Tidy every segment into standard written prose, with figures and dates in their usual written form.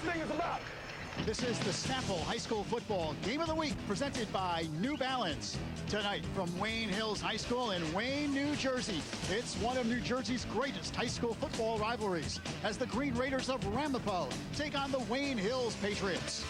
thing is about. This is the Snapple High School Football Game of the Week presented by New Balance. Tonight from Wayne Hills High School in Wayne, New Jersey. It's one of New Jersey's greatest high school football rivalries as the Green Raiders of Ramapo take on the Wayne Hills Patriots.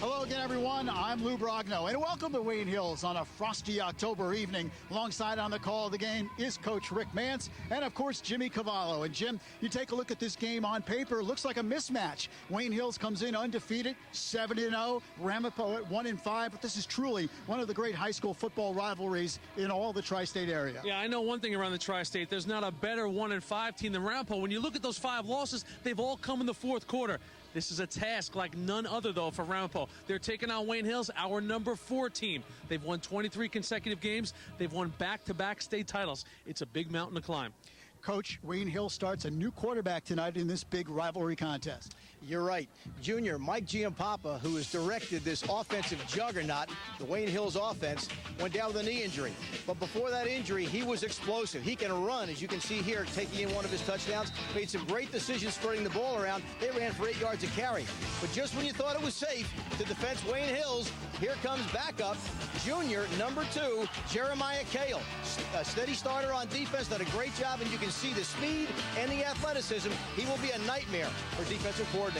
Hello again, everyone. I'm Lou Brogno, and welcome to Wayne Hills on a frosty October evening. Alongside on the call of the game is Coach Rick Mantz and, of course, Jimmy Cavallo. And, Jim, you take a look at this game on paper. It looks like a mismatch. Wayne Hills comes in undefeated, 7-0. Ramapo at 1-5. But this is truly one of the great high school football rivalries in all the tri-state area. Yeah, I know one thing around the tri-state. There's not a better 1-5 team than Ramapo. When you look at those 5 losses, they've all come in the fourth quarter. This is a task like none other, though, for Ramapo. They're taking on Wayne Hills, our number 4 team. They've won 23 consecutive games. They've won back-to-back state titles. It's a big mountain to climb. Coach, Wayne Hills starts a new quarterback tonight in this big rivalry contest. You're right. Junior Mike Giampapa, who has directed this offensive juggernaut, the Wayne Hills offense, went down with a knee injury. But before that injury, he was explosive. He can run, as you can see here, taking in one of his touchdowns. Made some great decisions spreading the ball around. They ran for 8 yards a carry. But just when you thought it was safe to defense Wayne Hills, here comes backup, junior, number 2, Jeremiah Kale. A steady starter on defense, done a great job, and you can see the speed and the athleticism. He will be a nightmare for defensive coordinators.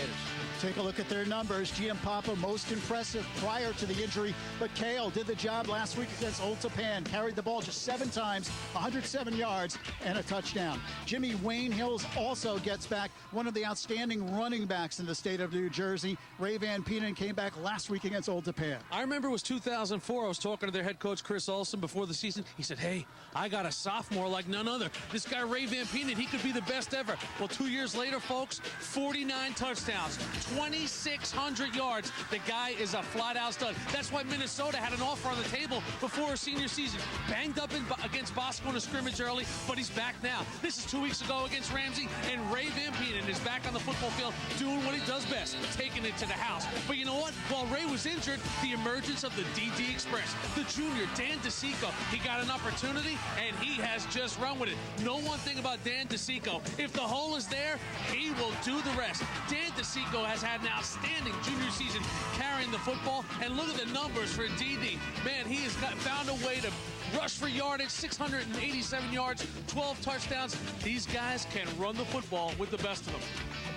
Take a look at their numbers. Giampapa most impressive prior to the injury, but Kale did the job last week against Old Tapan. Carried the ball just 7 times, 107 yards, and a touchdown. Jimmy, Wayne Hills also gets back one of the outstanding running backs in the state of New Jersey. Ray Van Peenan came back last week against Old Tapan. I remember it was 2004. I was talking to their head coach, Chris Olson, before the season. He said, hey, I got a sophomore like none other. This guy, Ray Van Peenan, he could be the best ever. Well, 2 years later, folks, 49 touchdowns, 2,600 yards. The guy is a flat-out stud. That's why Minnesota had an offer on the table before his senior season. Banged up against Bosco in a scrimmage early, but he's back now. This is 2 weeks ago against Ramsey, and Ray Van Peenan is back on the football field doing what he does best, taking it to the house. But you know what? While Ray was injured, the emergence of the DD Express, the junior, Dan DeSico, he got an opportunity, and he has just run with it. Know one thing about Dan DeSico. If the hole is there, he will do the rest. Dan DeSico has had an outstanding junior season carrying the football, and look at the numbers for DD. Man, he has found a way to rush for yardage, 687 yards, 12 touchdowns. These guys can run the football with the best of them.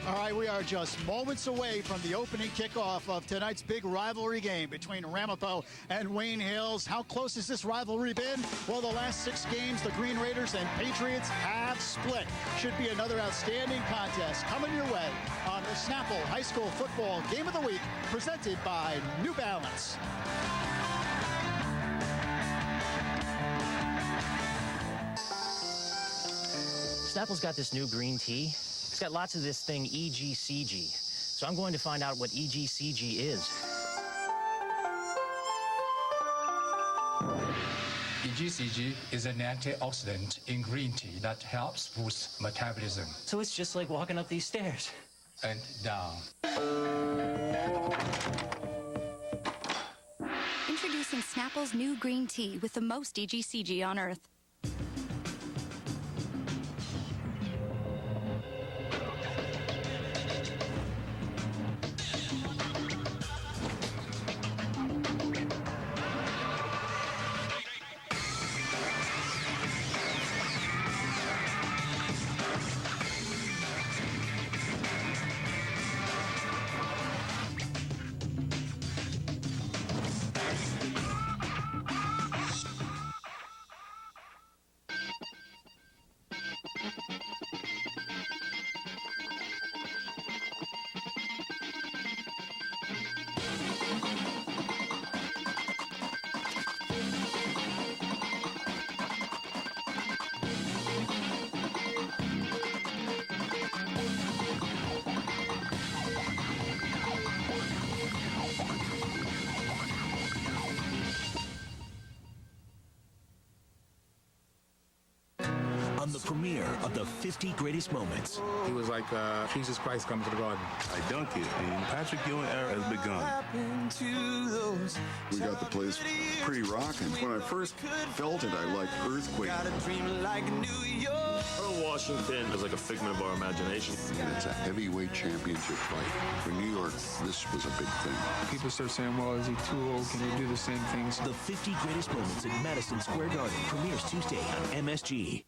All right, we are just moments away from the opening kickoff of tonight's big rivalry game between Ramapo and Wayne Hills. How close has this rivalry been? Well, the last 6 games, the Green Raiders and Patriots have split. Should be another outstanding contest coming your way on the Snapple High School Football Game of the Week, presented by New Balance. Snapple's got this new green tea. It's got lots of this thing, EGCG. So I'm going to find out what EGCG is. EGCG is an antioxidant in green tea that helps boost metabolism. So it's just like walking up these stairs. And down. Introducing Snapple's new green tea with the most EGCG on Earth. of the 50 greatest moments. He was like Jesus Christ coming to the garden. I dunk it, and Patrick Ewing era has begun. We got the place pretty rocking. When I first felt it, I like earthquake. Washington is like a figment of our imagination. And it's a heavyweight championship fight. For New York, this was a big thing. People start saying, well, is he too old? Can he do the same things? The 50 greatest moments at Madison Square Garden premieres Tuesday on MSG.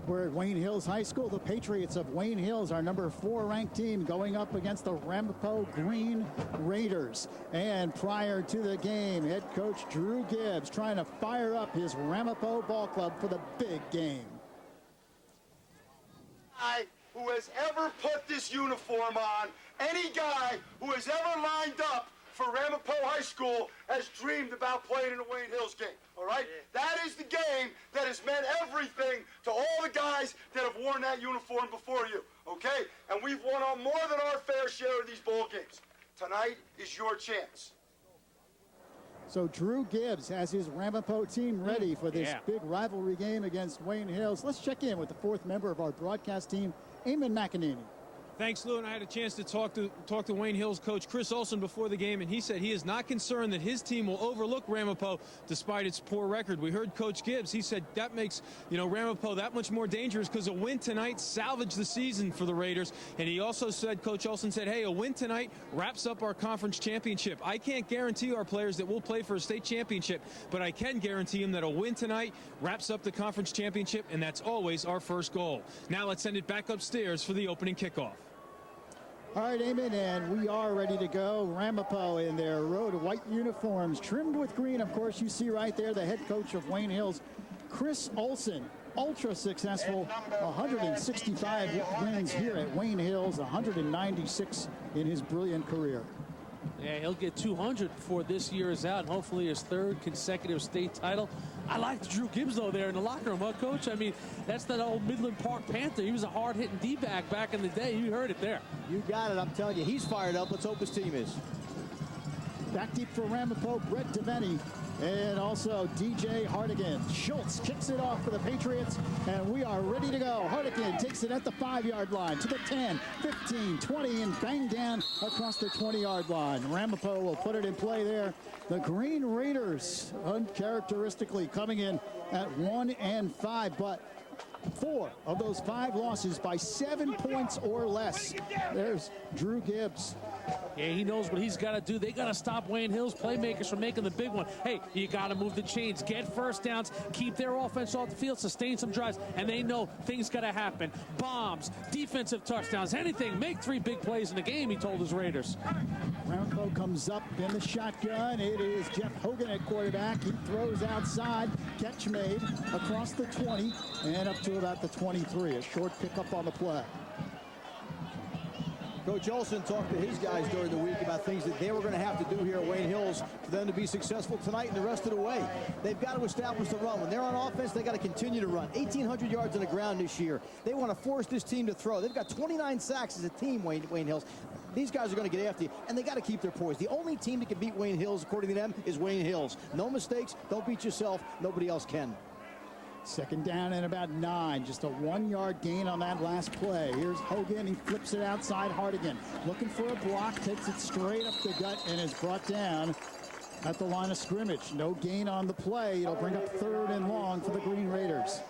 We're at Wayne Hills High School. The Patriots of Wayne Hills, our number 4 ranked team, going up against the Ramapo Green Raiders. And prior to the game, head coach Drew Gibbs trying to fire up his Ramapo ball club for the big game. Guy who has ever put this uniform on, any guy who has ever lined up for Ramapo High School has dreamed about playing in a Wayne Hills game, all right? Yeah. That is the game that has meant everything to all the guys that have worn that uniform before you, okay? And we've won on more than our fair share of these ball games. Tonight is your chance. So Drew Gibbs has his Ramapo team ready for this big rivalry game against Wayne Hills. Let's check in with the 4th member of our broadcast team, Eamon McAnaney. Thanks, Lou, and I had a chance to talk to Wayne Hills coach Chris Olson before the game, and he said he is not concerned that his team will overlook Ramapo despite its poor record. We heard Coach Gibbs. He said that makes, Ramapo that much more dangerous because a win tonight salvaged the season for the Raiders. And he also said, Coach Olson said, hey, a win tonight wraps up our conference championship. I can't guarantee our players that we'll play for a state championship, but I can guarantee them that a win tonight wraps up the conference championship, and that's always our first goal. Now let's send it back upstairs for the opening kickoff. All right, Eamon, and we are ready to go. Ramapo in their road white uniforms, trimmed with green. Of course, you see right there the head coach of Wayne Hills, Chris Olson. Ultra successful, 165 wins here at Wayne Hills, 196 in his brilliant career. Yeah, he'll get 200 before this year is out, and hopefully his 3rd consecutive state title. I liked Drew Gibbs, though, there in the locker room, huh, Coach? I mean, that's that old Midland Park Panther. He was a hard-hitting D-back back in the day. You heard it there. You got it. I'm telling you, he's fired up. Let's hope his team is. Back deep for Ramapo, Brett DeVenny, and also DJ Hardigan. Schultz kicks it off for the Patriots, and we are ready to go. Hardigan takes it at the 5-yard line to the 10, 15, 20, and bang down across the 20-yard line. Ramapo will put it in play there. The Green Raiders, uncharacteristically, coming in at 1-5, but 4 of those 5 losses by 7 points or less. There's Drew Gibbs. Yeah, he knows what he's got to do. They got to stop Wayne Hills playmakers from making the big one. Hey, you got to move the chains, get first downs, keep their offense off the field, sustain some drives, and they know things got to happen. Bombs, defensive touchdowns, anything. Make 3 big plays in the game, he told his Raiders. Ramapo comes up in the shotgun. It is Jeff Hogan at quarterback. He throws outside. Catch made across the 20 and up to about the 23. A short pickup on the play. Coach Olson talked to his guys during the week about things that they were going to have to do here at Wayne Hills for them to be successful tonight and the rest of the way. They've got to establish the run. When they're on offense, they got to continue to run. 1,800 yards on the ground this year. They want to force this team to throw. They've got 29 sacks as a team, Wayne Hills. These guys are going to get after you, and they got to keep their poise. The only team that can beat Wayne Hills, according to them, is Wayne Hills. No mistakes. Don't beat yourself. Nobody else can. 2nd down and about 9. Just a 1-yard gain on that last play. Here's Hogan. He flips it outside. Hardigan looking for a block. Takes it straight up the gut and is brought down at the line of scrimmage. No gain on the play. It'll bring up 3rd and long for the Green Raiders.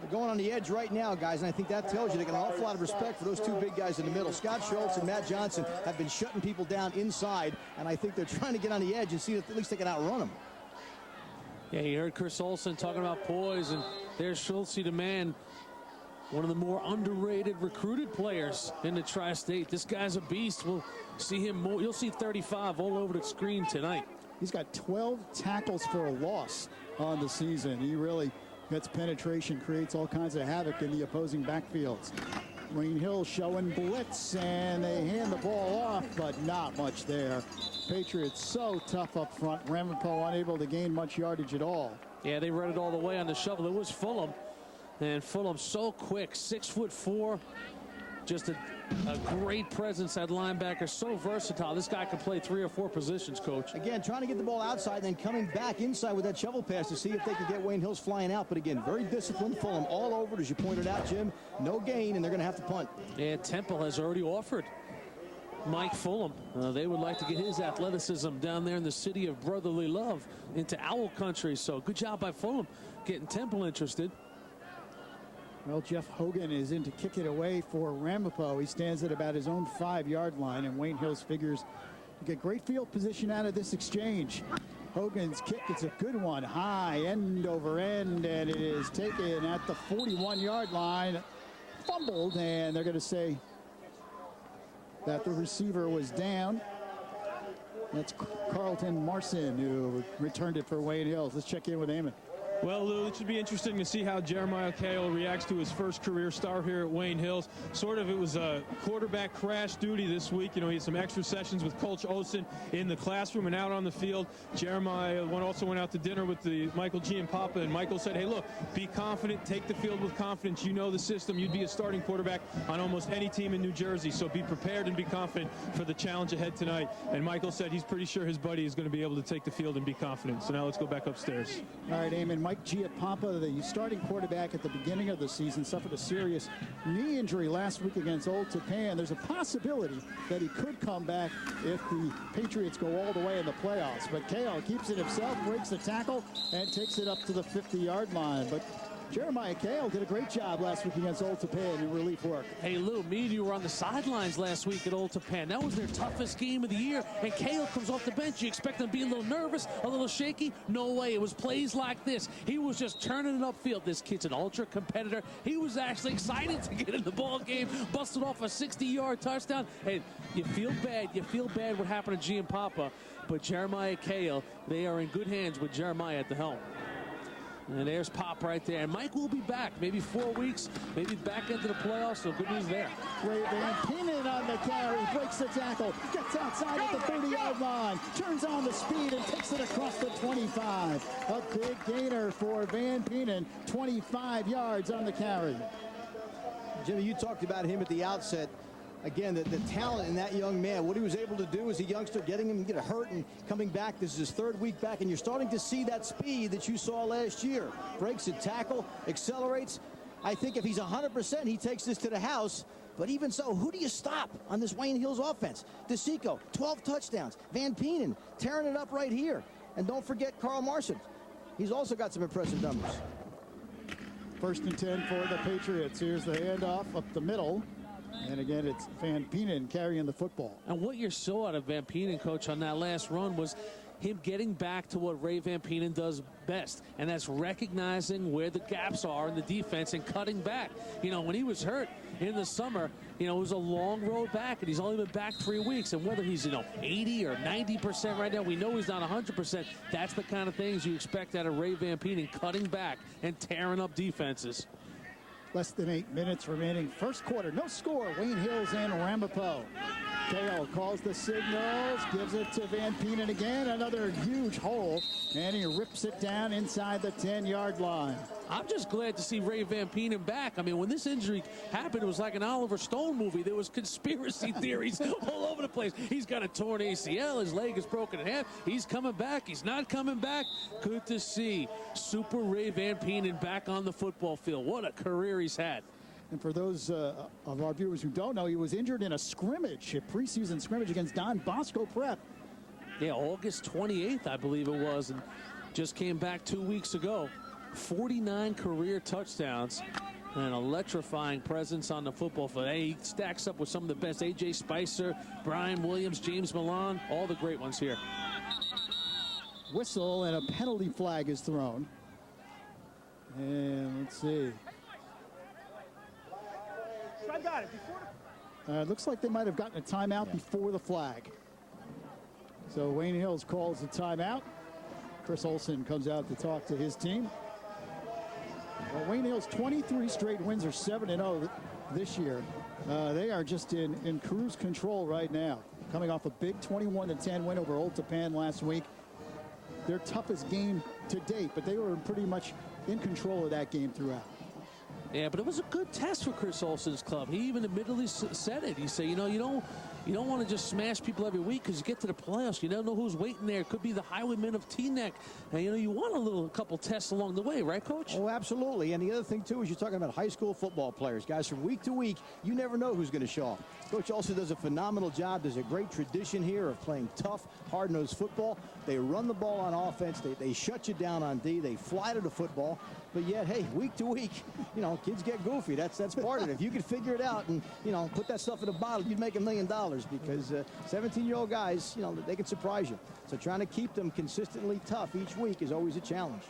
They're going on the edge right now, guys, and I think that tells you they got an awful lot of respect for those 2 big guys in the middle. Scott Schultz and Matt Johnson have been shutting people down inside, and I think they're trying to get on the edge and see if at least they can outrun them. Yeah, you heard Chris Olson talking about poise, and there's Schultz, the man, one of the more underrated recruited players in the Tri-State. This guy's a beast. We'll see him more. You'll see 35 all over the screen tonight. He's got 12 tackles for a loss on the season. He really gets penetration, creates all kinds of havoc in the opposing backfields. Wayne Hills showing blitz, and they hand the ball off, but not much there. Patriots so tough up front. Ramapo unable to gain much yardage at all. Yeah, they run it all the way on the shovel. It was Fulham, and Fulham so quick, 6'4", just a great presence at linebacker. So versatile. This guy can play 3 or 4 positions, Coach. Again, trying to get the ball outside, then coming back inside with that shovel pass to see if they can get Wayne Hills flying out. But again, very disciplined. Fulham all over it, as you pointed out, Jim. No gain, and they're going to have to punt. And Temple has already offered Mike Fulham. They would like to get his athleticism down there in the city of brotherly love into Owl Country. So good job by Fulham getting Temple interested. Well, Jeff Hogan is in to kick it away for Ramapo. He stands at about his own 5-yard line, and Wayne Hills figures to get great field position out of this exchange. Hogan's kick, it's a good one, high, end over end, and it is taken at the 41-yard line. Fumbled, and they're going to say that the receiver was down. That's Carlton Marson who returned it for Wayne Hills. Let's check in with Eamon. Well, Lou, it should be interesting to see how Jeremiah Cahill reacts to his first career start here at Wayne Hills. It was a quarterback crash duty this week. He had some extra sessions with Coach Olsen in the classroom and out on the field. Jeremiah also went out to dinner with the Michael Giampapa, and Michael said, hey, look, be confident, take the field with confidence. You know the system. You'd be a starting quarterback on almost any team in New Jersey, so be prepared and be confident for the challenge ahead tonight. And Michael said he's pretty sure his buddy is going to be able to take the field and be confident. So now let's go back upstairs. All right, Eamon. Mike Giampapa, the starting quarterback at the beginning of the season, suffered a serious knee injury last week against Old Tappan. There's a possibility that he could come back if the Patriots go all the way in the playoffs. But Cahill keeps it himself, breaks the tackle, and takes it up to the 50-yard line. But Jeremiah Cahill did a great job last week against Old Tappan in relief work. Hey, Lou, me and you were on the sidelines last week at Old Tappan. That was their toughest game of the year, and Cahill comes off the bench. You expect him to be a little nervous, a little shaky? No way. It was plays like this. He was just turning it upfield. This kid's an ultra competitor. He was actually excited to get in the ball game, busted off a 60-yard touchdown. Hey, you feel bad. You feel bad what happened to Giampapa, but Jeremiah Cahill, they are in good hands with Jeremiah at the helm. And there's Pop right there. And Mike will be back, maybe 4 weeks, maybe back into the playoffs, so good news there. Ray Van Peenan on the carry, breaks the tackle, gets outside at the 30-yard line, turns on the speed and takes it across the 25. A big gainer for Van Peenan, 25 yards on the carry. Jimmy, you talked about him at the outset. Again, the talent in that young man, what he was able to do as a youngster, getting him to get hurt and coming back. This is his 3rd week back, and you're starting to see that speed that you saw last year. Breaks a tackle, accelerates. I think if he's 100%, he takes this to the house. But even so, who do you stop on this Wayne Hills offense? DeSico, 12 touchdowns. Van Peenan tearing it up right here. And don't forget Carl Marson. He's also got some impressive numbers. 1st and 10 for the Patriots. Here's the handoff up the middle. And again, it's Van Peenan carrying the football. And what you saw out of Van Peenan, Coach, on that last run was him getting back to what Ray Van Peenan does best, and that's recognizing where the gaps are in the defense and cutting back. When he was hurt in the summer, it was a long road back, and he's only been back 3 weeks. And whether he's 80 or 90% right now, we know he's not 100%. That's the kind of things you expect out of Ray Van Peenan, cutting back and tearing up defenses. Less than 8 minutes remaining. First quarter, no score. Wayne Hills and Ramapo. Cahill calls the signals, gives it to Van Peenan again. Another huge hole, and he rips it down inside the 10-yard line. I'm just glad to see Ray Van Peenan back. I mean, when this injury happened, it was like an Oliver Stone movie. There was conspiracy theories all over the place. He's got a torn ACL. His leg is broken in half. He's coming back. He's not coming back. Good to see Super Ray Van Peenan back on the football field. What a career he's had. And for those of our viewers who don't know, he was injured in a scrimmage, a preseason scrimmage against Don Bosco Prep. Yeah, August 28th, I believe it was, and just came back 2 weeks ago. 49 career touchdowns, an electrifying presence on the football field. Hey, he stacks up with some of the best. A.J. Spicer, Brian Williams, James Milan, all the great ones here. Whistle and a penalty flag is thrown. And let's see. I got it before. Looks like they might have gotten a timeout before the flag. So Wayne Hills calls a timeout. Chris Olsen comes out to talk to his team. Well, Wayne Hills 23 straight wins, are 7-0 this year. They are just in cruise control right now, coming off a big 21-10 win over Old Tappan last week. Their toughest game to date, but they were pretty much in control of that game throughout. Yeah, but it was a good test for Chris Olson's club. He even admittedly said it. He said, you don't want to just smash people every week because you get to the playoffs. You don't know who's waiting there. It could be the highwaymen of Teaneck. And, you want a couple tests along the way, right, Coach? Oh, absolutely. And the other thing, too, is you're talking about high school football players. Guys, from week to week, you never know who's going to show up. Coach Olson does a phenomenal job. There's a great tradition here of playing tough, hard-nosed football. They run the ball on offense. They shut you down on D. They fly to the football. But yet, hey, week to week, kids get goofy. That's part of it. If you could figure it out and, put that stuff in a bottle, you'd make $1 million because 17-year-old guys, they can surprise you. So trying to keep them consistently tough each week is always a challenge.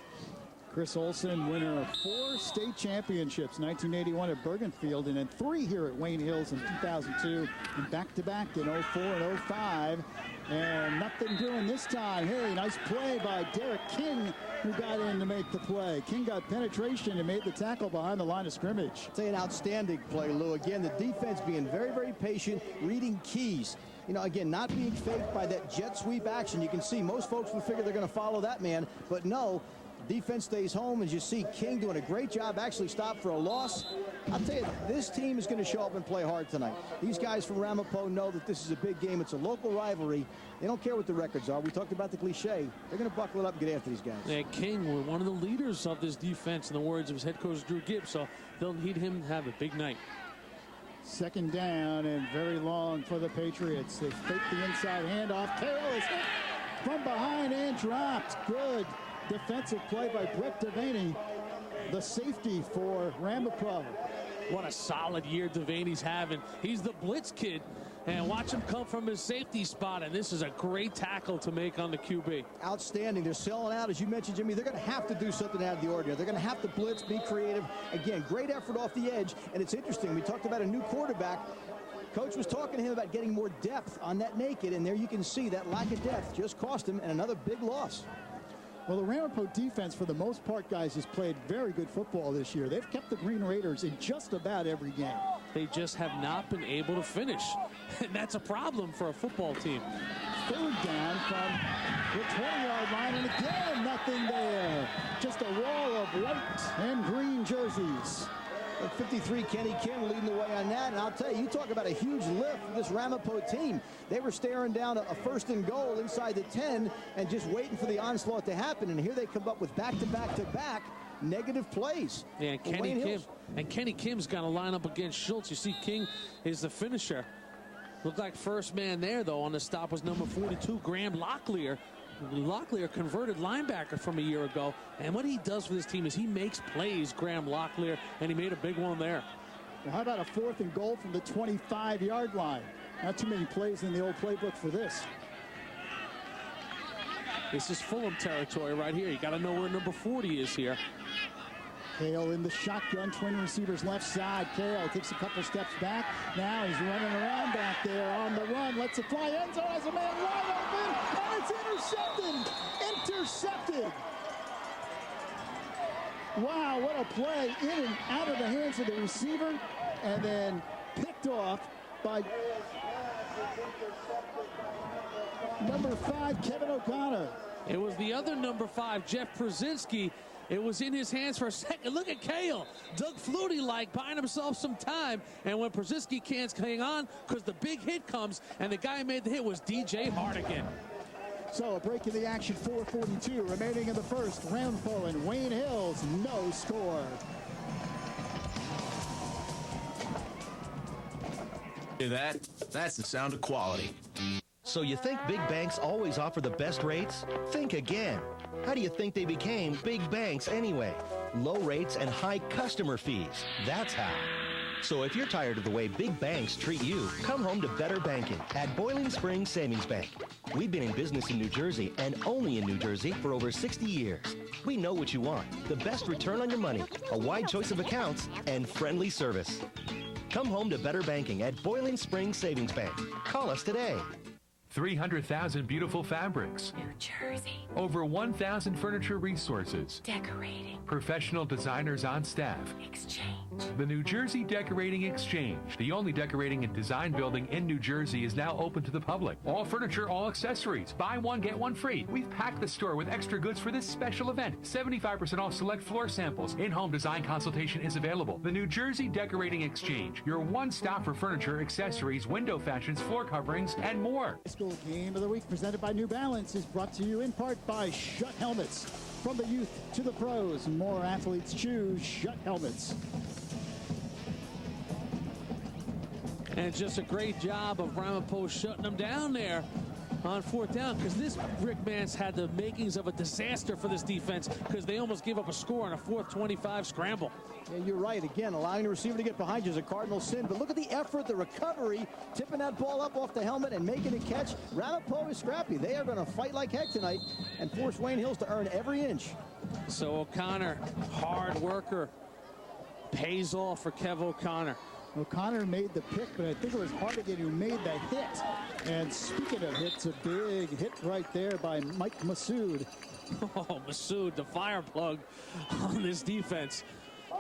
Chris Olson, winner of 4 state championships, 1981 at Bergenfield, and then 3 here at Wayne Hills in 2002, and back-to-back in 04 and 05. And nothing doing this time. Hey, nice play by Derek King, who got in to make the play. King got penetration and made the tackle behind the line of scrimmage. I'd say an outstanding play, Lou. Again, the defense being very, very patient, reading keys. Again, not being faked by that jet sweep action. You can see most folks would figure they're going to follow that man, but no. Defense stays home, as you see King doing a great job, actually stopped for a loss. I'll tell you, this team is going to show up and play hard tonight. These guys from Ramapo know that this is a big game. It's a local rivalry. They don't care what the records are. We talked about the cliche. They're going to buckle it up and get after these guys. Yeah, King, one of the leaders of this defense, in the words of his head coach, Drew Gibbs, so they'll need him to have a big night. Second down and very long for the Patriots. They fake the inside handoff. Kale is hit from behind and dropped. Good defensive play by Brett Devaney, the safety for Ramapo. What a solid year Devaney's having. He's the blitz kid, and watch him come from his safety spot, and this is a great tackle to make on the QB. Outstanding. They're selling out, as you mentioned, Jimmy. They're going to have to do something out of the ordinary. They're going to have to blitz, be creative. Again, great effort off the edge, and it's interesting. We talked about a new quarterback. Coach was talking to him about getting more depth on that naked, and there you can see that lack of depth just cost him, and another big loss. Well, the Ramapo defense, for the most part, guys, has played very good football this year. They've kept the Green Raiders in just about every game. They just have not been able to finish, and that's a problem for a football team. Third down from the 20-yard line, and again, nothing there. Just a wall of white and green jerseys. 53, Kenny Kim leading the way on that. And I'll tell you, you talk about a huge lift for this Ramapo team. They were staring down a 1st and goal inside the 10 and just waiting for the onslaught to happen. And here they come up with back-to-back-to-back negative plays. Yeah, and Kenny Kim's got to line up against Schultz. You see King is the finisher. Looked like first man there, though, on the stop was number 42, Graham Locklear. Locklear, converted linebacker from a year ago, and what he does for this team is he makes plays, Graham Locklear, and he made a big one there. Well, how about a 4th and goal from the 25-yard line? Not too many plays in the old playbook for this. This is Fulham territory right here. You got to know where number 40 is here. Kale in the shotgun, twin receivers left side. Kale takes a couple steps back. Now he's running around back there on the run. Lets it fly. End zone has a man wide open, and it's intercepted. Wow, what a play. In and out of the hands of the receiver, and then picked off by number 5, Kevin O'Connor. It was the other number 5, Jeff Brzezinski. It was in his hands for a second. Look at Kale. Doug Flutie-like buying himself some time. And when Brzezinski can't hang on, because the big hit comes, and the guy who made the hit was DJ Hardigan. So a break in the action, 4:42 remaining in the first. Ramapo and Wayne Hills, no score. Hear that? That's the sound of quality. So you think big banks always offer the best rates? Think again. How do you think they became big banks anyway? Low rates and high customer fees. That's how. So if you're tired of the way big banks treat you, come home to better banking at Boiling Spring Savings Bank. We've been in business in New Jersey and only in New Jersey for over 60 years. We know what you want, the best return on your money, a wide choice of accounts, and friendly service. Come home to better banking at Boiling Spring Savings Bank. Call us today. 300,000 beautiful fabrics. New Jersey. Over 1,000 furniture resources. Decorating. Professional designers on staff. Exchange. The New Jersey Decorating Exchange, the only decorating and design building in New Jersey, is now open to the public. All furniture, all accessories. Buy one, get one free. We've packed the store with extra goods for this special event. 75% off select floor samples. In-home design consultation is available. The New Jersey Decorating Exchange, your one-stop for furniture, accessories, window fashions, floor coverings, and more. School Game of the Week presented by New Balance is brought to you in part by Schutt Helmets. From the youth to the pros, more athletes choose Schutt Helmets. And just a great job of Ramapo shutting them down there on fourth down, because this Rick Mantz had the makings of a disaster for this defense, because they almost gave up a score on a fourth 25 scramble. Yeah, you're right. Again, allowing the receiver to get behind you is a cardinal sin. But look at the effort, the recovery, tipping that ball up off the helmet and making a catch. Ramapo is scrappy. They are going to fight like heck tonight and force Wayne Hills to earn every inch. So O'Connor, hard worker, pays off for Kev O'Connor. O'Connor made the pick, but I think it was Hardigan who made the hit. And speaking of hits, a big hit right there by Mike Massoud. Oh, Massoud, the fire plug on this defense.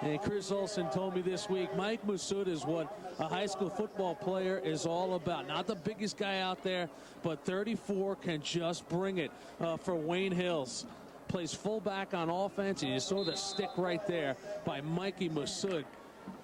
And Chris Olson told me this week, Mike Massoud is what a high school football player is all about. Not the biggest guy out there, but 34 can just bring it for Wayne Hills. Plays fullback on offense, and you saw the stick right there by Mikey Massoud.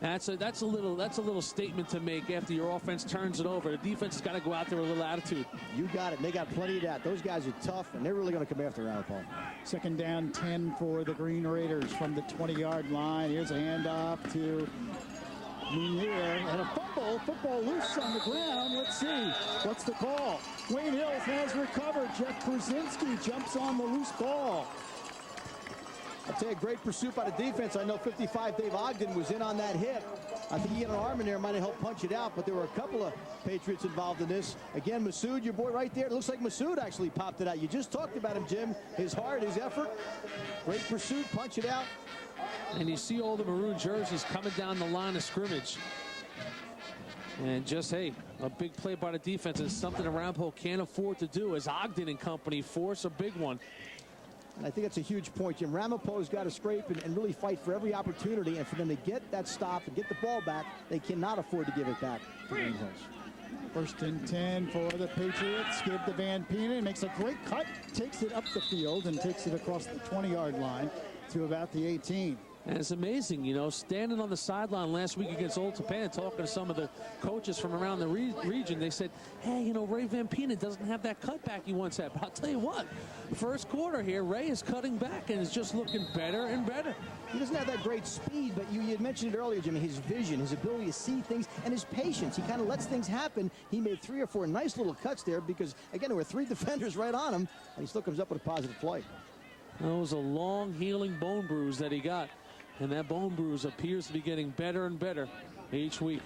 That's a little statement to make after your offense turns it over. The defense has got to go out there with a little attitude. You got it. And they got plenty of that. Those guys are tough, and they're really going to come after Ramapo. Second down, 10 for the Green Raiders from the 20-yard line. Here's a handoff to Munier, and a fumble. Football loose on the ground. Let's see. What's the call? Wayne Hills has recovered. Jeff Krasinski jumps on the loose ball. I'll tell you, great pursuit by the defense. I know 55 Dave Ogden was in on that hit. I think he had an arm in there, might have helped punch it out, but there were a couple of Patriots involved in this. Again, Massoud, your boy right there. It looks like Massoud actually popped it out. You just talked about him, Jim. His heart, his effort. Great pursuit, punch it out. And you see all the maroon jerseys coming down the line of scrimmage. And just, hey, a big play by the defense is something Ramapo can't afford to do as Ogden and company force a big one. And I think that's a huge point, Jim. Ramapo's got to scrape and really fight for every opportunity, and for them to get that stop and get the ball back, they cannot afford to give it back to Wayne Hills. First and 10 for the Patriots. Give to Van Penen, makes a great cut, takes it up the field, and takes it across the 20-yard line to about the 18. And it's amazing, you know, standing on the sideline last week against Old Tappan, talking to some of the coaches from around the region, they said, hey, you know, Ray Van Penen doesn't have that cutback he once had. But I'll tell you what, first quarter here, Ray is cutting back and is just looking better and better. He doesn't have that great speed, but you had mentioned it earlier, Jimmy, his vision, his ability to see things, and his patience. He kind of lets things happen. He made 3 or 4 nice little cuts there because, again, there were 3 defenders right on him, and he still comes up with a positive play. That was a long healing bone bruise that he got. And that bone bruise appears to be getting better and better each week.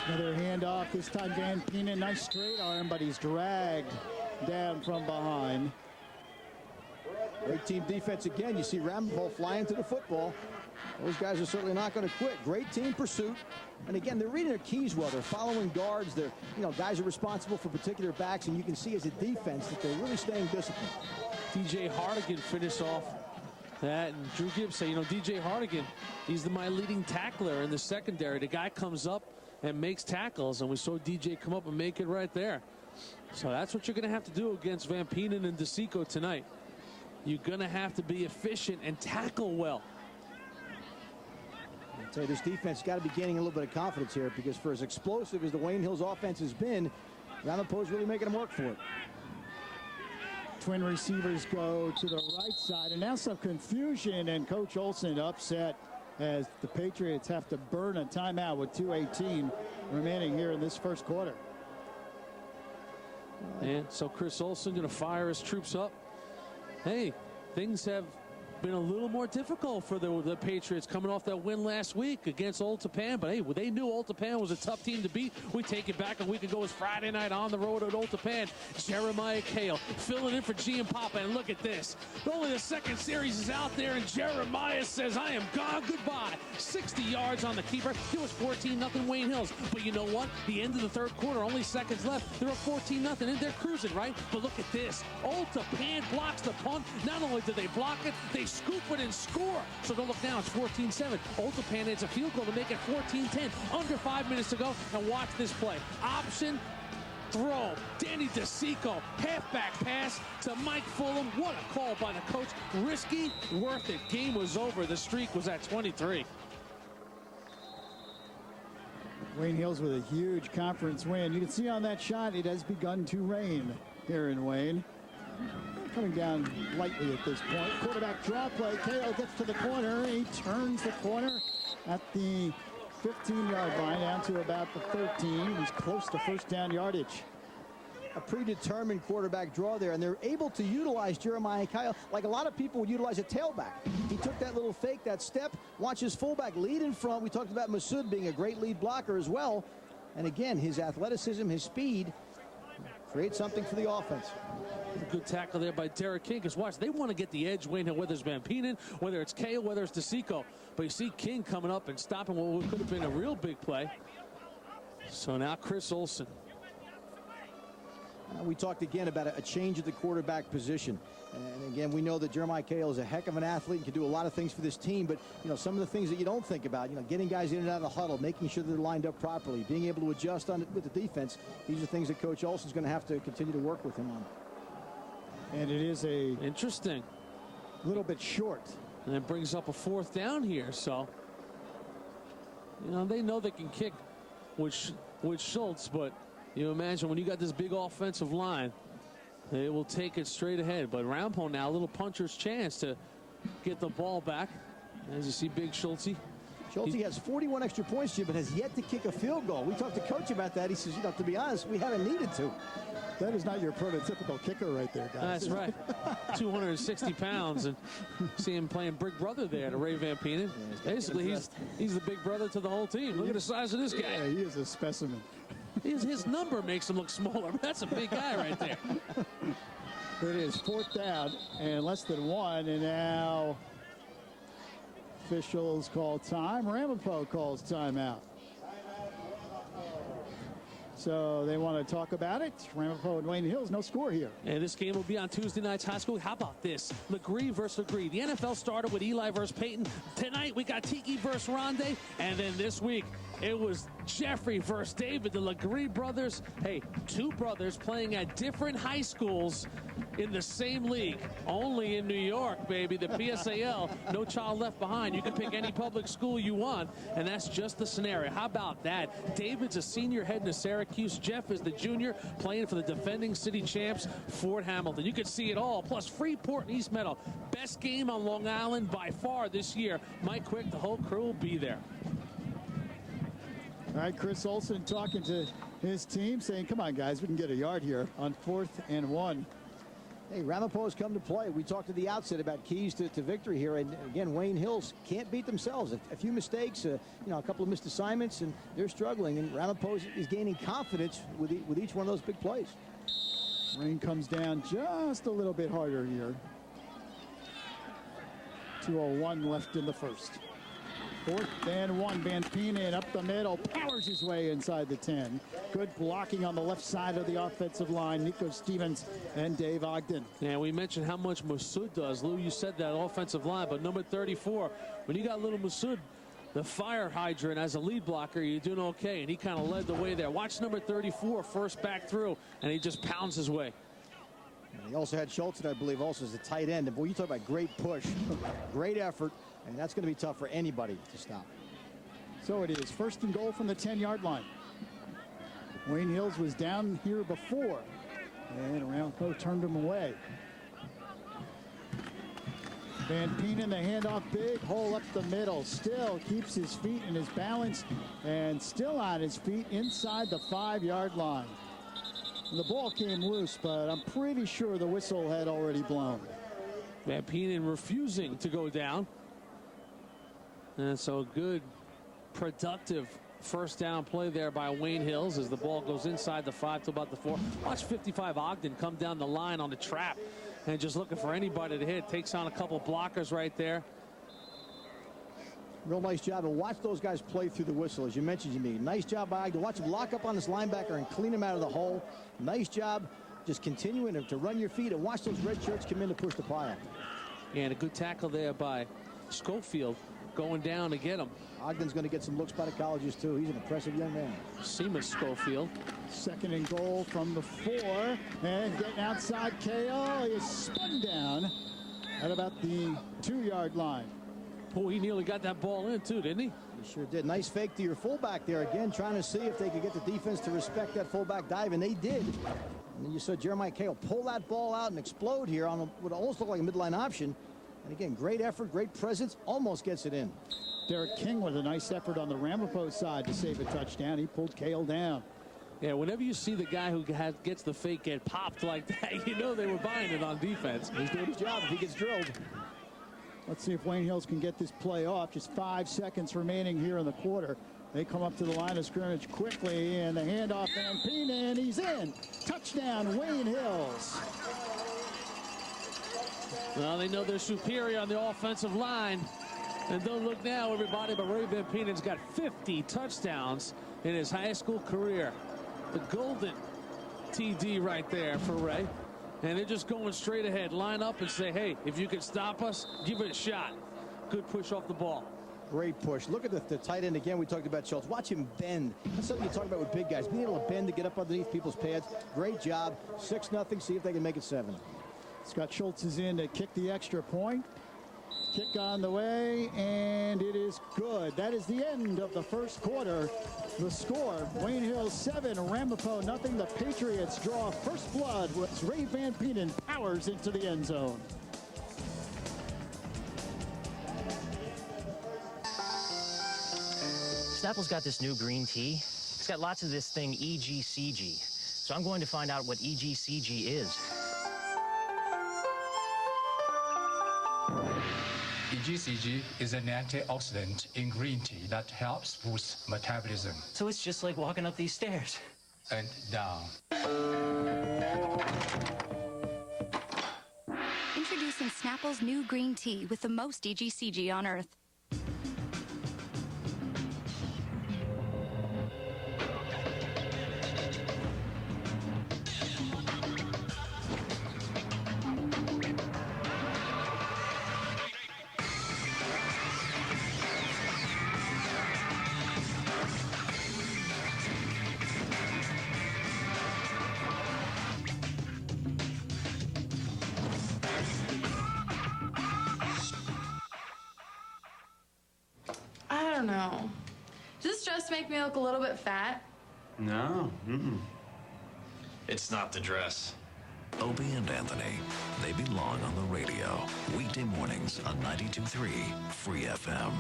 Another handoff, this time Van Penen, nice straight arm, but he's dragged down from behind. Great team defense again. You see Ramapo flying to the football. Those guys are certainly not going to quit. Great team pursuit. And again, they're reading their keys well. They're following guards. They're, you know, guys are responsible for particular backs, and you can see as a defense that they're really staying disciplined. DJ Hardigan finished off that, and Drew Gibbs said, you know, DJ Hardigan, he's my leading tackler in the secondary. The guy comes up and makes tackles, and we saw DJ come up and make it right there. So that's what you're going to have to do against Van Penen and DeSico tonight. You're going to have to be efficient and tackle well. I'll tell you, this defense got to be gaining a little bit of confidence here, because for as explosive as the Wayne Hills offense has been, Ramapo's really making them work for it. Twin receivers go to the right side, and now some confusion, and Coach Olson upset as the Patriots have to burn a timeout with 2:18 remaining here in this first quarter. And so Chris Olson going to fire his troops up. Hey, things have been a little more difficult for the Patriots coming off that win last week against Old Tappan. But hey, they knew Old Tappan was a tough team to beat. We take it back a week ago. It was Friday night on the road at Old Tappan. Jeremiah Kale filling in for Giampapa. And look at this. Only the second series is out there, and Jeremiah says, I am gone, goodbye. 60 yards on the keeper. It was 14-0 Wayne Hills. But you know what? The end of the third quarter, only seconds left. They're 14-0, and they're cruising, right? But look at this. Old Tappan blocks the punt. Not only did they block it, they scoop it and score. So don't look now, it's 14-7. Old Tappan hits a field goal to make it 14-10. Under 5 minutes to go, and watch this play. Option throw. Danny DeSico, halfback pass to Mike Fulham. What a call by the coach. Risky, worth it. Game was over. The streak was at 23. Wayne Hills with a huge conference win. You can see on that shot, it has begun to rain here in Wayne. Coming down lightly at this point. Quarterback draw play. Kale gets to the corner. He turns the corner at the 15-yard line down to about the 13. He's close to first down yardage. A predetermined quarterback draw there, and they're able to utilize Jeremiah Kyle like a lot of people would utilize a tailback. He took that little fake, that step. Watch his fullback lead in front. We talked about Masood being a great lead blocker as well. And again, his athleticism, his speed create something for the offense. A good tackle there by Derek King, because watch, they want to get the edge, Wayne Hill, whether it's Van Peenan, whether it's Kale, whether it's DeSico. But you see King coming up and stopping what could have been a real big play. So now Chris Olsen. We talked again about a change at the quarterback position. And again, we know that Jeremiah Kale is a heck of an athlete and can do a lot of things for this team. But, you know, some of the things that you don't think about, you know, getting guys in and out of the huddle, making sure they're lined up properly, being able to adjust on it with the defense. These are things that Coach Olsen's going to have to continue to work with him on. And it is a interesting little bit short. And it brings up a fourth down here. So, you know, they know they can kick with Schultz, but you imagine when you got this big offensive line, they will take it straight ahead. But Ramapo now, a little puncher's chance to get the ball back. As you see, big Schultz. Schultz has 41 extra points, Jim, but has yet to kick a field goal. We talked to Coach about that. He says, you know, to be honest, we haven't needed to. That is not your prototypical kicker right there, guys. That's right. 260 pounds, and see him playing big brother there to Ray Van Peenan. Basically, he's the big brother to the whole team. Look at the size of this guy. Yeah, he is a specimen. His number makes him look smaller. That's a big guy right there. It is fourth down and less than one, and now officials call time. Ramapo calls timeout. So they want to talk about it. Ramapo and Wayne Hills, no score here. And this game will be on Tuesday night's high school. How about this? Legree versus Legree. The NFL started with Eli versus Peyton. Tonight we got Tiki versus Rondé. And then this week it was Jeffrey versus David, the Legree brothers. Hey, two brothers playing at different high schools in the same league. Only in New York, baby. The PSAL, no child left behind. You can pick any public school you want, and that's just the scenario. How about that? David's a senior heading to Syracuse. Jeff is the junior playing for the defending city champs, Fort Hamilton. You can see it all, plus Freeport and East Meadow. Best game on Long Island by far this year. Mike Quick, the whole crew will be there. All right, Chris Olsen talking to his team, saying, come on, guys, we can get a yard here on 4th and 1. Hey, Ramapo has come to play. We talked at the outset about keys to victory here. And again, Wayne Hills can't beat themselves. A few mistakes, you know, a couple of missed assignments, and they're struggling. And Ramapo is gaining confidence with each one of those big plays. Rain comes down just a little bit harder here. 2:01 left in the first. 4th and 1. Van Peenan up the middle, powers his way inside the 10. Good blocking on the left side of the offensive line. Nico Stevens and Dave Ogden. Yeah, we mentioned how much Masood does. Lou, you said that offensive line, but number 34, when you got little Masood, the fire hydrant as a lead blocker, you're doing okay. And he kind of led the way there. Watch number 34, first back through, and he just pounds his way. And he also had Schultz, I believe, also as a tight end. And boy, you talk about great push, great effort. And that's going to be tough for anybody to stop. So it is 1st and goal from the 10-yard line. Wayne Hills was down here before, and Ramapo turned him away. Van Peenan, the handoff, big hole up the middle. Still keeps his feet and his balance, and still on his feet inside the 5-yard line. And the ball came loose, but I'm pretty sure the whistle had already blown. Van Penen refusing to go down. And so good, productive first down play there by Wayne Hills as the ball goes inside the 5 to about the 4. Watch 55 Ogden come down the line on the trap and just looking for anybody to hit. Takes on a couple blockers right there. Real nice job. And watch those guys play through the whistle, as you mentioned, Jimmy. Nice job by Ogden. Watch him lock up on this linebacker and clean him out of the hole. Nice job just continuing to run your feet and watch those red shirts come in to push the pile. Yeah, and a good tackle there by Schofield going down to get him. Ogden's going to get some looks by the colleges, too. He's an impressive young man. Seamus Schofield. 2nd and goal from the 4. And getting outside KO. He is spun down at about the 2-yard line. Oh, he nearly got that ball in, too, didn't he? He sure did. Nice fake to your fullback there. Again, trying to see if they could get the defense to respect that fullback dive, and they did. And then you saw Jeremiah KO pull that ball out and explode here on what almost looked like a midline option. And again, great effort, great presence, almost gets it in. Derek King with a nice effort on the Ramapo side to save a touchdown. He pulled Cale down. Yeah, whenever you see the guy who gets the fake get popped like that, you know they were buying it on defense. He's doing his job if he gets drilled. Let's see if Wayne Hills can get this play off. Just 5 seconds remaining here in the quarter. They come up to the line of scrimmage quickly, and the handoff Van Penen, he's in. Touchdown, Wayne Hills. Well, they know they're superior on the offensive line. And don't look now, everybody, but Ray Van Penen's got 50 touchdowns in his high school career. The golden TD right there for Ray. And they're just going straight ahead. Line up and say, hey, if you can stop us, give it a shot. Good push off the ball. Great push. Look at the tight end again. We talked about Schultz. Watch him bend. That's something you talk about with big guys. Being able to bend to get up underneath people's pads. Great job. 6-0. See if they can make it 7. Scott Schultz is in to kick the extra point. Kick on the way, and it is good. That is the end of the first quarter. The score, Wayne Hills 7, Ramapo nothing. The Patriots draw first blood as Ray Van Penen powers into the end zone. Snapple's got this new green tea. It's got lots of this thing EGCG. So I'm going to find out what EGCG is. EGCG is an antioxidant in green tea that helps boost metabolism. So it's just like walking up these stairs. And down. Introducing Snapple's new green tea with the most EGCG on Earth. I don't know. Does this dress make me look a little bit fat? No. It's not the dress. Opie and Anthony, they belong on the radio. Weekday mornings on 92.3 Free FM.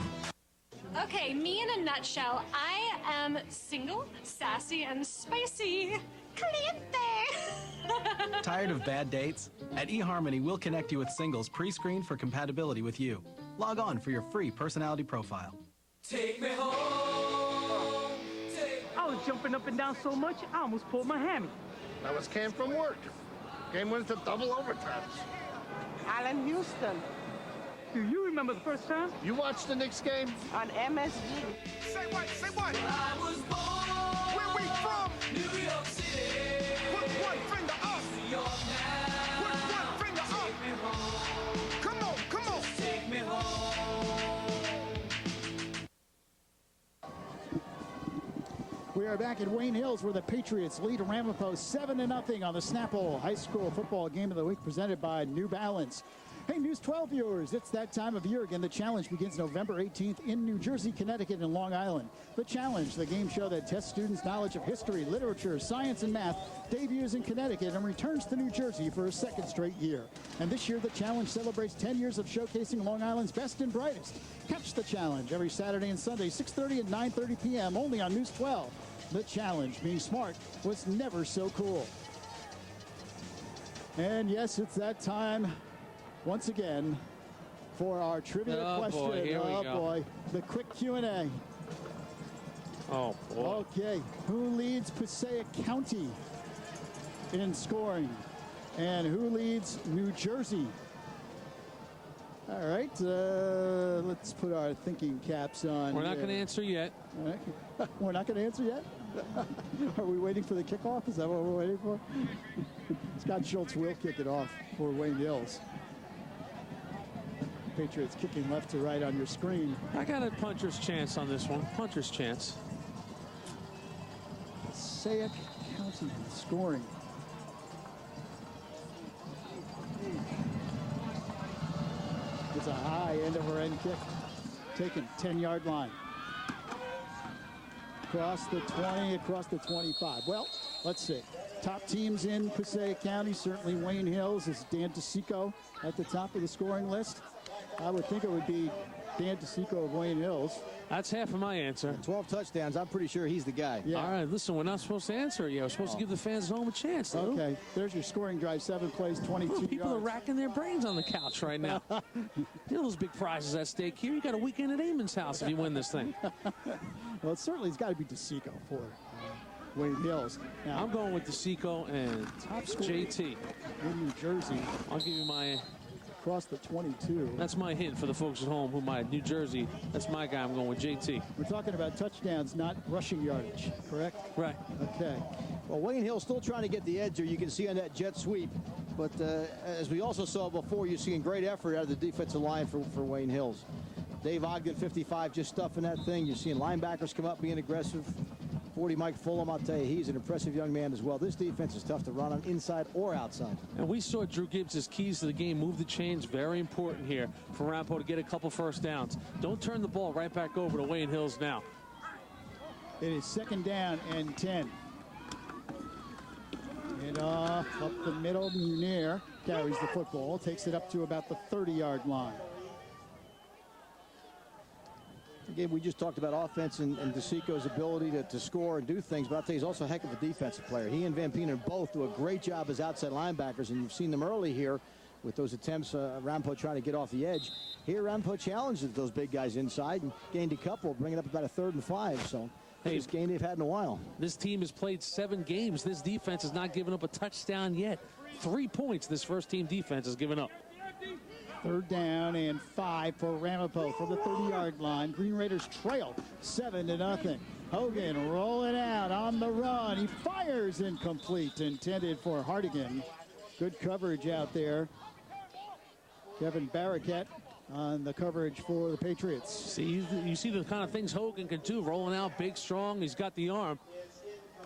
Okay, me in a nutshell, I am single, sassy, and spicy. Caliente! Tired of bad dates? At eHarmony, we'll connect you with singles pre-screened for compatibility with you. Log on for your free personality profile. Take me home. I was jumping up and down so much, I almost pulled my hammy. I was came from work. Game went to double overtime. Allen Houston. Do you remember the first time? You watched the Knicks game? On MSG. Say what? Say what? I was born. Where we from? New York City. Put one finger up. New York now. Put one finger up. Take me home. Come on, come on. Take me home. We are back at Wayne Hills where the Patriots lead Ramapo 7-0 on the Snapple High School Football Game of the Week presented by New Balance. Hey, News 12 viewers, it's that time of year again. The challenge begins November 18th in New Jersey, Connecticut, and Long Island. The challenge, the game show that tests students' knowledge of history, literature, science, and math, debuts in Connecticut and returns to New Jersey for a second straight year. And this year, the challenge celebrates 10 years of showcasing Long Island's best and brightest. Catch the challenge every Saturday and Sunday, 6:30 and 9:30 p.m. only on News 12. The challenge, being smart, was never so cool. And yes, it's that time once again for our trivia question. Boy, here we go. Boy, the quick Q&A. Oh, boy. Okay, who leads Passaic County in scoring? And who leads New Jersey? All right, let's put our thinking caps on. We're not going to answer yet. All right. We're not going to answer yet? Are we waiting for the kickoff? Is that what we're waiting for? Scott Schultz will kick it off for Wayne Hills. Patriots kicking left to right on your screen. I got a puncher's chance on this one. Puncher's chance. Passaic County scoring. It's a high end-over-end kick. Taken 10-yard line. Across the 20, across the 25. Well, let's see. Top teams in Passaic County, certainly Wayne Hills is Dan DeSico at the top of the scoring list. I would think it would be Dan DeSico of Wayne Hills. That's half of my answer. 12 touchdowns. I'm pretty sure he's the guy. Yeah. All right, listen, we're not supposed to answer it yet. We're supposed to give the fans at home a chance. Okay, there's your scoring drive. 7 plays, 22 People yards. are racking their brains on the couch right now. You know those big prizes at stake here. You got a weekend at Eamon's house if you win this thing. Well, it's got to be DeSico for Wayne Hills. Now, I'm going with DeSico and top scorer JT. in New Jersey. I'll give you my... Across the 22. That's my hint for the folks at home who might New Jersey. That's my guy. I'm going with JT. We're talking about touchdowns, not rushing yardage, correct? Right. Okay. Well, Wayne Hill still trying to get the edge here. You can see on that jet sweep. But as we also saw before, you're seeing great effort out of the defensive line for Wayne Hills. Dave Ogden, 55, just stuffing that thing. You're seeing linebackers come up being aggressive. 40 Mike Fulham, I'll tell you, he's an impressive young man as well. This defense is tough to run on inside or outside. And we saw Drew Gibbs' keys to the game move the chains. Very important here for Ramapo to get a couple first downs. Don't turn the ball right back over to Wayne Hills now. It is 2nd down and 10. And off up the middle. Munir carries the football, takes it up to about the 30-yard line. Again, we just talked about offense and DeSico's ability to score and do things, but I'll tell you, he's also a heck of a defensive player. He and Van Penen both do a great job as outside linebackers, and you've seen them early here with those attempts, Ramapo trying to get off the edge. Here, Ramapo challenges those big guys inside and gained a couple, bringing up about a 3rd and 5. So, biggest game they've had in a while. This team has played 7 games. This defense has not given up a touchdown yet. 3 points this first-team defense has given up. 3rd down and 5 for Ramapo from the 30-yard line. Green Raiders trail 7-0. Hogan rolling out on the run. He fires incomplete, intended for Hardigan. Good coverage out there. Kevin Barraquette on the coverage for the Patriots. See, you see the kind of things Hogan can do, rolling out big, strong. He's got the arm.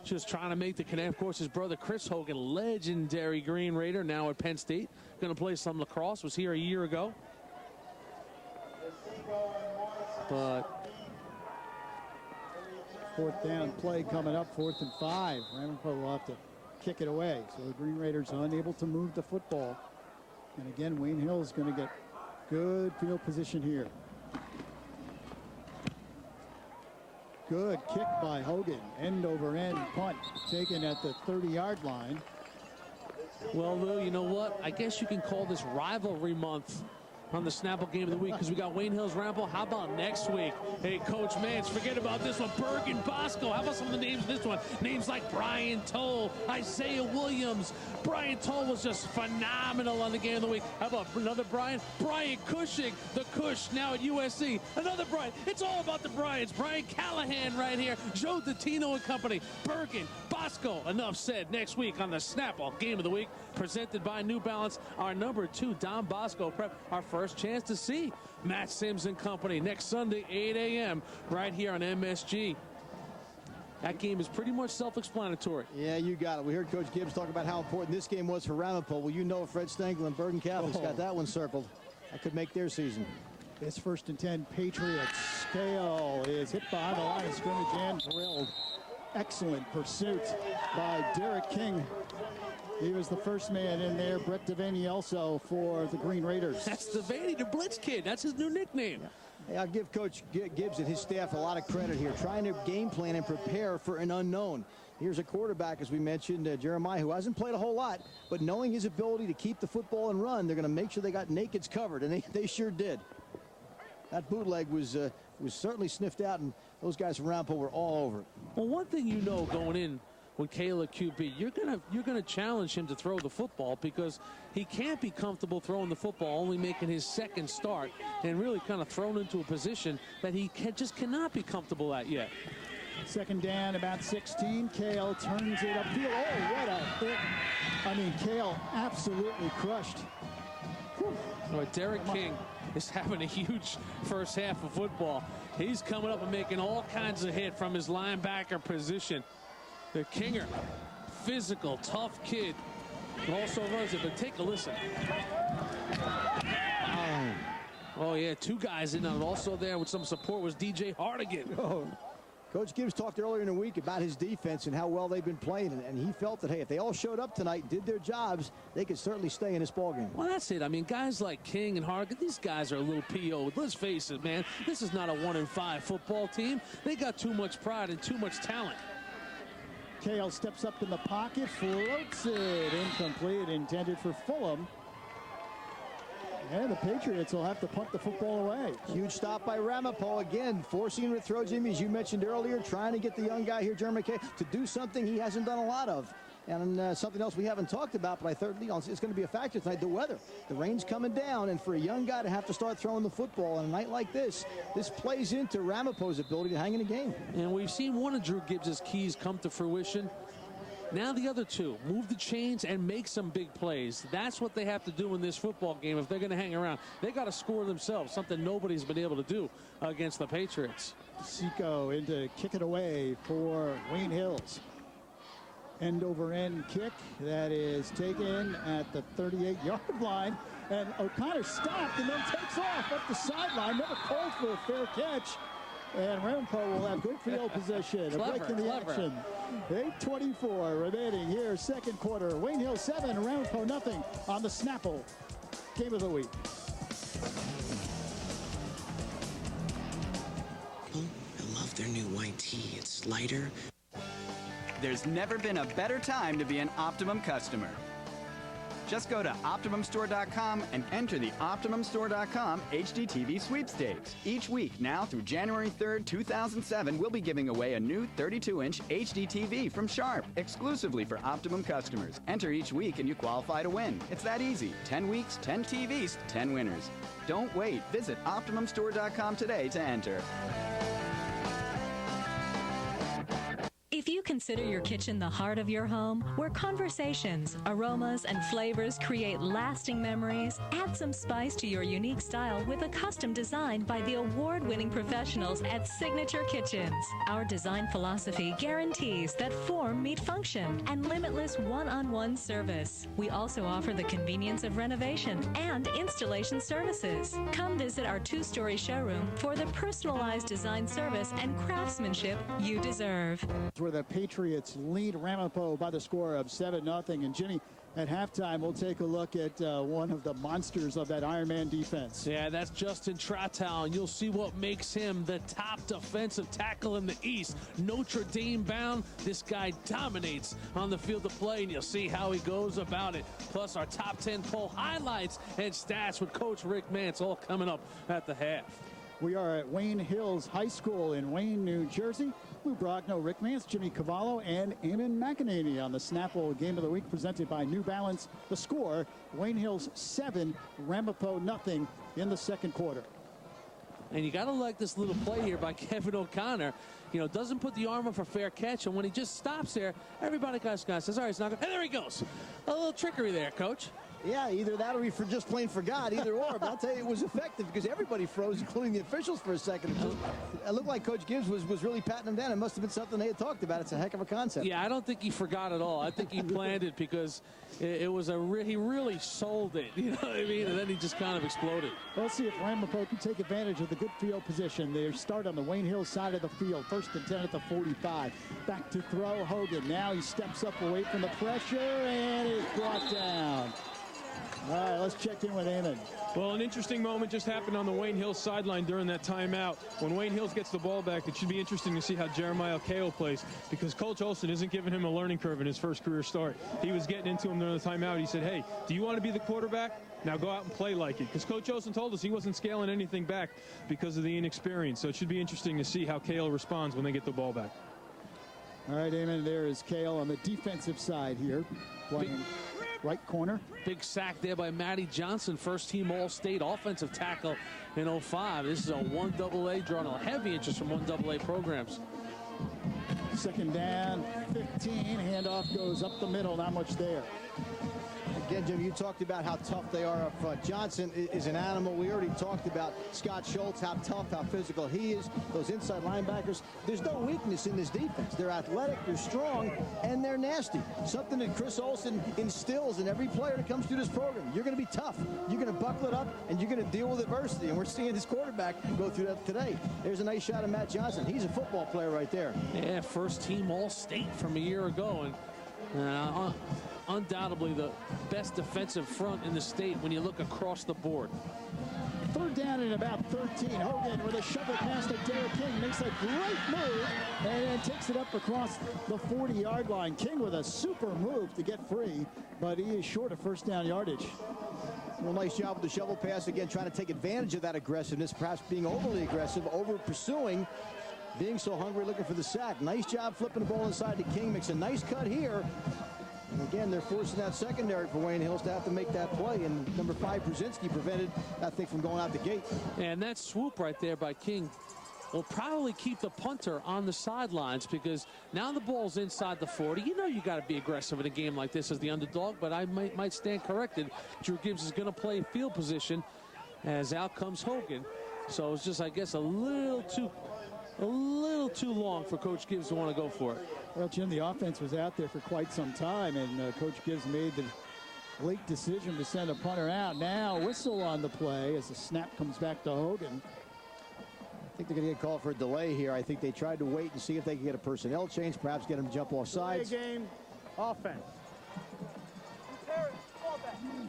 Just trying to make the connect. Of course, his brother Chris Hogan, legendary Green Raider, now at Penn State. Going to play some lacrosse. Was here a year ago. But 4th down play coming up, 4th and 5. Ramapo will have to kick it away. So the Green Raiders are unable to move the football. And again, Wayne Hill is going to get good field position here. Good kick by Hogan. End over end punt taken at the 30-yard line. Well, Lou, you know what? I guess you can call this rivalry month on the Snapple Game of the Week because we got Wayne Hills Ramapo. How about next week? Hey, Coach Mantz, forget about this one. Bergen, Bosco. How about some of the names of this one? Names like Brian Toll, Isaiah Williams. Brian Toll was just phenomenal on the Game of the Week. How about another Brian? Brian Cushing, the Cush, now at USC. Another Brian. It's all about the Bryans. Brian Callahan right here. Joe Dottino and company. Bergen, Bosco. Enough said. Next week on the Snapple Game of the Week, presented by New Balance. Our number 2, Don Bosco prep. Our first chance to see Matt Sims and company next Sunday, 8 a.m. right here on MSG. That game is pretty much self-explanatory. Yeah, you got it. We heard Coach Gibbs talk about how important this game was for Ramapo. Well, you know Fred Stengel and Bergen Catholic's got that one circled. That could make their season. It's 1st and 10. Patriots. Scale is hit behind the line of scrimmage and drilled. Excellent pursuit by Derek King. He was the first man in there. Brett Devaney also for the Green Raiders. That's Devaney, the Blitz Kid. That's his new nickname. Yeah. Hey, I'll give Coach Gibbs and his staff a lot of credit here, trying to game plan and prepare for an unknown. Here's a quarterback, as we mentioned, Jeremiah, who hasn't played a whole lot, but knowing his ability to keep the football and run, they're going to make sure they got nakeds covered, and they sure did. That bootleg was certainly sniffed out, and those guys from Ramapo were all over it. Well, one thing you know going in with Kayla QB, you're gonna challenge him to throw the football because he can't be comfortable throwing the football, only making his second start and really kind of thrown into a position that he just cannot be comfortable at yet. Second down, about 16. Kale turns it upfield. Oh, what a hit. I mean, Kale absolutely crushed. Well, Derek King is having a huge first half of football. He's coming up and making all kinds of hits from his linebacker position. The Kinger, physical, tough kid, also runs it, but take a listen. Oh, yeah, two guys in on it. Also there with some support was DJ Hardigan. Oh. Coach Gibbs talked earlier in the week about his defense and how well they've been playing, and he felt that, hey, if they all showed up tonight, did their jobs, they could certainly stay in this ballgame. Well, that's it. I mean, guys like King and Hardigan, these guys are a little PO'd. Let's face it, man. This is not a 1-5 football team. They got too much pride and too much talent. Kale steps up in the pocket, floats it, incomplete, intended for Fulham. And the Patriots will have to punt the football away. Huge stop by Ramapo again, forcing him to throw, Jimmy, as you mentioned earlier, trying to get the young guy here, Jeremy McKay, to do something he hasn't done a lot of. And something else we haven't talked about, but I think it's going to be a factor tonight, the weather. The rain's coming down, and for a young guy to have to start throwing the football on a night like this plays into Ramapo's ability to hang in a game. And we've seen one of Drew Gibbs' keys come to fruition. Now the other two, move the chains and make some big plays. That's what they have to do in this football game if they're going to hang around. They got to score themselves, something nobody's been able to do against the Patriots. Seco into kick it away for Wayne Hills. End over end kick that is taken at the 38-yard line. And O'Connor stopped and then takes off up the sideline. Never called for a fair catch. And Ramapo will have good field position. A break in the action. 8:24 remaining here, second quarter. Wayne Hills 7, Ramapo nothing on the Snapple Game of the Week. I love their new white tee. It's lighter. There's never been a better time to be an Optimum customer. Just go to OptimumStore.com and enter the OptimumStore.com HDTV sweepstakes. Each week now through January 3rd, 2007, we'll be giving away a new 32-inch HDTV from Sharp, exclusively for Optimum customers. Enter each week and you qualify to win. It's that easy. 10 weeks, 10 TVs, 10 winners. Don't wait. Visit OptimumStore.com today to enter. If you consider your kitchen the heart of your home, where conversations, aromas, and flavors create lasting memories, add some spice to your unique style with a custom design by the award-winning professionals at Signature Kitchens. Our design philosophy guarantees that form meet function and limitless one-on-one service. We also offer the convenience of renovation and installation services. Come visit our 2-story showroom for the personalized design service and craftsmanship you deserve. Where the Patriots lead Ramapo by the score of 7-0. And Jimmy, at halftime, we'll take a look at one of the monsters of that Ironman defense. Yeah, that's Justin Tratow, and you'll see what makes him the top defensive tackle in the East. Notre Dame bound. This guy dominates on the field of play, and you'll see how he goes about it. Plus our top 10 poll highlights and stats with Coach Rick Mantz all coming up at the half. We are at Wayne Hills High School in Wayne, New Jersey. Lou Brogno, Rick Mantz, Jimmy Cavallo, and Eamon McAnaney on the Snapple Game of the Week presented by New Balance. The score, Wayne Hills 7, Ramapo nothing in the second quarter. And you got to like this little play here by Kevin O'Connor. You know, doesn't put the arm up for fair catch, and when he just stops there, everybody says, all right, it's not good. And there he goes. A little trickery there, Coach. Yeah, either that or he just plain forgot, either or. But I'll tell you, it was effective because everybody froze, including the officials for a second. It looked like Coach Gibbs was really patting him down. It must have been something they had talked about. It's a heck of a concept. Yeah, I don't think he forgot at all. I think he planned it because it was he really sold it. You know what I mean? And then he just kind of exploded. Let's see if Ramapo can take advantage of the good field position. They start on the Wayne Hills side of the field. 1st and 10 at the 45. Back to throw, Hogan. Now he steps up away from the pressure and is brought down. All right, let's check in with Eamon. Well, an interesting moment just happened on the Wayne Hills sideline during that timeout. When Wayne Hills gets the ball back, it should be interesting to see how Jeremiah Cahill plays, because Coach Olson isn't giving him a learning curve in his first career start. He was getting into him during the timeout. He said, hey, do you want to be the quarterback? Now go out and play like it. Because Coach Olson told us he wasn't scaling anything back because of the inexperience. So it should be interesting to see how Cahill responds when they get the ball back. All right, Eamon, there is Cahill on the defensive side here, playing right corner. Big sack there by Matty Johnson, first team All-State offensive tackle in 05. This is a 1AA, drawing a heavy interest from 1AA programs. Second down, 15. Handoff goes up the middle, not much there. Again, Jim, you talked about how tough they are up front. Johnson is an animal. We already talked about Scott Schultz, how tough, how physical he is. Those inside linebackers, there's no weakness in this defense. They're athletic, they're strong, and they're nasty. Something that Chris Olson instills in every player that comes through this program. You're going to be tough. You're going to buckle it up, and you're going to deal with adversity. And we're seeing this quarterback go through that today. There's a nice shot of Matt Johnson. He's a football player right there. Yeah, first team All-State from a year ago. And undoubtedly the best defensive front in the state when you look across the board. Third down and about 13. Hogan with a shovel pass to Derek King. Makes a great move and then takes it up across the 40-yard line. King with a super move to get free, but he is short of first down yardage. Well, nice job with the shovel pass. Again, trying to take advantage of that aggressiveness, perhaps being overly aggressive, over pursuing, being so hungry, looking for the sack. Nice job flipping the ball inside to King. Makes a nice cut here. And again, they're forcing that secondary for Wayne Hills to have to make that play. And number 5, Brzezinski, prevented that thing from going out the gate. And that swoop right there by King will probably keep the punter on the sidelines, because now the ball's inside the 40. You know you got to be aggressive in a game like this as the underdog, but I might stand corrected. Drew Gibbs is going to play field position as out comes Hogan. So it's just, I guess, a little too long for Coach Gibbs to want to go for it. Well, Jim, the offense was out there for quite some time, and Coach Gibbs made the late decision to send a punter out. Now whistle on the play as the snap comes back to Hogan. I think they're going to get called for a delay here. I think they tried to wait and see if they could get a personnel change, perhaps get him to jump off sides. Game, offense.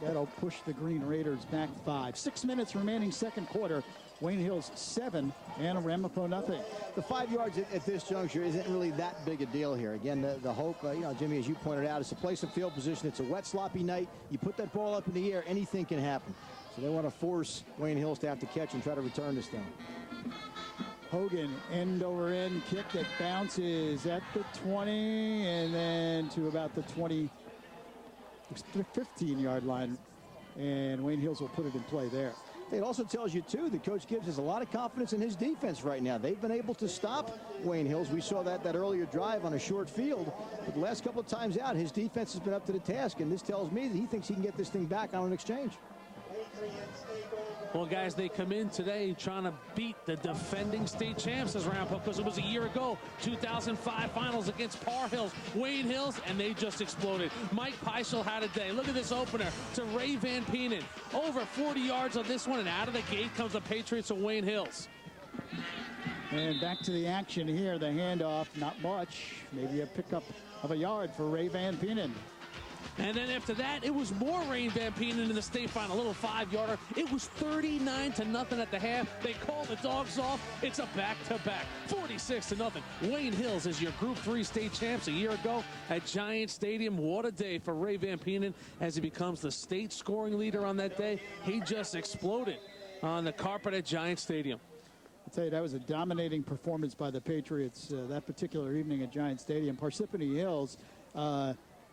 That'll push the Green Raiders back 5. 6 minutes remaining second quarter. Wayne Hills 7 and Ramapo nothing. The 5 yards at this juncture isn't really that big a deal here. Again, the hope, Jimmy, as you pointed out, is to play some field position. It's a wet, sloppy night. You put that ball up in the air, anything can happen. So they want to force Wayne Hills to have to catch and try to return this thing. Hogan, end over end kick that bounces at the 20 and then to about the 15-yard line. And Wayne Hills will put it in play there. It also tells you, too, that Coach Gibbs has a lot of confidence in his defense right now. They've been able to stop Wayne Hills. We saw that earlier drive on a short field. But the last couple of times out, his defense has been up to the task. And this tells me that he thinks he can get this thing back on an exchange. Well, guys, they come in today trying to beat the defending state champs as Ramapo, because it was a year ago, 2005 finals against Par Hills, Wayne Hills, and they just exploded. Mike Peisel had a day. Look at this opener to Ray Van Penen. Over 40 yards on this one, and out of the gate comes the Patriots of Wayne Hills. And back to the action here. The handoff, not much. Maybe a pickup of a yard for Ray Van Penen. And then after that, it was more Ray Van Penen in the state final, a little 5-yarder. It was 39-0 at the half. They call the dogs off. It's a back-to-back, 46-0. Wayne Hills is your Group 3 state champs a year ago at Giant Stadium. What a day for Ray Van Penen as he becomes the state scoring leader on that day. He just exploded on the carpet at Giant Stadium. I'll tell you, that was a dominating performance by the Patriots that particular evening at Giant Stadium. Parsippany Hills,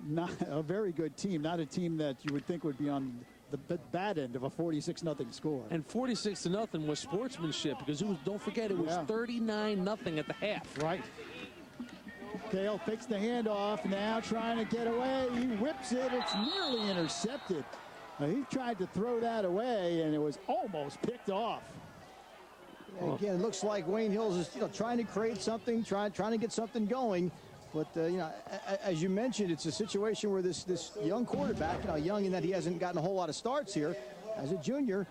not a very good team, not a team that you would think would be on the bad end of a 46-0 score. And 46-0 was sportsmanship, because it was, don't forget, it was 39-0 at the half. Right. Cahill takes the handoff, now trying to get away. He whips it. It's nearly intercepted. He tried to throw that away, and it was almost picked off. Again, it looks like Wayne Hills is trying to create something, trying to get something going. But, as you mentioned, it's a situation where this young quarterback, young in that he hasn't gotten a whole lot of starts here, as a junior,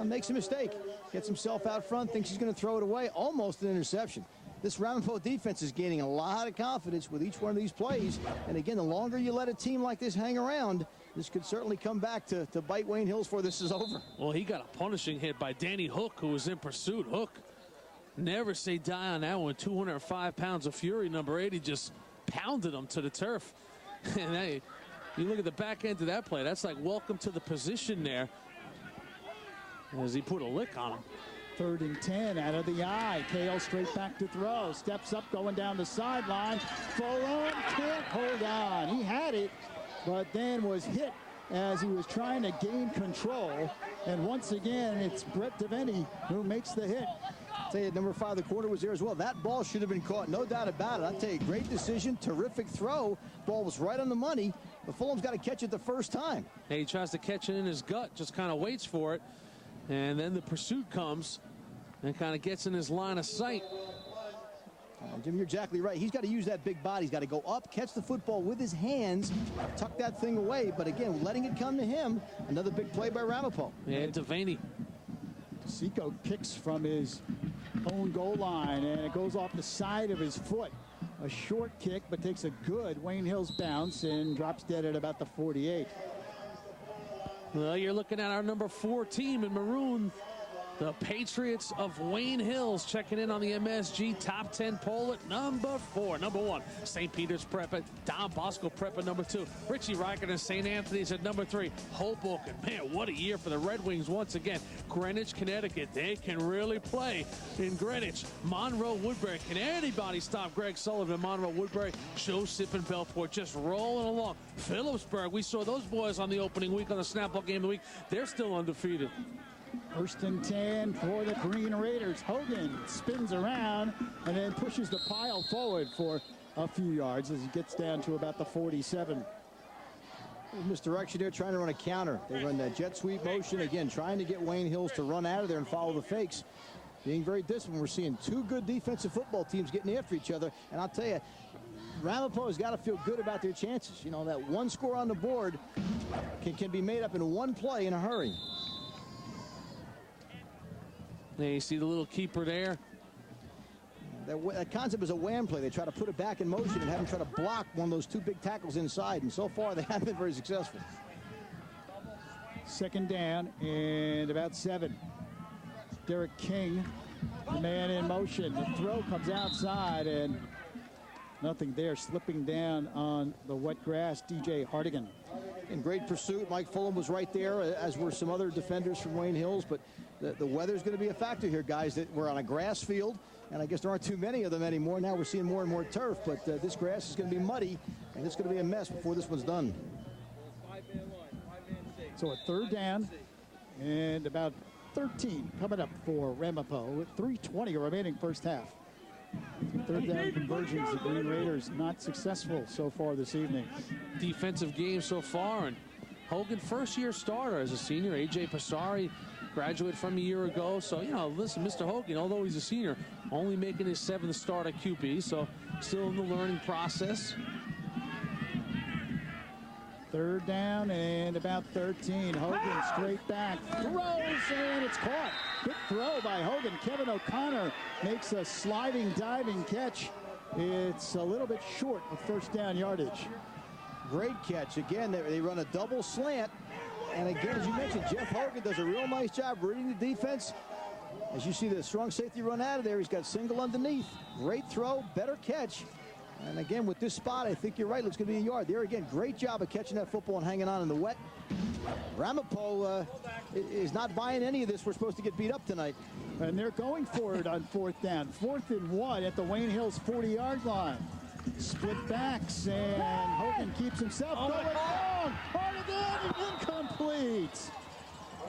makes a mistake. Gets himself out front, thinks he's going to throw it away, almost an interception. this Ramapo defense is gaining a lot of confidence with each one of these plays. And again, the longer you let a team like this hang around, this could certainly come back to bite Wayne Hills before this is over. Well, he got a punishing hit by Danny Hook, who was in pursuit. Hook, never say die on that one. 205 pounds of fury. Number 80 just pounded him to the turf. And hey, you look at the back end of that play. That's like welcome to the position there, as he put a lick on him. 3rd and 10 out of the eye. Kale straight back to throw. Steps up, going down the sideline. Fulham can't hold on. He had it, but then was hit as he was trying to gain control. And once again, it's Brett Devaney who makes the hit. I'll tell you, number 5, the corner was there as well. That ball should have been caught, no doubt about it. I'll tell you, great decision, terrific throw. Ball was right on the money, but Fulham's got to catch it the first time. Hey, he tries to catch it in his gut, just kind of waits for it. And then the pursuit comes and kind of gets in his line of sight. Jim, you're exactly right. He's got to use that big body. He's got to go up, catch the football with his hands, tuck that thing away. But again, letting it come to him, another big play by Ramapo. Yeah, Devaney. DeSico kicks from his own goal line, and it goes off the side of his foot. A short kick, but takes a good Wayne Hills bounce and drops dead at about the 48. Well, you're looking at our number 4 team in maroon. The Patriots of Wayne Hills checking in on the MSG top 10 poll at number 4. Number 1, St. Peter's Prep at Don Bosco Prep at number 2. Richie Reichert and St. Anthony's at number 3. Hoboken, man, what a year for the Red Wings once again. Greenwich, Connecticut, they can really play in Greenwich. Monroe Woodbury, can anybody stop Greg Sullivan? Monroe Woodbury, Joseph and Belport just rolling along. Phillipsburg, we saw those boys on the opening week on the Snapball Game of the Week. They're still undefeated. 1st and 10 for the Green Raiders. Hogan spins around and then pushes the pile forward for a few yards as he gets down to about the 47. Misdirection there, trying to run a counter. They run that jet sweep motion again, trying to get Wayne Hills to run out of there and follow the fakes. Being very disciplined. We're seeing 2 good defensive football teams getting after each other. And I'll tell you, Ramapo has got to feel good about their chances. You know, that one score on the board can be made up in one play in a hurry. There you see the little keeper there. That concept is a wham play. They try to put it back in motion and have him try to block one of those 2 big tackles inside. And so far, they haven't been very successful. 2nd down and about 7. Derek King, the man in motion. The throw comes outside and nothing there. Slipping down on the wet grass, DJ Hardigan. In great pursuit. Mike Fulham was right there, as were some other defenders from Wayne Hills. But the weather's going to be a factor here, guys. That we're on a grass field, and I guess there aren't too many of them anymore. Now we're seeing more and more turf, but this grass is going to be muddy, and it's going to be a mess before this one's done. So a 3rd down and about 13 coming up for Ramapo with 3:20 remaining first half. 3rd down conversions. The Green Raiders not successful so far this evening. Defensive game so far, and Hogan, 1st-year starter as a senior. AJ Passari, graduate from a year ago. So, you know, listen, Mr. Hogan, although he's a senior, only making his 7th start at QB, so still in the learning process. 3rd down and about 13. Hogan straight back, throws, and it's caught. Good throw by Hogan. Kevin O'Connor makes a sliding, diving catch. It's a little bit short of 1st down yardage. Great catch. Again, they run a double slant. And again, as you mentioned, Jeff Hogan does a real nice job reading the defense. As you see the strong safety run out of there, he's got single underneath. Great throw, better catch. And again, with this spot, I think you're right. It's going to be a yard. There again, great job of catching that football and hanging on in the wet. Ramapo is not buying any of this. We're supposed to get beat up tonight. And they're going for it on 4th down. 4th and 1 at the Wayne Hills 40-yard line. Split backs, and Hogan keeps himself going long. Hardigan, incomplete.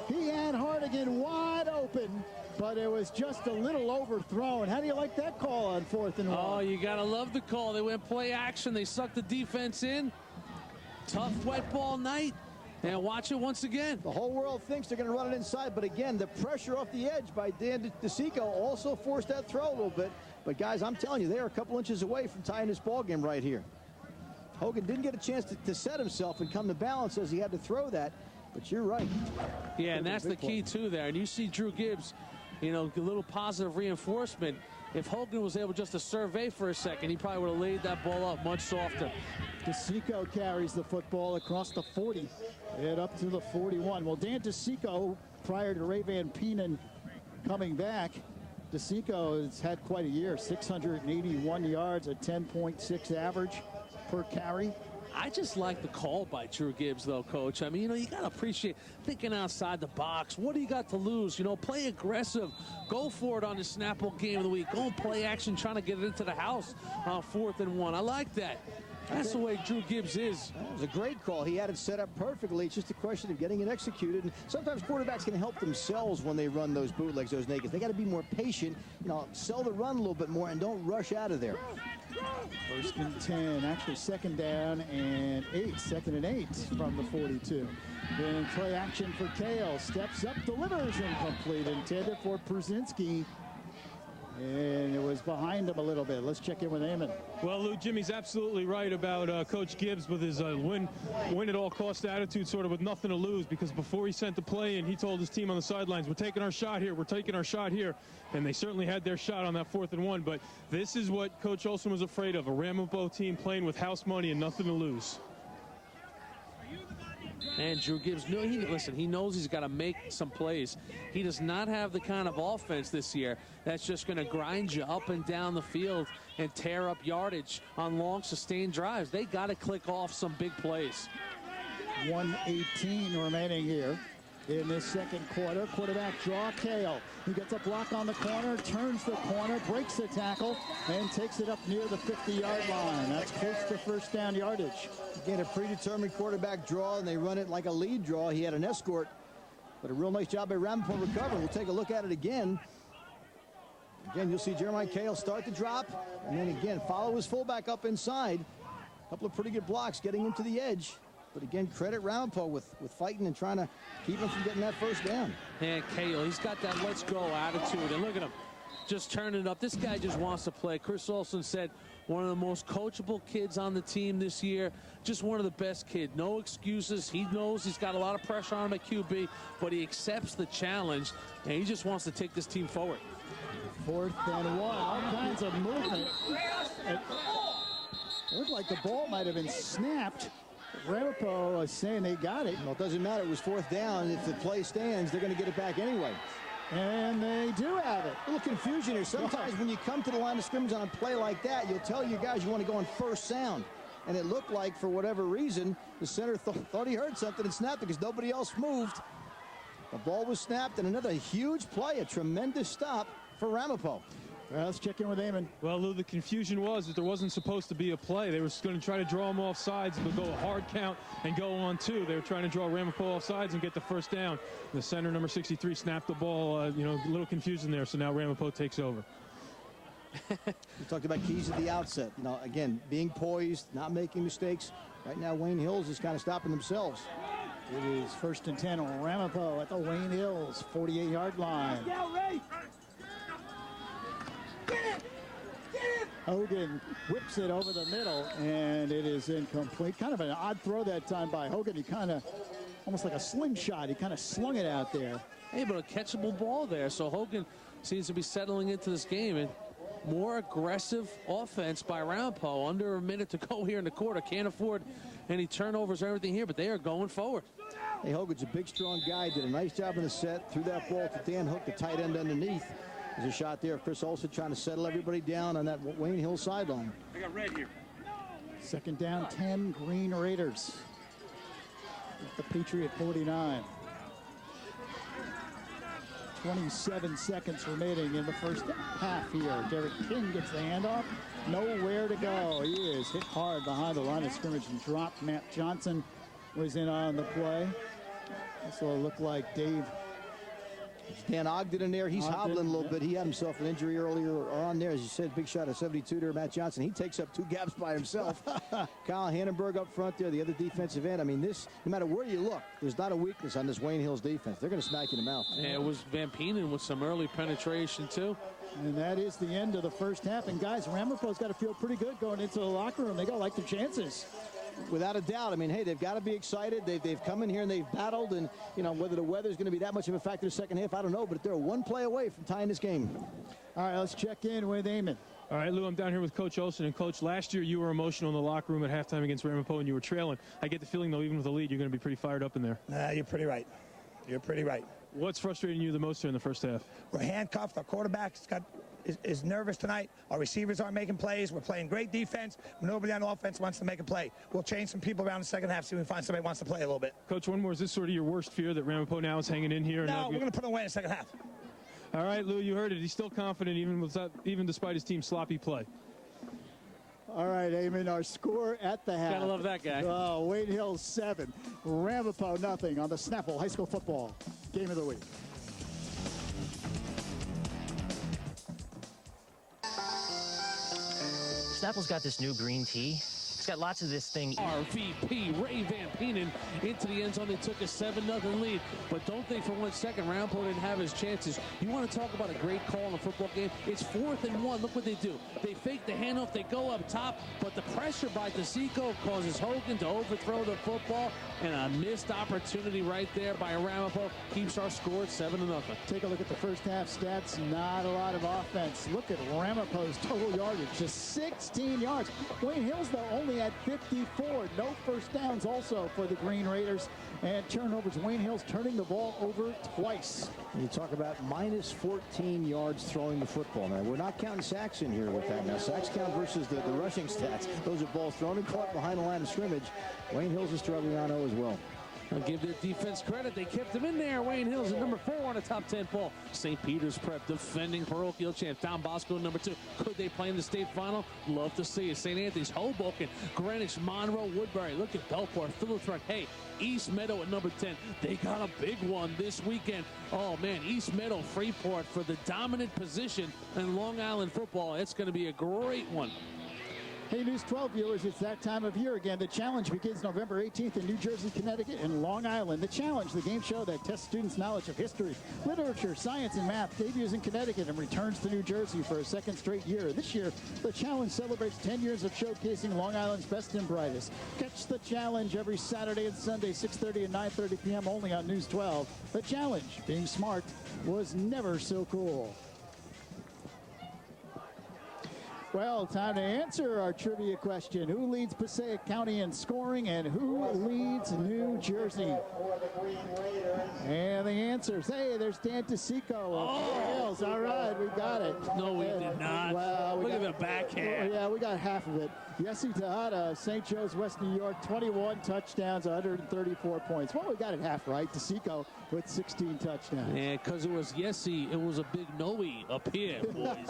He had Hardigan wide open, but it was just a little overthrown. How do you like that call on 4th and 1? Oh, you got to love the call. They went play action. They sucked the defense in. Tough wet ball night. And watch it once again. The whole world thinks they're going to run it inside, but again, the pressure off the edge by Dan DeSico also forced that throw a little bit. But guys, I'm telling you, they're a couple inches away from tying this ball game right here. Hogan didn't get a chance to set himself and come to balance as he had to throw that, but you're right. Yeah, and that's the key too there. And you see Drew Gibbs, you know, a little positive reinforcement. if Hogan was able just to survey for a second, he probably would have laid that ball up much softer. DeSico carries the football across the 40 and up to the 41. Well, Dan DeSico, prior to Ray Van Penen coming back, DeSico has had quite a year, 681 yards, a 10.6 average per carry. I just like the call by Drew Gibbs, though, Coach. I mean, you got to appreciate thinking outside the box. What do you got to lose? Play aggressive. Go for it on the Snapple game of the week. Go and play action, trying to get it into the house on 4th and 1. I like that. That's the way Drew Gibbs is. That was a great call. He had it set up perfectly. It's just a question of getting it executed. And sometimes quarterbacks can help themselves when they run those bootlegs, those nakeds. They got to be more patient, sell the run a little bit more and don't rush out of there. 1st and 10, actually 2nd down and 8, 2nd and 8 from the 42. Then play action for Kale, steps up, delivers incomplete, intended for Przinski. And it was behind him a little bit. Let's check in with Eamon. Well, Lou, Jimmy's absolutely right about Coach Gibbs with his win at all cost attitude, sort of with nothing to lose, because before he sent the play in, he told his team on the sidelines, we're taking our shot here, we're taking our shot here. And they certainly had their shot on that 4th and 1. But this is what Coach Olson was afraid of, a Ramapo team playing with house money and nothing to lose. And Drew Gibbs, he knows he's got to make some plays. He does not have the kind of offense this year that's just going to grind you up and down the field and tear up yardage on long, sustained drives. They got to click off some big plays. 1:18 remaining here in this second quarter. Quarterback draw, Kale. He gets a block on the corner, turns the corner, breaks the tackle, and takes it up near the 50-yard line. That's close to 1st down yardage. Again, a predetermined quarterback draw, and they run it like a lead draw. He had an escort, but a real nice job by Ramapo recovering. We'll take a look at it again. Again, you'll see Jeremiah Kale start the drop, and then again, follow his fullback up inside. A couple of pretty good blocks getting him to the edge. But again, credit Ramapo with fighting and trying to keep him from getting that 1st down. And Kale, he's got that let's go attitude. And look at him, just turning it up. This guy just wants to play. Chris Olson said one of the most coachable kids on the team this year. Just one of the best kids. No excuses. He knows he's got a lot of pressure on him at QB, but he accepts the challenge, and he just wants to take this team forward. 4th and 1. All kinds of movement. It looked like the ball might have been snapped. Ramapo is saying they got it. Well, it doesn't matter. It was 4th down. If the play stands, they're going to get it back anyway. And they do have it. A little confusion here. Sometimes when you come to the line of scrimmage on a play like that, you'll tell your guys you want to go on 1st sound. And it looked like, for whatever reason, the center thought he heard something and snapped because nobody else moved. The ball was snapped, and another huge play, a tremendous stop for Ramapo. Well, let's check in with Eamon. Well, Lou, the confusion was that there wasn't supposed to be a play. They were going to try to draw him off sides, but go a hard count and go on 2. They were trying to draw Ramapo off sides and get the 1st down. The center, number 63, snapped the ball. A little confusion there, so now Ramapo takes over. We talked about keys at the outset. Again, being poised, not making mistakes. Right now, Wayne Hills is kind of stopping themselves. It is 1st and 10 on Ramapo at the Wayne Hills 48-yard line. Hogan whips it over the middle, and it is incomplete. Kind of an odd throw that time by Hogan. He kind of, almost like a slingshot, he kind of slung it out there. Hey, but a catchable ball there. So Hogan seems to be settling into this game. And more aggressive offense by Ramapo. Under a minute to go here in the quarter. Can't afford any turnovers or everything here, but they are going forward. Hey, Hogan's a big, strong guy. Did a nice job in the set. Threw that ball to Dan Hook, the tight end underneath. There's a shot there of Chris Olson trying to settle everybody down on that Wayne Hill sideline. I got red here. 2nd down, 10, Green Raiders. With the Patriot 49. 27 seconds remaining in the 1st half here. Derek King gets the handoff. Nowhere to go. He is hit hard behind the line of scrimmage and dropped. Matt Johnson was in on the play. Also looked like Dave. Dan Ogden in there. He's hobbling a little bit. He had himself an injury earlier on there. As you said, big shot of 72 there, Matt Johnson. He takes up 2 gaps by himself. Kyle Hannenberg up front there, the other defensive end. I mean, this, no matter where you look, there's not a weakness on this Wayne Hills defense. They're going to smack you in the mouth. Yeah, it was Van Penen with some early penetration, too. And that is the end of the 1st half. And, guys, Ramapo's got to feel pretty good going into the locker room. They got to like their chances. Without a doubt. I mean, hey, they've got to be excited. They've come in here and they've battled, and whether the weather is going to be that much of a factor in the 2nd half, I don't know, but they're 1 play away from tying this game. All right, let's check in with Eamon. All right, Lou, I'm down here with Coach Olson. And, Coach, last year you were emotional in the locker room at halftime against Ramapo, and you were trailing. I get the feeling, though, even with the lead, you're going to be pretty fired up in there. You're pretty right. You're pretty right. What's frustrating you the most here in the first half? We're handcuffed. Our quarterback is nervous tonight. Our receivers aren't making plays. We're playing great defense. Nobody on offense wants to make a play. We'll change some people around the second half, see if we find somebody who wants to play a little bit. Coach, one more. Is this sort of your worst fear that Ramapo now is hanging in here? No, we're going to put them away in the second half. All right, Lou, you heard it. He's still confident even despite his team's sloppy play. All right, Eamon, our score at the half. Gotta love that guy. Wayne Hills 7, Ramapo nothing on the Snapple High School Football Game of the Week. Snapple's got this new green tea. It's got lots of this thing. RVP, Ray Van Peenan into the end zone. They took a 7-0 lead. But don't think for 1 second Ramapo didn't have his chances. You want to talk about a great call in a football game? It's 4th and 1. Look what they do. They fake the handoff. They go up top. But the pressure by DeSico causes Hogan to overthrow the football. And a missed opportunity right there by Ramapo keeps our score at 7-0. Take a look at the first half stats. Not a lot of offense. Look at Ramapo's total yardage. Just 16 yards. Wayne Hills, though, only at 54. No first downs also for the Green Raiders. And turnovers. Wayne Hills turning the ball over twice. You talk about minus 14 yards throwing the football. Now, we're not counting sacks in here with that. Now, sacks count versus the rushing stats. Those are balls thrown and caught behind the line of scrimmage. Wayne Hills is struggling, I know, as well. I'll give their defense credit. They kept him in there. Wayne Hills at number 4 on a top 10 poll. St. Peter's Prep defending parochial champ. Don Bosco number 2. Could they play in the state final? Love to see it. St. Anthony's, Hoboken, Greenwich, Monroe, Woodbury. Look at Belport, Phillips, hey, East Meadow at number 10. They got a big one this weekend. Oh, man, East Meadow, Freeport for the dominant position in Long Island football. It's going to be a great one. Hey, News 12 viewers, it's that time of year again. The Challenge begins November 18th in New Jersey, Connecticut, and Long Island. The Challenge, the game show that tests students' knowledge of history, literature, science, and math, debuts in Connecticut and returns to New Jersey for a second straight year. This year, the Challenge celebrates 10 years of showcasing Long Island's best and brightest. Catch the Challenge every Saturday and Sunday, 6:30 and 9:30 p.m. only on News 12. The Challenge, being smart, was never so cool. Well, time to answer our trivia question. Who leads Passaic County in scoring and who leads New Jersey? And the answers. Hey, there's Dan DeSico of Hills. All right, we got it. No, we did not. Well, Look at the backhand. Yeah, we got half of it. Yessi Tejada, St. Joe's, West New York, 21 touchdowns, 134 points. Well, we got it half right. DeSico with 16 touchdowns. Yeah, because it was Yessi. It was a big no-y up here, boys.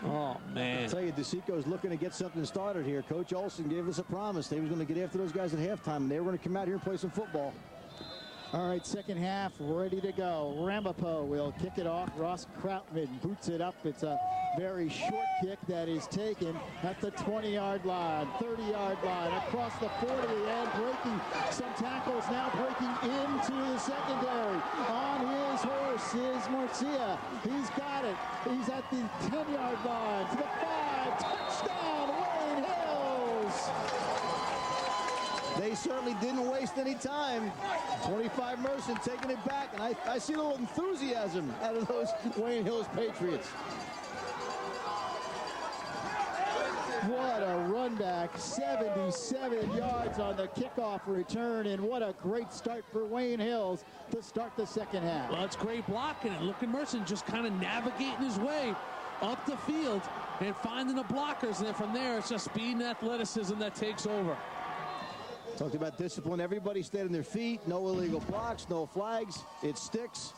Oh, man. I'll tell you, DeSico's looking to get something started here. Coach Olson gave us a promise. They was going to get after those guys at halftime, and they were going to come out here and play some football. All right, second half, ready to go. Ramapo will kick it off. Ross Krautman boots it up. It's a very short kick that is taken at the 20-yard line, 30-yard line, across the 40, and breaking some tackles, now breaking into the secondary. On his horse is Marcia. He's got it. He's at the 10-yard line, to the 5. Touchdown, Wayne Hills! They certainly didn't waste any time. 25 Merson taking it back, and I see a little enthusiasm out of those Wayne Hills Patriots. What a run back, 77 yards on the kickoff return, and what a great start for Wayne Hills to start the second half. Well, it's great blocking it. Look at Merson just kind of navigating his way up the field and finding the blockers, and then from there it's just speed and athleticism that takes over. Talked about discipline. Everybody stayed on their feet. No illegal blocks, no flags. It sticks.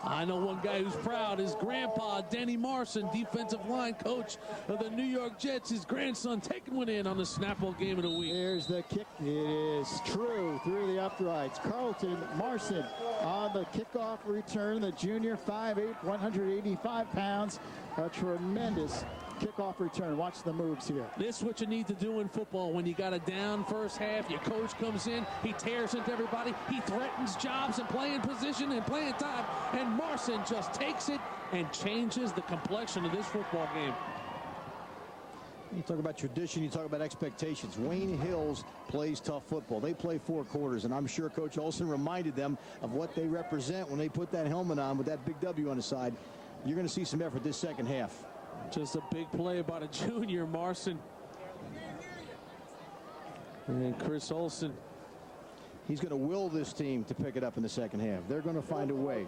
I know one guy who's proud. His grandpa, Denny Marson, defensive line coach of the New York Jets. His grandson taking one in on the Snapple Game of the Week. There's the kick. It is true through the uprights. Carlton Marson on the kickoff return. The junior, 5'8", 185 pounds. A tremendous kickoff return. Watch the moves here. This is what you need to do in football. When you got a down first half, your coach comes in, he tears into everybody, he threatens jobs and playing position and playing time, and Marson just takes it and changes the complexion of this football game. You talk about tradition, you talk about expectations. Wayne Hills plays tough football. They play 4 quarters, and I'm sure Coach Olson reminded them of what they represent when they put that helmet on with that big W on the side. You're going to see some effort this second half. Just a big play about a junior, Marson. And then Chris Olson. He's going to will this team to pick it up in the second half. They're going to find a way.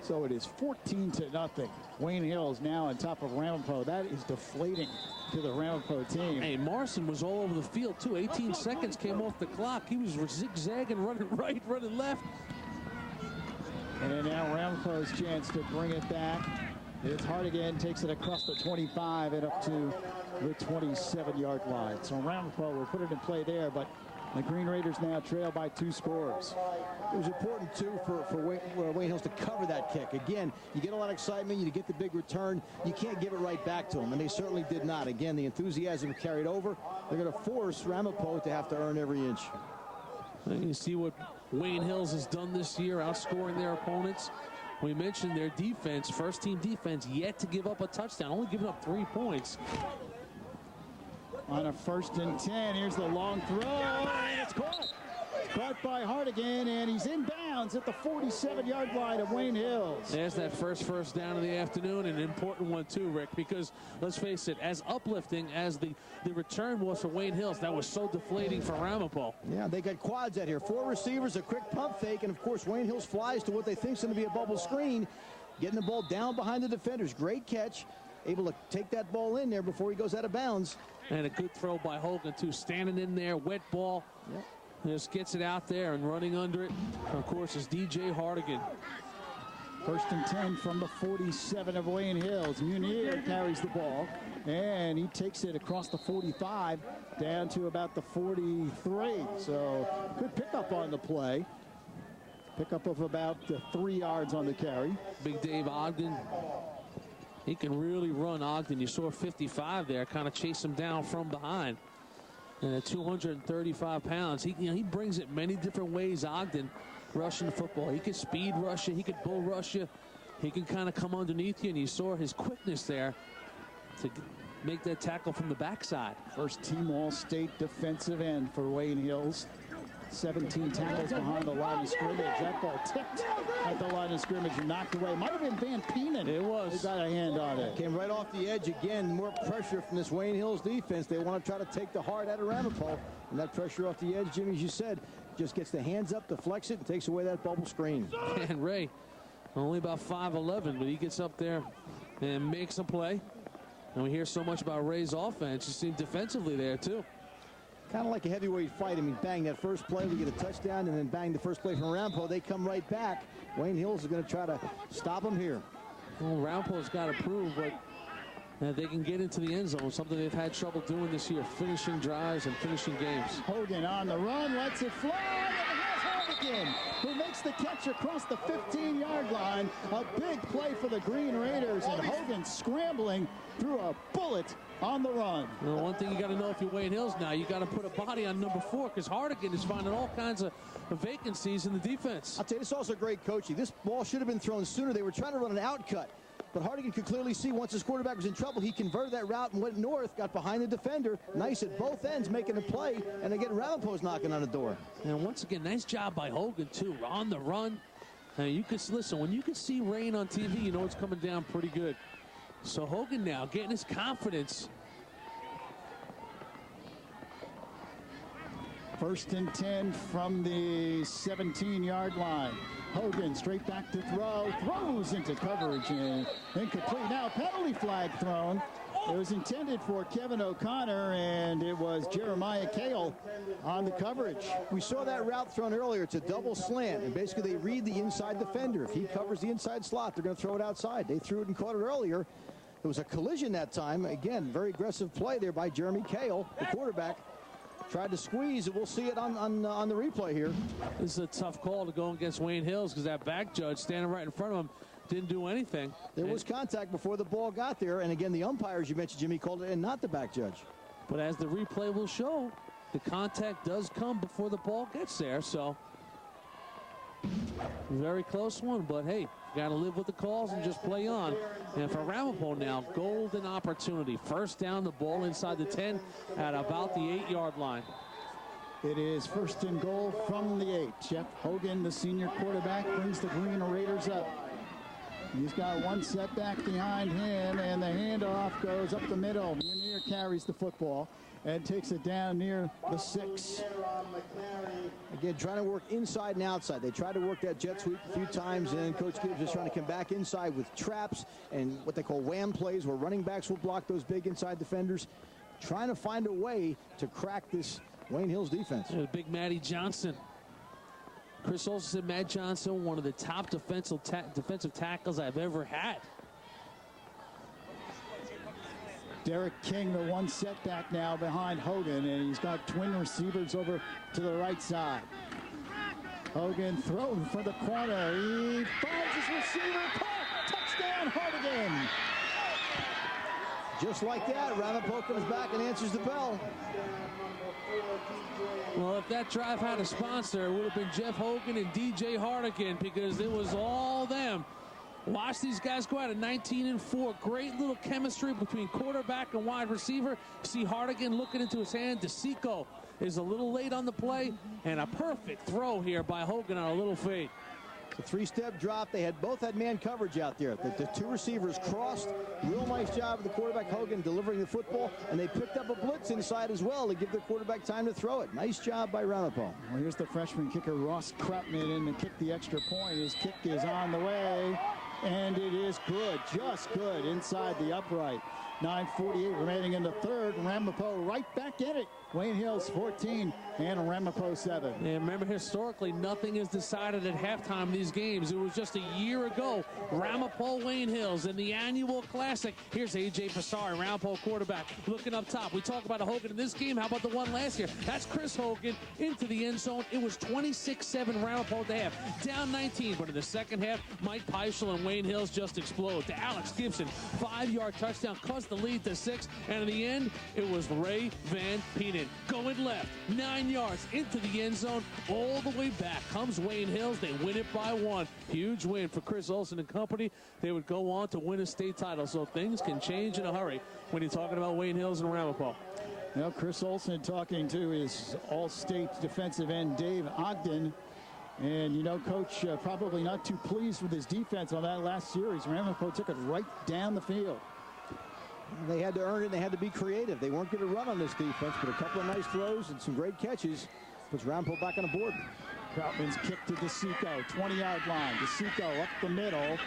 So it is 14-0. Wayne Hills now on top of Ramapo. That is deflating to the Ramapo team. Hey, Marson was all over the field, too. 18 seconds came off the clock. He was zigzagging, running right, running left. And now Ramapo's chance to bring it back. It's Hardigan, takes it across the 25 and up to the 27-yard line. So Ramapo will put it in play there, but the Green Raiders now trail by 2 scores. It was important, too, for Wayne Hills to cover that kick. Again, you get a lot of excitement. You get the big return. You can't give it right back to them, and they certainly did not. Again, the enthusiasm carried over. They're going to force Ramapo to have to earn every inch. And you see what Wayne Hills has done this year, outscoring their opponents. We mentioned their defense, first-team defense, yet to give up a touchdown, only giving up 3 points. On a 1st and 10, here's the long throw, and it's caught. Caught by Hardigan, and he's in bounds at the 47-yard line of Wayne Hills. There's that first down of the afternoon, and an important one too, Rick, because let's face it, as uplifting as the return was for Wayne Hills, that was so deflating for Ramapo. Yeah, they got quads out here. 4 receivers, a quick pump fake, and of course Wayne Hills flies to what they think is going to be a bubble screen, getting the ball down behind the defenders. Great catch, able to take that ball in there before he goes out of bounds. And a good throw by Hogan, too, standing in there, wet ball. Yep. Just gets it out there and running under it, of course, is DJ Hardigan. 1st and 10 from the 47 of Wayne Hills. Munir carries the ball, and he takes it across the 45 down to about the 43. So good pickup on the play. Pickup of about 3 yards on the carry. Big Dave Ogden. He can really run, Ogden. You saw 55 there, kind of chase him down from behind. And at 235 pounds, he brings it many different ways, Ogden, rushing the football. He can speed rush you. He could bull rush you. He can kind of come underneath you, and you saw his quickness there to make that tackle from the backside. First team All-State defensive end for Wayne Hills. 17 tackles behind the line of scrimmage. That ball tipped at the line of scrimmage and knocked away. Might have been Van Peenan. It was. He got a hand on it. Came right off the edge again. More pressure from this Wayne Hills defense. They want to try to take the heart out of Ramapo. And that pressure off the edge, Jimmy, as you said, just gets the hands up, deflects it, and takes away that bubble screen. And Ray, only about 5'11", but he gets up there and makes a play. And we hear so much about Ray's offense. You see him defensively there, too. Kind of like a heavyweight fight. I mean, bang, that first play, we get a touchdown, and then bang, the first play from Ramapo. They come right back. Wayne Hills is going to try to stop them here. Well, Ramapo's got to prove that they can get into the end zone, something they've had trouble doing this year, finishing drives and finishing games. Hogan on the run, lets it fly, and has Hardigan, who makes the catch across the 15-yard line. A big play for the Green Raiders, and Hogan scrambling through a bullet on the run. Well, one thing you got to know if you're Wayne Hills now, you got to put a body on number 4, because Hardigan is finding all kinds of vacancies in the defense. I'll tell you, this is also great coaching. This ball should have been thrown sooner. They were trying to run an out cut, but Hardigan could clearly see once his quarterback was in trouble, he converted that route and went north, got behind the defender. Nice at both ends, making a play, and again, Ramapo's knocking on the door. And once again, nice job by Hogan, too, on the run. Now, you can listen, when you can see rain on TV, you know it's coming down pretty good. So Hogan now getting his confidence. 1st and 10 from the 17-yard line. Hogan straight back to throw, throws into coverage and incomplete. Now penalty flag thrown. It was intended for Kevin O'Connor, and it was Jeremiah Cale on the coverage. We saw that route thrown earlier. It's a double slant, and basically they read the inside defender. If he covers the inside slot, they're going to throw it outside. They threw it and caught it earlier. It was a collision that time. Again, very aggressive play there by Jeremy Cale, the quarterback. Tried to squeeze, and we'll see it on the replay here. This is a tough call to go against Wayne Hills, because that back judge standing right in front of him didn't do anything. There was contact before the ball got there, and again, the umpires you mentioned, Jimmy, called it, and not the back judge. But as the replay will show, the contact does come before the ball gets there, so Very close one, but hey, got to live with the calls and just play on. And for Ramapo now, golden opportunity. First down, the ball inside the 10 at about the 8-yard line. It is first and goal from the 8. Jeff Hogan, the senior quarterback, brings the Green Raiders up. He's got one setback behind him, and the handoff goes up the middle. Munier carries the football and takes it down near the 6. Again, trying to work inside and outside. They tried to work that jet sweep a few times, and Coach Gibbs is trying to come back inside with traps and what they call wham plays, where running backs will block those big inside defenders. Trying to find a way to crack this Wayne Hills defense. Big Matty Johnson. Chris Olson said Matt Johnson, one of the top defensive tackles I've ever had. Derek King, the one setback now behind Hogan, and he's got twin receivers over to the right side. Hogan throwing for the corner. He finds his receiver. Caught. Touchdown, Hardigan. Just like that, Ramapo comes back and answers the bell. Well, if that drive had a sponsor, it would have been Jeff Hogan and DJ Hardigan, because it was all them. Watch these guys go out at 19-4. Great little chemistry between quarterback and wide receiver. See Hardigan looking into his hand. DeSico is a little late on the play, and a perfect throw here by Hogan on a little fade. It's a 3-step drop. They both had man coverage out there. The two receivers crossed. Real nice job of the quarterback, Hogan, delivering the football. And they picked up a blitz inside as well to give their quarterback time to throw it. Nice job by Ramapo. Well, here's the freshman kicker, Ross Krautman, in to kick the extra point. His kick is on the way, and it is good, just good, inside the upright. 9:48 remaining in the third. Ramapo right back in it. Wayne Hills 14 and Ramapo 7. And remember, historically, nothing is decided at halftime in these games. It was just a year ago. Ramapo Wayne Hills in the annual classic. Here's A.J. Passari, Ramapo quarterback, looking up top. We talk about a Hogan in this game. How about the one last year? That's Chris Hogan into the end zone. It was 26-7 Ramapo at the half. Down 19, but in the second half, Mike Peischel and Wayne Hills just explode. To Alex Gibson, 5-yard touchdown, cuts the lead to 6. And in the end, it was Ray Van Peenan going left, 9 yards into the end zone, all the way back comes Wayne Hills. They win it by 1. Huge win for Chris Olson and company. They would go on to win a state title, so things can change in a hurry when you're talking about Wayne Hills and Ramapo. Now, Chris Olson talking to his all-state defensive end, Dave Ogden. And, you know, Coach probably not too pleased with his defense on that last series. Ramapo took it right down the field. They had to earn it, and they had to be creative. They weren't going to run on this defense, but a couple of nice throws and some great catches puts Ramapo back on the board. Krautman's kick to DeSico, 20-yard line. DeSico up the middle,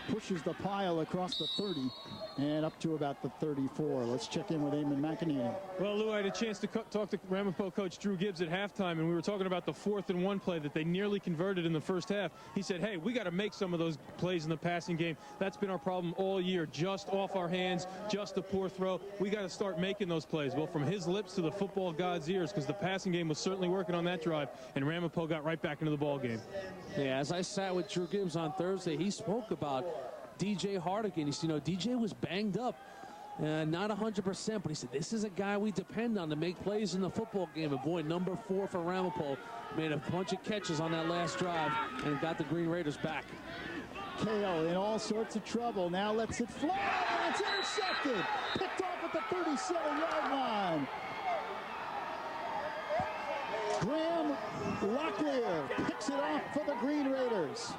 pushes the pile across the 30 and up to about the 34. Let's check in with Eamon McAnaney. Well, Lou, I had a chance to talk to Ramapo coach Drew Gibbs at halftime, and we were talking about the 4th-and-1 play that they nearly converted in the first half. He said, hey, we got to make some of those plays in the passing game. That's been our problem all year, just off our hands, just a poor throw. We got to start making those plays. Well, from his lips to the football god's ears, because the passing game was certainly working on that drive, and Ramapo got right back into the ball game. Yeah, as I sat with Drew Gibbs on Thursday, he spoke about DJ Hardigan. He said, you know, DJ was banged up, not 100%, but he said, this is a guy we depend on to make plays in the football game. And boy, number 4 for Ramapo made a bunch of catches on that last drive and got the Green Raiders back. Kale in all sorts of trouble. Now lets it fly, and it's intercepted. Picked off at the 37-yard line. Graham Locklear picks it off for the Green Raiders.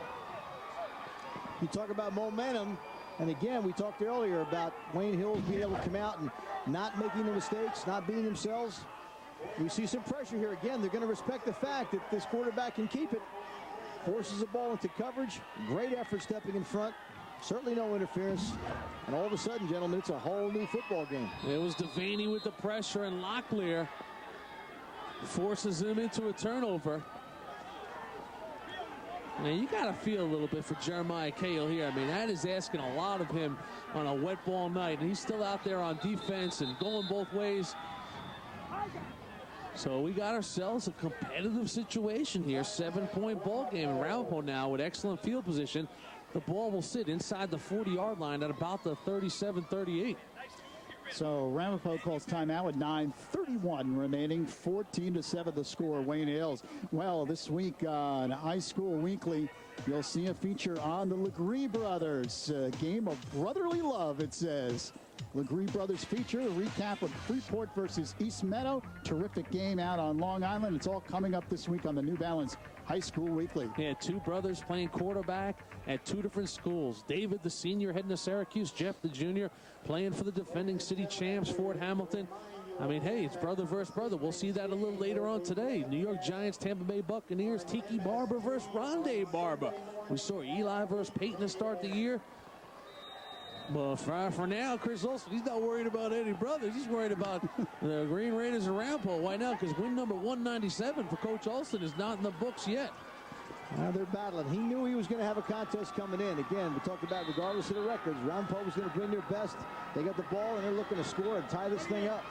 You talk about momentum, and again, we talked earlier about Wayne Hills being able to come out and not making the mistakes, not being themselves. We see some pressure here. Again, they're going to respect the fact that this quarterback can keep it. Forces the ball into coverage. Great effort stepping in front. Certainly no interference. And all of a sudden, gentlemen, it's a whole new football game. It was Devaney with the pressure, and Locklear forces him into a turnover. Now, you got to feel a little bit for Jeremiah Cahill here. I mean, that is asking a lot of him on a wet ball night, and he's still out there on defense and going both ways. So we got ourselves a competitive situation here. 7-point ball game. And Ramapo now with excellent field position. The ball will sit inside the 40-yard line at about the 37-38. So Ramapo calls timeout with 9:31 remaining. 14-7 the score, Wayne Hills. Well, this week on High School Weekly, you'll see a feature on the Legree brothers. A game of brotherly love, it says. Legree brothers feature, a recap of Freeport versus East Meadow. Terrific game out on Long Island. It's all coming up this week on the New Balance High School Weekly. Yeah, two brothers playing quarterback at two different schools. David, the senior, heading to Syracuse. Jeff, the junior, playing for the defending city champs, Fort Hamilton. I mean, hey, it's brother versus brother. We'll see that a little later on today. New York Giants, Tampa Bay Buccaneers, Tiki Barber versus Rondé Barber. We saw Eli versus Peyton to start the year. Well, for now, Chris Olson, he's not worried about any brothers. He's worried about the Green Raiders and Ramapo. Why now? Because win number 197 for Coach Olson is not in the books yet. Now they're battling. He knew he was going to have a contest coming in. Again, we talked about regardless of the records, Ramapo was going to bring their best. They got the ball, and they're looking to score and tie this thing up.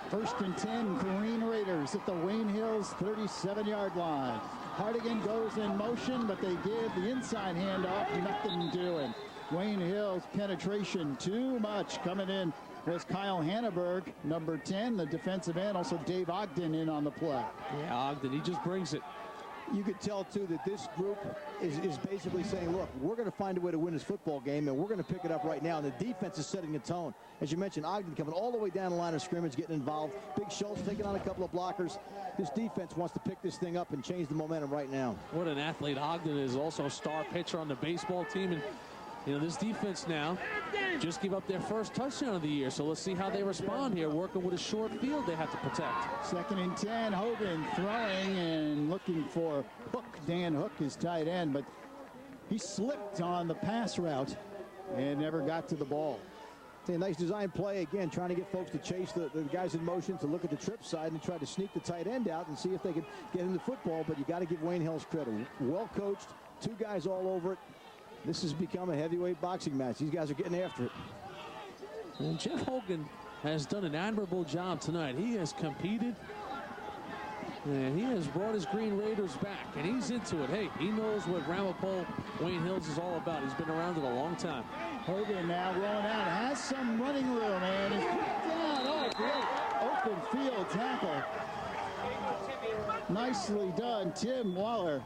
1st and 10, Green Raiders at the Wayne Hills 37-yard line. Hardigan goes in motion, but they give the inside handoff, nothing doing. Wayne Hills penetration too much. Coming in was Kyle Hanneberg, number 10, the defensive end. Also Dave Ogden in on the play. Yeah, Ogden, he just brings it. You could tell, too, that this group is basically saying, look, we're going to find a way to win this football game, and we're going to pick it up right now. And the defense is setting the tone. As you mentioned, Ogden coming all the way down the line of scrimmage, getting involved. Big Schultz taking on a couple of blockers. This defense wants to pick this thing up and change the momentum right now. What an athlete Ogden is. Also a star pitcher on the baseball team. And you know, this defense now just gave up their first touchdown of the year. So let's see how they respond here, working with a short field they have to protect. 2nd and 10, Hogan throwing and looking for Hook. Dan Hook is tight end, but he slipped on the pass route and never got to the ball. A nice design play, again, trying to get folks to chase the guys in motion, to look at the trip side and try to sneak the tight end out and see if they could get him the football. But you got to give Wayne Hills credit. Well coached, two guys all over it. This has become a heavyweight boxing match. These guys are getting after it. And Jeff Hogan has done an admirable job tonight. He has competed, and he has brought his Green Raiders back, and he's into it. Hey, he knows what Ramapo Wayne Hills is all about. He's been around it a long time. Hogan now rolling out, has some running room, and is put down. Oh, great open field tackle. Nicely done. Tim Waller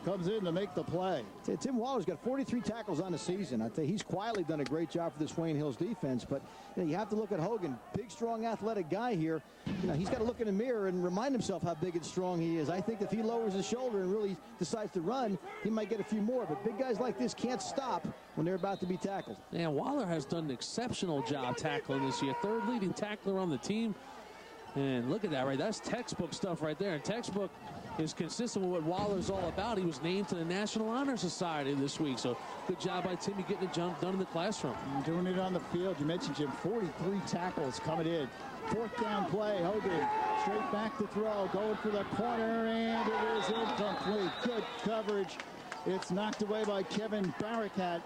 comes in to make the play. Tim Waller's got 43 tackles on the season. I think he's quietly done a great job for this Wayne Hills defense, but you have to look at Hogan. Big, strong, athletic guy here. He's got to look in the mirror and remind himself how big and strong he is. I think if he lowers his shoulder and really decides to run, he might get a few more, but big guys like this can't stop when they're about to be tackled. Yeah, Waller has done an exceptional job tackling this year. 3rd leading tackler on the team. And look at that, right? That's textbook stuff right there. And textbook is consistent with what Waller's all about. He was named to the National Honor Society this week. So good job by Timmy getting it done in the classroom. And doing it on the field. You mentioned, Jim, 43 tackles coming in. 4th down play. Hogan straight back to throw. Going for the corner, and it is incomplete. Good coverage. It's knocked away by Kevin Barakat.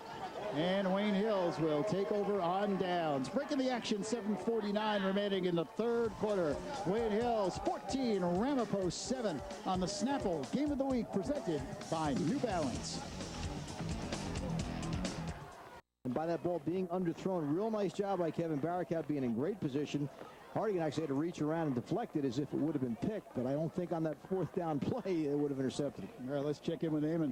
And Wayne Hills will take over on downs. Breaking the action, 7:49 remaining in the 3rd quarter. Wayne Hills 14, Ramapo 7 on the Snapple Game of the Week presented by New Balance. And by that ball being underthrown, real nice job by Kevin Barakat, being in great position. Hardigan actually had to reach around and deflect it as if it would have been picked, but I don't think on that 4th down play it would have intercepted it. All right, let's check in with Eamon.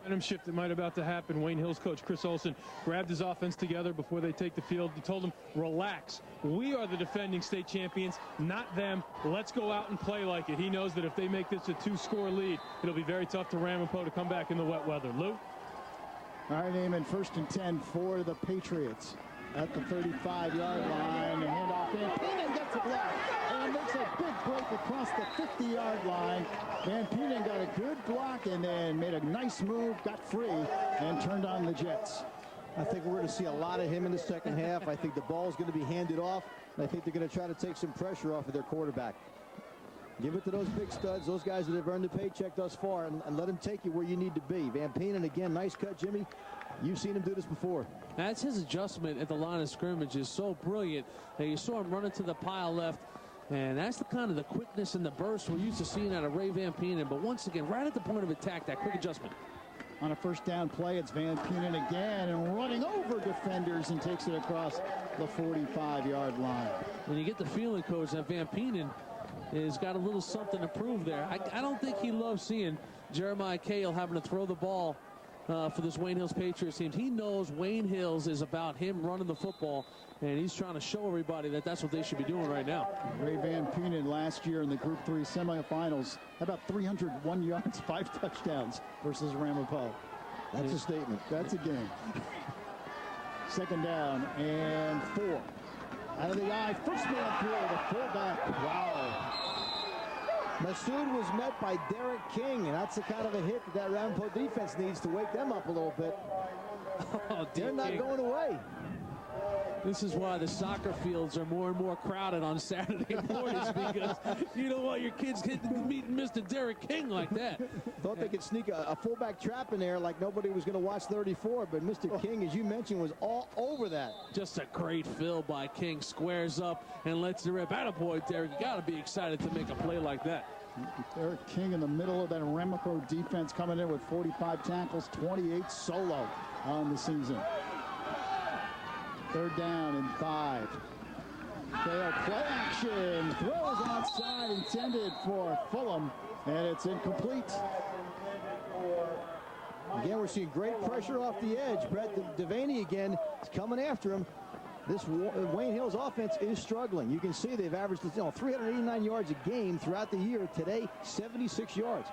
Momentum shift that might about to happen. Wayne Hills coach Chris Olson grabbed his offense together before they take the field. He told them, relax. We are the defending state champions, not them. Let's go out and play like it. He knows that if they make this a 2-score lead, it'll be very tough to Ramapo to come back in the wet weather. Lou? All right, Eamon, 1st and 10 for the Patriots at the 35-yard line. The handoff in. Peenan gets a block and makes a big break across the 50-yard line. Van Peenan got a good block and then made a nice move, got free, and turned on the Jets. I think we're going to see a lot of him in the second half. I think the ball is going to be handed off, and I think they're going to try to take some pressure off of their quarterback. Give it to those big studs, those guys that have earned the paycheck thus far, and let them take you where you need to be. Van Peenan, again, nice cut, Jimmy. You've seen him do this before. That's his adjustment at the line of scrimmage is so brilliant that you saw him running to the pile left. And that's the kind of the quickness and the burst we're used to seeing out of Ray Van Peenan. But once again, right at the point of attack, that quick adjustment. on a first down play. It's Van Penen again and running over defenders and takes it across the 45-yard line. When you get the feeling, Coach, that Van Penen has got a little something to prove there. I don't think he loves seeing Jeremiah Cale having to throw the ball for this Wayne Hills Patriots team. He knows Wayne Hills is about him running the football, and he's trying to show everybody that that's what they should be doing right now. Ray Van Penen last year in the Group 3 semifinals, about 301 yards, 5 touchdowns versus Ramapo. That's a statement. That's a game. Second down and 4. Out of the eye, first man through the fullback. Wow. Massoud was met by Derek King, and that's the kind of a hit that Ramapo defense needs to wake them up a little bit. Oh, they're not going away. This is why the soccer fields are more and more crowded on Saturday mornings, because you don't want your kids meeting Mr. Derek King like that. Thought they could sneak a fullback trap in there like nobody was going to watch 34, but Mr. King, as you mentioned, was all over that. Just a great fill by King. Squares up and lets the rip. Attaboy, Derek. You got to be excited to make a play like that. Derek King in the middle of that Ramapo defense, coming in with 45 tackles, 28 solo on the season. Third down and 5. Failed play action. Throws outside, intended for Fulham, and it's incomplete. Again, we're seeing great pressure off the edge. Brett Devaney again is coming after him. This Wayne Hills offense is struggling. You can see they've averaged 389 yards a game throughout the year. Today, 76 yards.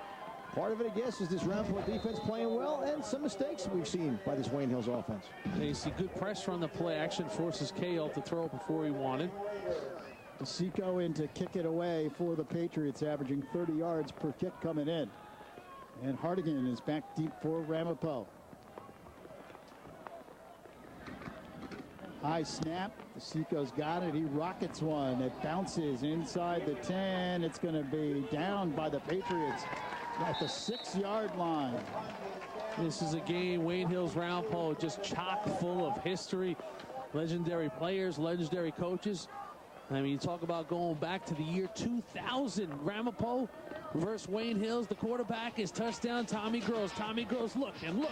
Part of it, I guess, is this Ramapo defense playing well and some mistakes we've seen by this Wayne Hills offense. You see good pressure on the play action, forces Cale to throw before he wanted. DeSico in to kick it away for the Patriots, averaging 30 yards per kick coming in. And Hardigan is back deep for Ramapo. High snap. DeSico's got it. He rockets one. It bounces inside the 10. It's going to be down by the Patriots at the 6-yard line. This is a game, Wayne Hills Ramapo, just chock full of history, legendary players, legendary coaches. I mean, you talk about going back to the year 2000, Ramapo versus Wayne Hills. The quarterback is touchdown Tommy Gross. Tommy Gross looking.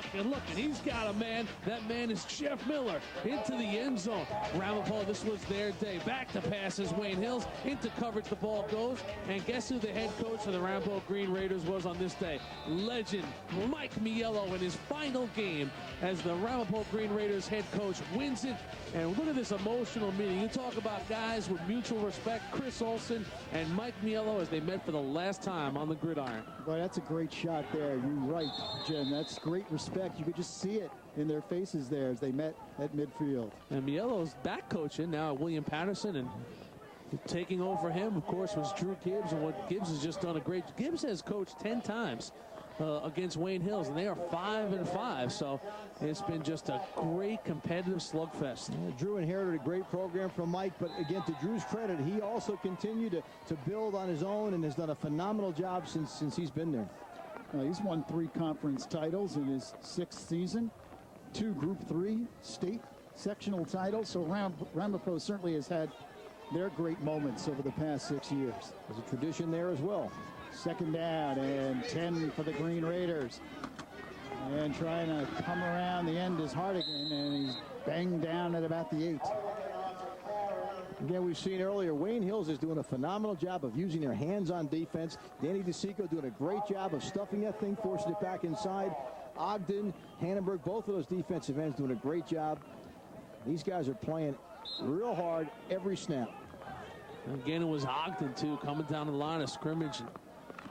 He's got a man. That man is Jeff Miller into the end zone. Ramapo, this was their day. Back to passes, Wayne Hills. Into coverage, the ball goes. And guess who the head coach for the Ramapo Green Raiders was on this day? Legend Mike Mielo in his final game as the Ramapo Green Raiders head coach wins it. And look at this emotional meeting. You talk about guys with mutual respect. Chris Olson and Mike Mielo as they met for the last time on the gridiron. Boy, that's a great shot there. You're right, Jim. That's great respect. You could just see it in their faces there as they met at midfield. And Mielo's back coaching now at William Patterson, and taking over him, of course, was Drew Gibbs. And what Gibbs has just done Gibbs has coached 10 times against Wayne Hills, and they are 5-5. So it's been just a great competitive slugfest. Yeah, Drew inherited a great program from Mike, but again, to Drew's credit, he also continued to build on his own and has done a phenomenal job since he's been there. He's won 3 conference titles in his 6th season, 2 Group 3 state sectional titles. So Ramapo certainly has had their great moments over the past 6 years. There's a tradition there as well. Second down and 10 for the Green Raiders. And trying to come around the end is Hardigan, and he's banged down at about the 8. Again, we've seen earlier, Wayne Hills is doing a phenomenal job of using their hands on defense. Danny DeSico doing a great job of stuffing that thing, forcing it back inside. Ogden, Hannenberg, both of those defensive ends doing a great job. These guys are playing real hard every snap. Again, it was Ogden, too, coming down the line of scrimmage.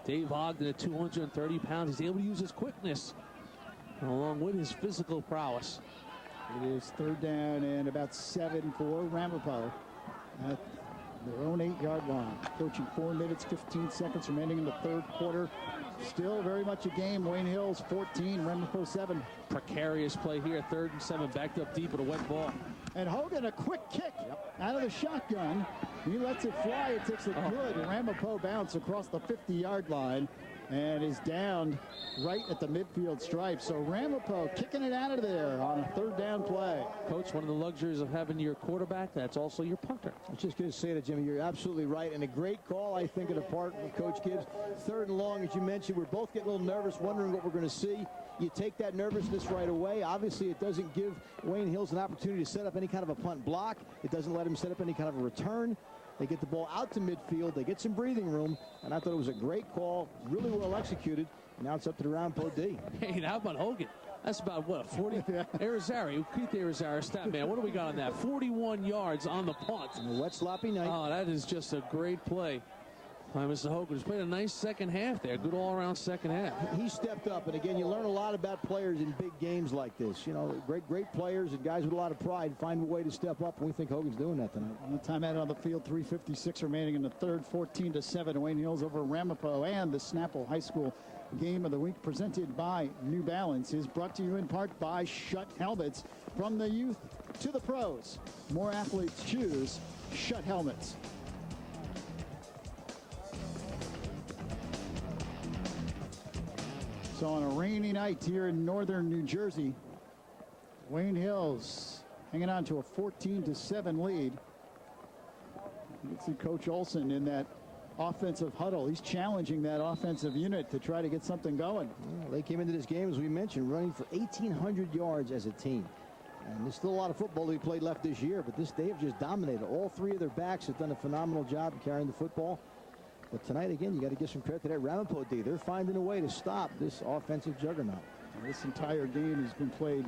Dave Ogden at 230 pounds. He's able to use his quickness along with his physical prowess. It is third down and about 7 for Ramapo at their own 8-yard line. Coaching 4 minutes, 15 seconds remaining in the third quarter. Still very much a game. Wayne Hills 14, Ramapo 7. Precarious play here, 3rd and 7, backed up deep with a wet ball. And Hogan, a quick kick out of the shotgun. He lets it fly. It takes a good Ramapo bounce across the 50-yard line and is down right at the midfield stripe. So Ramapo kicking it out of there on a 3rd down play. Coach, one of the luxuries of having your quarterback, that's also your punter. I was just going to say that, Jimmy. You're absolutely right. And a great call, I think, on the part of Coach Gibbs. 3rd and long, as you mentioned. We're both getting a little nervous, wondering what we're going to see. You take that nervousness right away. Obviously, it doesn't give Wayne Hills an opportunity to set up any kind of a punt block. It doesn't let him set up any kind of a return. They get the ball out to midfield. They get some breathing room, and I thought it was a great call, really well executed. Now it's up to the Ramapo D. Hey, how about Hogan? That's about, what, 40? Arizari, Keith Arizari, stat man. What do we got on that? 41 yards on the punt. And a wet, sloppy night. Oh, that is just a great play by Mr. Hogan. He's played a nice second half there. Good all-around second half. He stepped up, and again, you learn a lot about players in big games like this. You know, great players and guys with a lot of pride find a way to step up, and we think Hogan's doing that tonight. On the timeout on the field, 3:56 remaining in the third, 14-7. Wayne Hills over Ramapo, and the Snapple High School Game of the Week presented by New Balance is brought to you in part by Schutt Helmets. From the youth to the pros, more athletes choose Schutt Helmets. So on a rainy night here in northern New Jersey, Wayne Hills hanging on to a 14-7 lead. You can see Coach Olson in that offensive huddle. He's challenging that offensive unit to try to get something going. Well, they came into this game, as we mentioned, running for 1,800 yards as a team. And there's still a lot of football to be played left this year, but they have just dominated. All three of their backs have done a phenomenal job of carrying the football. But tonight, again, you got to give some credit to that Ramapo D. They're finding a way to stop this offensive juggernaut. This entire game has been played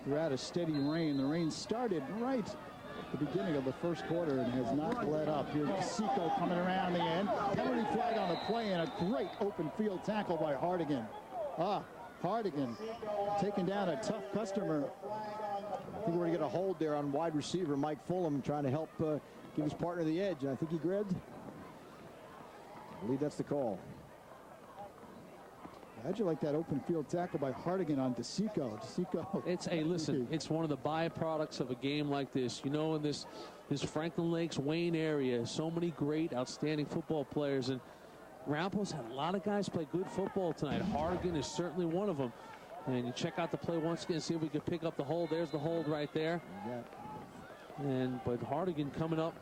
throughout a steady rain. The rain started right at the beginning of the first quarter and has not let up. Here's Seco coming around the end. Penalty flag on the play, and a great open field tackle by Hardigan. Hardigan taking down a tough customer. I think we're going to get a hold there on wide receiver Mike Fulham, trying to help give his partner the edge. And I think he grabbed. I believe that's the call. How'd you like that open field tackle by Hardigan on DeSico? Listen, it's one of the byproducts of a game like this. You know, in this Franklin Lakes, Wayne area, so many great, outstanding football players. And Ramapo's had a lot of guys play good football tonight. Hardigan is certainly one of them. And you check out the play once again, see if we can pick up the hold. There's the hold right there. But Hardigan coming up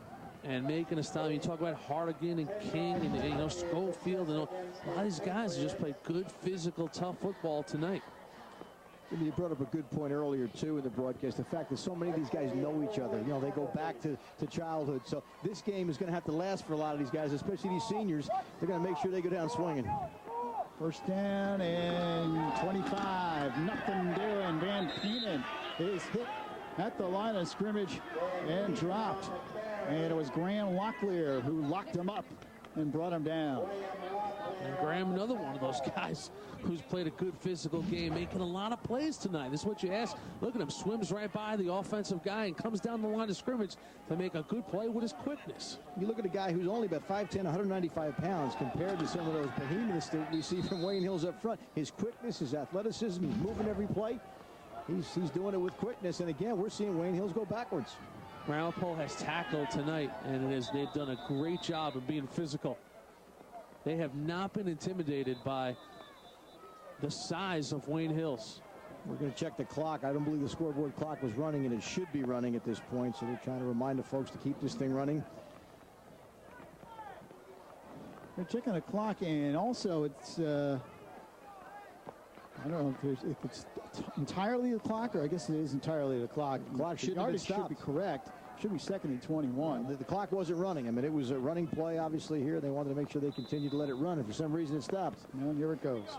and making a stop. You talk about Hardigan and King and Schofield and a lot of these guys have just played good, physical, tough football tonight. You brought up a good point earlier, too, in the broadcast. The fact that so many of these guys know each other. You know, they go back to childhood. So this game is going to have to last for a lot of these guys, especially these seniors. They're going to make sure they go down swinging. First down and 25. Nothing doing. Van Peenan is hit at the line of scrimmage and dropped. And it was Graham Locklear who locked him up and brought him down. And Graham, another one of those guys who's played a good physical game, making a lot of plays tonight. This is what you ask. Look at him, swims right by the offensive guy and comes down the line of scrimmage to make a good play with his quickness. You look at a guy who's only about 5'10", 195 pounds compared to some of those behemoths that we see from Wayne Hills up front. His quickness, his athleticism, he's moving every play. He's doing it with quickness. And again, we're seeing Wayne Hills go backwards. Ramapo has tackled tonight, and they've done a great job of being physical. They have not been intimidated by the size of Wayne Hills. We're going to check the clock. I don't believe the scoreboard clock was running, and it should be running at this point, so they're trying to remind the folks to keep this thing running. They're checking the clock, and also it's, I don't know if it's entirely the clock, or I guess it is entirely the clock. The clock should be correct. Should be second and 21. The clock wasn't running. I mean, it was a running play, obviously, here. They wanted to make sure they continued to let it run, and for some reason it stopped. And here it goes.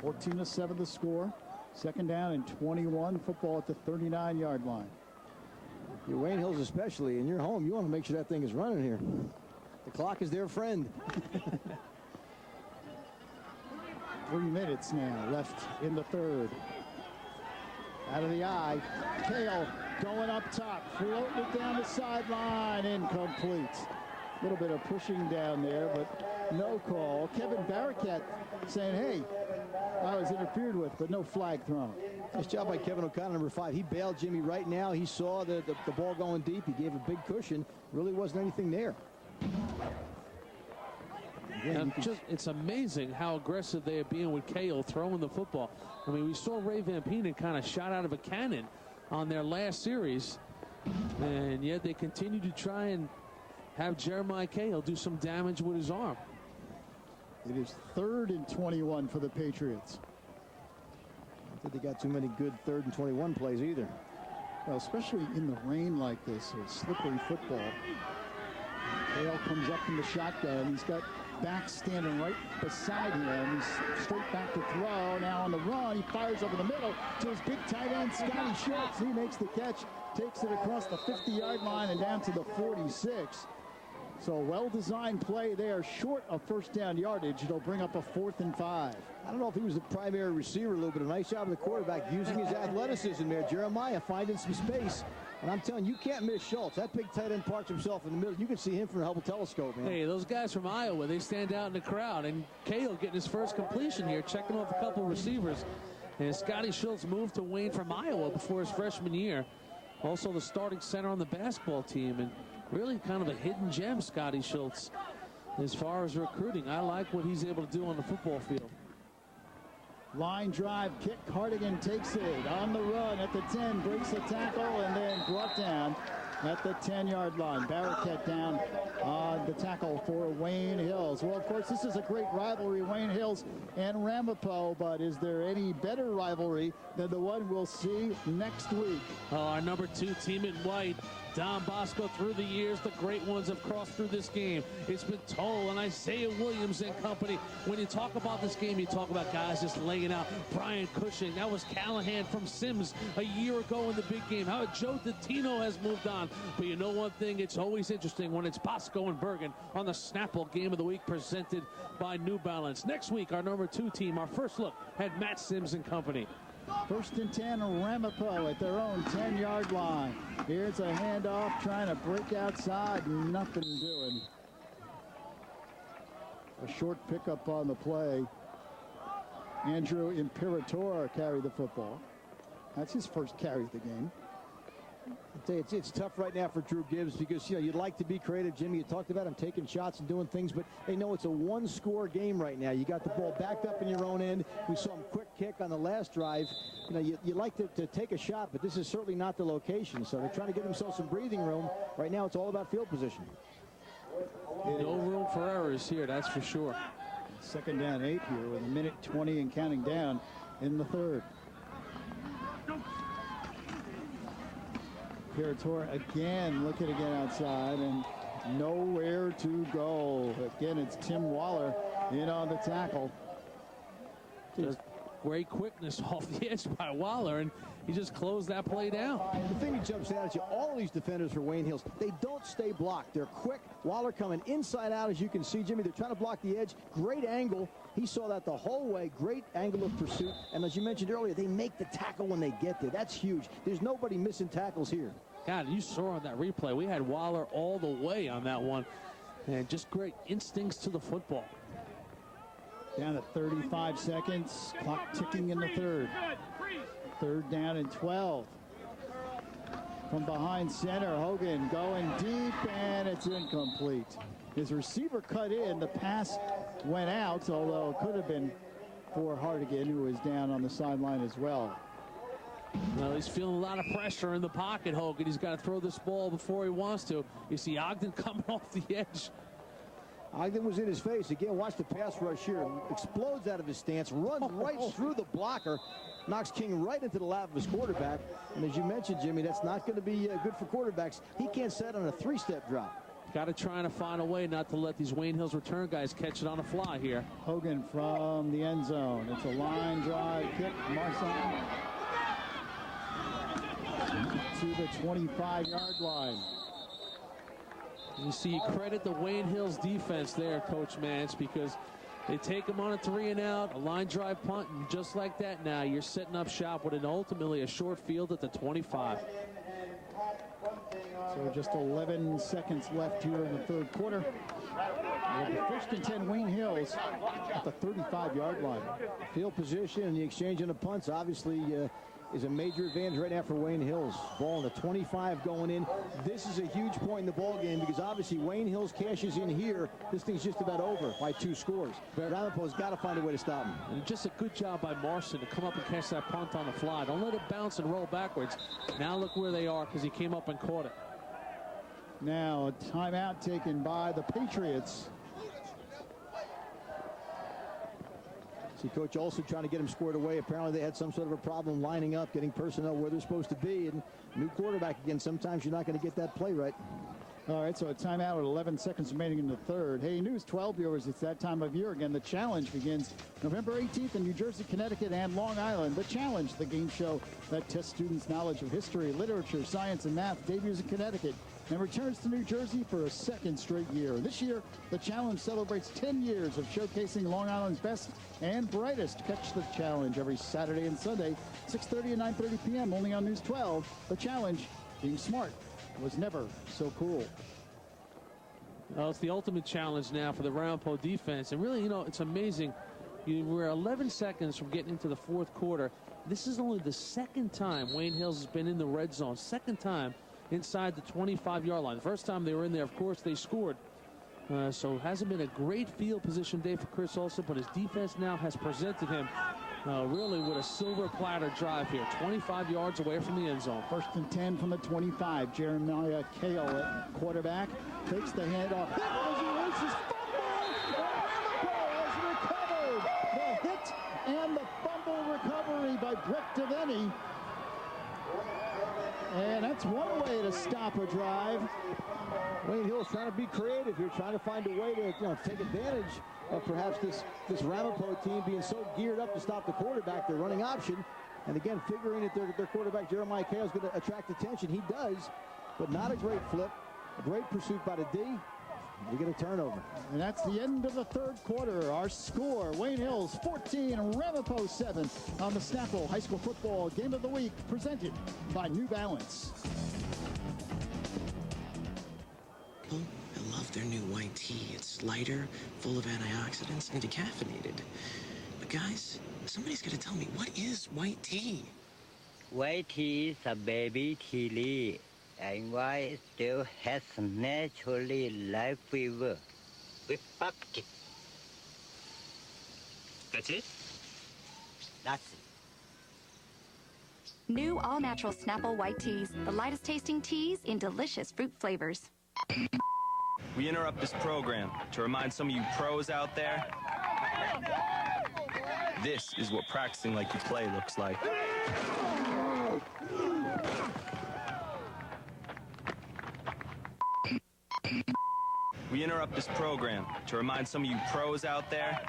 14-7 the score. Second down and 21. Football at the 39-yard line. Your Wayne Hills especially, in your home, you want to make sure that thing is running here. The clock is their friend. 3 minutes now left in the third. Out of the eye. Kale going up top. Floating it down the sideline. Incomplete. A little bit of pushing down there, but no call. Kevin Barracat saying, hey, I was interfered with, but no flag thrown. Nice job by Kevin O'Connor, number 5. He bailed Jimmy right now. He saw the ball going deep. He gave a big cushion. Really wasn't anything there. Again, it's amazing how aggressive they are being with Kale throwing the football. I mean, we saw Ray Van Peenan kind of shot out of a cannon on their last series, and yet they continue to try and have Jeremiah Kale do some damage with his arm. It is 3rd and 21 for the Patriots. They got too many good 3rd and 21 plays either. Well, especially in the rain like this, or slippery football. Hale comes up in the shotgun. He's got backs standing right beside him. He's straight back to throw. Now on the run, he fires over the middle to his big tight end, Scotty Schultz. He makes the catch, takes it across the 50-yard line and down to the 46. So a well-designed play there, short of first down yardage. It'll bring up a 4th and 5. I don't know if he was the primary receiver a little bit. A nice job of the quarterback using his athleticism there. Jeremiah finding some space. And I'm telling you, you can't miss Schultz. That big tight end parks himself in the middle. You can see him from the Hubble telescope, man. Hey, those guys from Iowa, they stand out in the crowd. And Cahill getting his first completion here, checking off a couple receivers. And Scotty Schultz moved to Wayne from Iowa before his freshman year. Also the starting center on the basketball team. And really kind of a hidden gem, Scotty Schultz, as far as recruiting. I like what he's able to do on the football field. Line drive kick. Hardigan takes it on the run at the 10, breaks the tackle, and then brought down at the 10-yard line. Barraquette down on the tackle for Wayne Hills. Well, of course, this is a great rivalry, Wayne Hills and Ramapo, but is there any better rivalry than the one we'll see next week? Oh, our number 2 team in white. Don Bosco, through the years, the great ones have crossed through this game. It's been Toll and Isaiah Williams and company. When you talk about this game, you talk about guys just laying out. Brian Cushing, that was Callahan from Sims a year ago in the big game. How Joe Dottino has moved on. But you know one thing, it's always interesting when it's Bosco and Bergen on the Snapple Game of the Week presented by New Balance. Next week, our number 2 team, our first look at Matt Sims and company. 1st and 10, Ramapo at their own 10-yard line. Here's a handoff, trying to break outside, nothing doing. A short pickup on the play. Andrew Imperator carried the football. That's his first carry of the game. I'd say it's tough right now for Drew Gibbs because, you know, you'd like to be creative, Jimmy. You talked about him taking shots and doing things, but they know it's a one-score game right now. You got the ball backed up in your own end. We saw him quick kick on the last drive. You know, you like to take a shot, but this is certainly not the location. So they're trying to give themselves some breathing room. Right now, it's all about field position. No room for errors here, that's for sure. 2nd down 8 here with 1:20 and counting down in the 3rd. Imperator again looking again outside and nowhere to go. Again, it's Tim Waller in on the tackle. Just great quickness off the edge by Waller, and he just closed that play down. The thing that jumps out at you, all these defenders for Wayne Hills, they don't stay blocked. They're quick. Waller coming inside out, as you can see, Jimmy. They're trying to block the edge. Great angle. He saw that the whole way. Great angle of pursuit. And as you mentioned earlier, they make the tackle when they get there. That's huge. There's nobody missing tackles here. God, you saw on that replay, we had Waller all the way on that one. And just great instincts to the football. Down at 35 seconds. Clock ticking in the 3rd. 3rd down and 12. From behind center, Hogan going deep, and it's incomplete. His receiver cut in. The pass went out, although it could have been for Hardigan, who was down on the sideline as well. Well, he's feeling a lot of pressure in the pocket, Hogan. He's got to throw this ball before he wants to. You see Ogden coming off the edge. Ogden was in his face. Again, watch the pass rush here. Explodes out of his stance, runs right through the blocker, knocks King right into the lap of his quarterback. And as you mentioned, Jimmy, that's not going to be good for quarterbacks. He can't set on a 3-step drop. Got to try to find a way not to let these Wayne Hills return guys catch it on a fly here. Hogan from the end zone. It's a line drive kick. Marsan to the 25-yard line. You see, credit the Wayne Hills defense there, Coach Mantz, because they take him on a 3-and-out, a line drive punt, and just like that now, you're setting up shop with ultimately a short field at the 25. So just 11 seconds left here in the 3rd quarter. With the 1st and 10 Wayne Hills at the 35-yard line. Field position and the exchange on the punts obviously is a major advantage right now for Wayne Hills. Ball in the 25 going in. This is a huge point in the ball game because obviously Wayne Hills cashes in here. This thing's just about over by 2 scores. Ramapo's got to find a way to stop him. And just a good job by Marson to come up and catch that punt on the fly. Don't let it bounce and roll backwards. Now look where they are because he came up and caught it. Now a timeout taken by the Patriots. See Coach Olson trying to get him squared away. Apparently they had some sort of a problem lining up, getting personnel where they're supposed to be. And new quarterback again, sometimes you're not going to get that play right. All right, so a timeout with 11 seconds remaining in the third. Hey, News 12 viewers, it's that time of year again. The Challenge begins November 18th in New Jersey, Connecticut, and Long Island. The Challenge, the game show that tests students' knowledge of history, literature, science, and math, debuts in Connecticut and returns to New Jersey for a second straight year. This year, the Challenge celebrates 10 years of showcasing Long Island's best and brightest. Catch the Challenge every Saturday and Sunday, 6:30 and 9:30 p.m. only on News 12. The Challenge, being smart, was never so cool. Well, it's the ultimate challenge now for the Ramapo defense. And really, it's amazing. We're 11 seconds from getting into the fourth quarter. This is only the second time Wayne Hills has been in the red zone. Second time inside the 25-yard line. The first time they were in there, of course, they scored. So it hasn't been a great field position day for Chris Olson, but his defense now has presented him really with a silver platter drive here. 25 yards away from the end zone. 1st and 10 from the 25. Jeremiah Kale at quarterback. Takes the handoff. Hit as he races fumble. Ramapo has recovered. The hit and the fumble recovery by Brett Devaney. And that's one way to stop a drive. Wayne Hill's trying to be creative here, trying to find a way to take advantage of perhaps this Ramapo team being so geared up to stop the quarterback, their running option. And again, figuring that their quarterback, Jeremiah Kale, is going to attract attention. He does, but not a great flip. A great pursuit by the D. We get a turnover. And that's the end of the third quarter. Our score, Wayne Hills 14, Ramapo 7 on the Snapple High School Football Game of the Week, presented by New Balance. Oh, I love their new white tea. It's lighter, full of antioxidants, and decaffeinated. But guys, somebody's got to tell me, what is white tea? White tea is a baby tea leaf, and why it still has naturally life flavor. We packed it. That's it? That's it. New all-natural Snapple white teas, the lightest tasting teas in delicious fruit flavors. We interrupt this program to remind some of you pros out there, this is what practicing like you play looks like. We interrupt this program to remind some of you pros out there,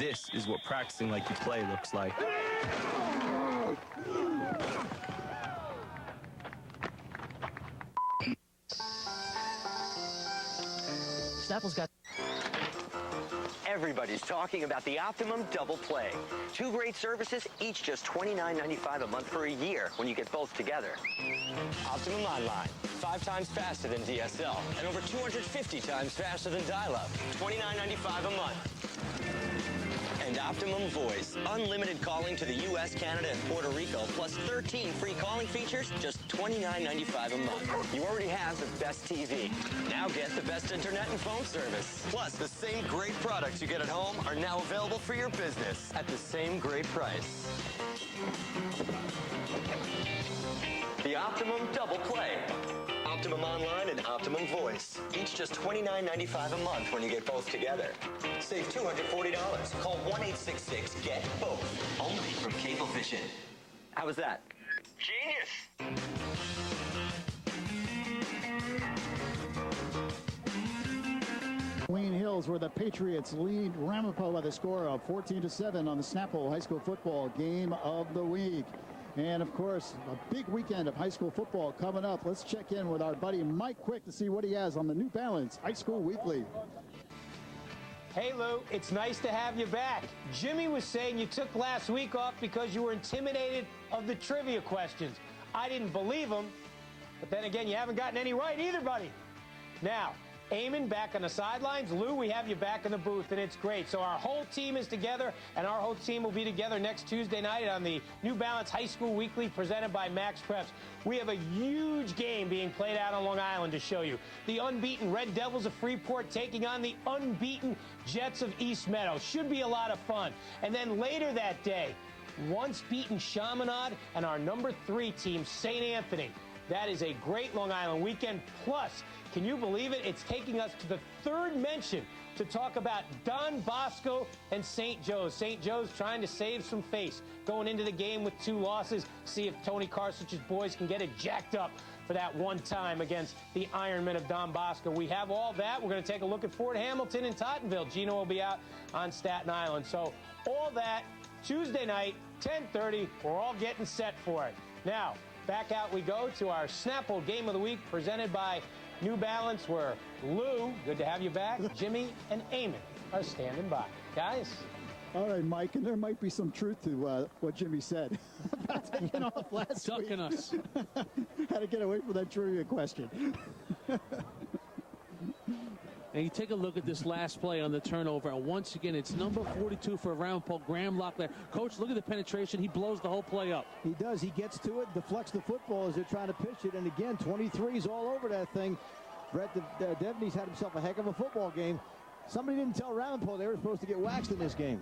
this is what practicing like you play looks like. Snapple's got... Everybody's talking about the Optimum Double Play. 2 great services, each just $29.95 a month for a year when you get both together. Optimum Online, 5 times faster than DSL and over 250 times faster than dial-up. $29.95 a month. And Optimum Voice, unlimited calling to the U.S., Canada, and Puerto Rico, plus 13 free calling features, just $29.95 a month. You already have the best TV. Now get the best internet and phone service. Plus, the same great products you get at home are now available for your business at the same great price. The Optimum Double Play. Optimum Online and Optimum Voice. Each just $29.95 a month when you get both together. Save $240. Call 1-866-GET-BOTH. Only from Cablevision. How was that? Genius! Wayne Hills, where the Patriots lead Ramapo by the score of 14-7 on the Snapple High School Football Game of the Week. And, of course, a big weekend of high school football coming up. Let's check in with our buddy Mike Quick to see what he has on the New Balance High School Weekly. Hey, Lou, it's nice to have you back. Jimmy was saying you took last week off because you were intimidated of the trivia questions. I didn't believe him, but then again, you haven't gotten any right either, buddy. Now, Eamon back on the sidelines. Lou, we have you back in the booth, and it's great. So our whole team is together, and our whole team will be together next Tuesday night on the New Balance High School Weekly presented by Max Preps. We have a huge game being played out on Long Island to show you. The unbeaten Red Devils of Freeport taking on the unbeaten Jets of East Meadow. Should be a lot of fun. And then later that day, once beaten Chaminade and our number 3 team, St. Anthony. That is a great Long Island weekend. Plus, can you believe it? It's taking us to the third mention to talk about Don Bosco and St. Joe's. St. Joe's trying to save some face, going into the game with 2 losses, see if Tony Karsich's boys can get it jacked up for that one time against the Ironmen of Don Bosco. We have all that. We're going to take a look at Fort Hamilton and Tottenville. Gino will be out on Staten Island. So all that Tuesday night, 10:30. We're all getting set for it. Now, back out we go to our Snapple Game of the Week presented by New Balance, where Lou, good to have you back, Jimmy and Eamon are standing by. Guys? All right, Mike, and there might be some truth to what Jimmy said about taking off last week. Ducking us. Had to get away from that trivia question. And you take a look at this last play on the turnover, and once again, it's number 42 for Ramapo, Graham Locklear. Coach, look at the penetration. He blows the whole play up. He does. He gets to it, deflects the football as they're trying to pitch it, and again, 23's all over that thing. Brett Devaney's had himself a heck of a football game. Somebody didn't tell Ramapo they were supposed to get waxed in this game.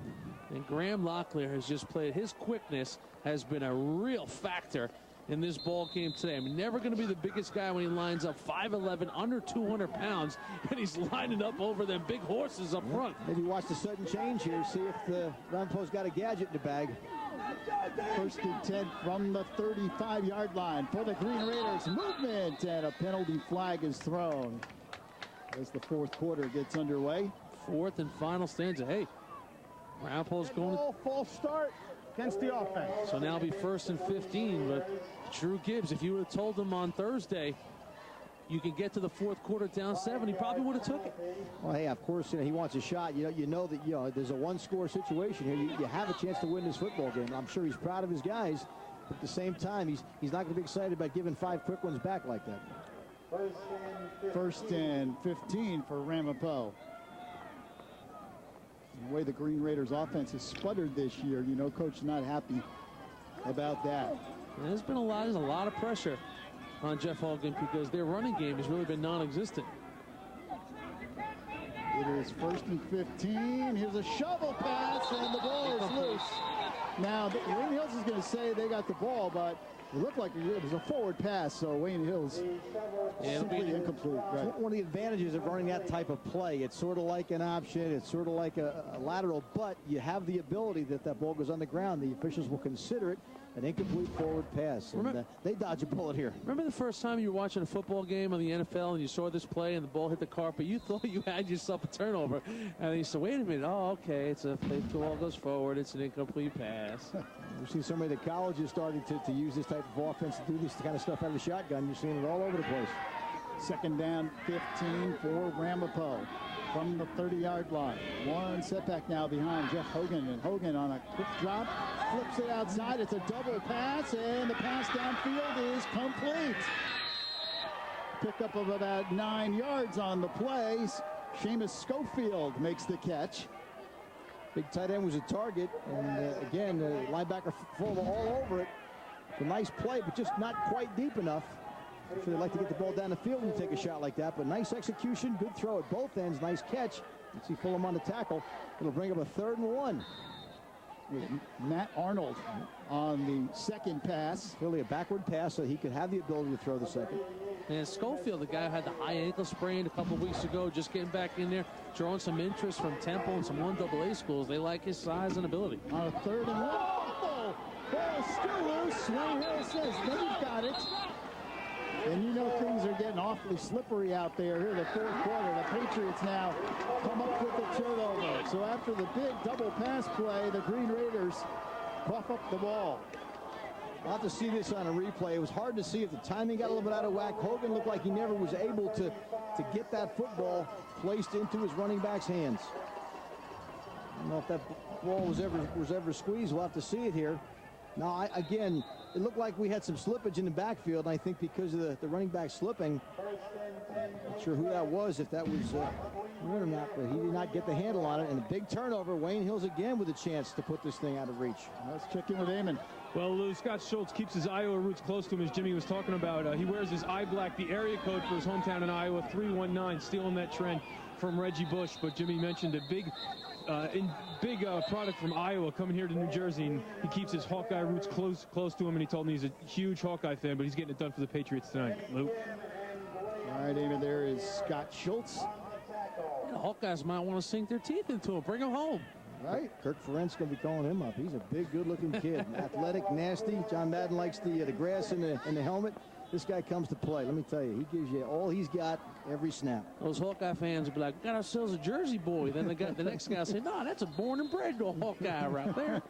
And Graham Locklear has just played. His quickness has been a real factor in this ball game today. I mean, never going to be the biggest guy when he lines up 5'11", under 200 pounds, and he's lining up over them big horses up front. Maybe watch the sudden change here, see if Ramapo's got a gadget in the bag. 1st and 10 from the 35-yard line for the Green Raiders. Movement, and a penalty flag is thrown as the 4th quarter gets underway. 4th and final stanza. Hey, Ramapo's going. False start against the offense. So now it'll be 1st and 15, but Drew Gibbs, if you would have told him on Thursday you can get to the 4th quarter down 7, he probably would have took it. Well, hey, of course, he wants a shot. You know that there's a one-score situation here. You have a chance to win this football game. I'm sure he's proud of his guys, but at the same time, he's not going to be excited about giving 5 quick ones back like that. 1st and 15 for Ramapo. The way the Green Raiders offense has sputtered this year, Coach not happy about that. There's a lot of pressure on Jeff Hogan because their running game has really been non-existent. It is 1st and 15. Here's a shovel pass, and the ball is loose. Now, Wayne Hills is going to say they got the ball, but it looked like it was a forward pass, so Wayne Hills simply incomplete. Right. One of the advantages of running that type of play, it's sort of like an option, it's sort of like a lateral, but you have the ability that ball goes on the ground. The officials will consider it an incomplete forward pass. And, they dodge a bullet here. Remember the first time you were watching a football game on the NFL and you saw this play and the ball hit the carpet, you thought you had yourself a turnover. And you said, wait a minute, okay, the ball goes forward, it's an incomplete pass. We've seen so many of the colleges starting to use this type of offense to do this kind of stuff out of the shotgun. You're seeing it all over the place. 2nd down, 15 for Ramapo from the 30-yard line. One setback now behind Jeff Hogan, and Hogan on a quick drop flips it outside. It's a double pass, and the pass downfield is complete. Pickup of about 9 yards on the plays. Seamus Schofield makes the catch. Big tight end was a target, and again, the linebacker fall all over it. It's a nice play, but just not quite deep enough. I'm sure they'd like to get the ball down the field and take a shot like that, but nice execution, good throw at both ends, nice catch. Let's see Fulham on the tackle. It'll bring up a 3rd and 1. With Matt Arnold on the 2nd pass. Really a backward pass so he could have the ability to throw the 2nd. And Schofield, the guy who had the high ankle sprain a couple weeks ago, just getting back in there, drawing some interest from Temple and some 1AA schools. They like his size and ability. On a 3rd and 1. Oh, ball still loose. Wayne Hill says they've got it. And things are getting awfully slippery out there here in the 4th quarter. The Patriots now come up with the turnover. So after the big double pass play, the Green Raiders cough up the ball. I'll have to see this on a replay. It was hard to see if the timing got a little bit out of whack. Hogan looked like he never was able to get that football placed into his running back's hands. I don't know if that ball was ever squeezed. We'll have to see it here. Now, again, it looked like we had some slippage in the backfield, and I think because of the running back slipping, not sure who that was, if that was or not, but he did not get the handle on it. And a big turnover. Wayne Hills again with a chance to put this thing out of reach. Let's check in with Eamon. Well, Lou, Scott Schultz keeps his Iowa roots close to him, as Jimmy was talking about. He wears his eye black, the area code for his hometown in Iowa, 319, stealing that trend from Reggie Bush. But Jimmy mentioned a big big product from Iowa coming here to New Jersey, and he keeps his Hawkeye roots close to him, and he told me he's a huge Hawkeye fan, but he's getting it done for the Patriots tonight. Luke. All right, Eamon, there is Scott Schultz. The Hawkeyes might want to sink their teeth into him. Bring him home. Right. Kirk Ferentz going to be calling him up. He's a big, good-looking kid. Athletic, nasty. John Madden likes the grass in the helmet. This guy comes to play. Let me tell you, he gives you all he's got every snap. Those Hawkeye fans will be like, got ourselves a Jersey boy. Then the next guy will say, no, that's a born and bred Hawkeye right there.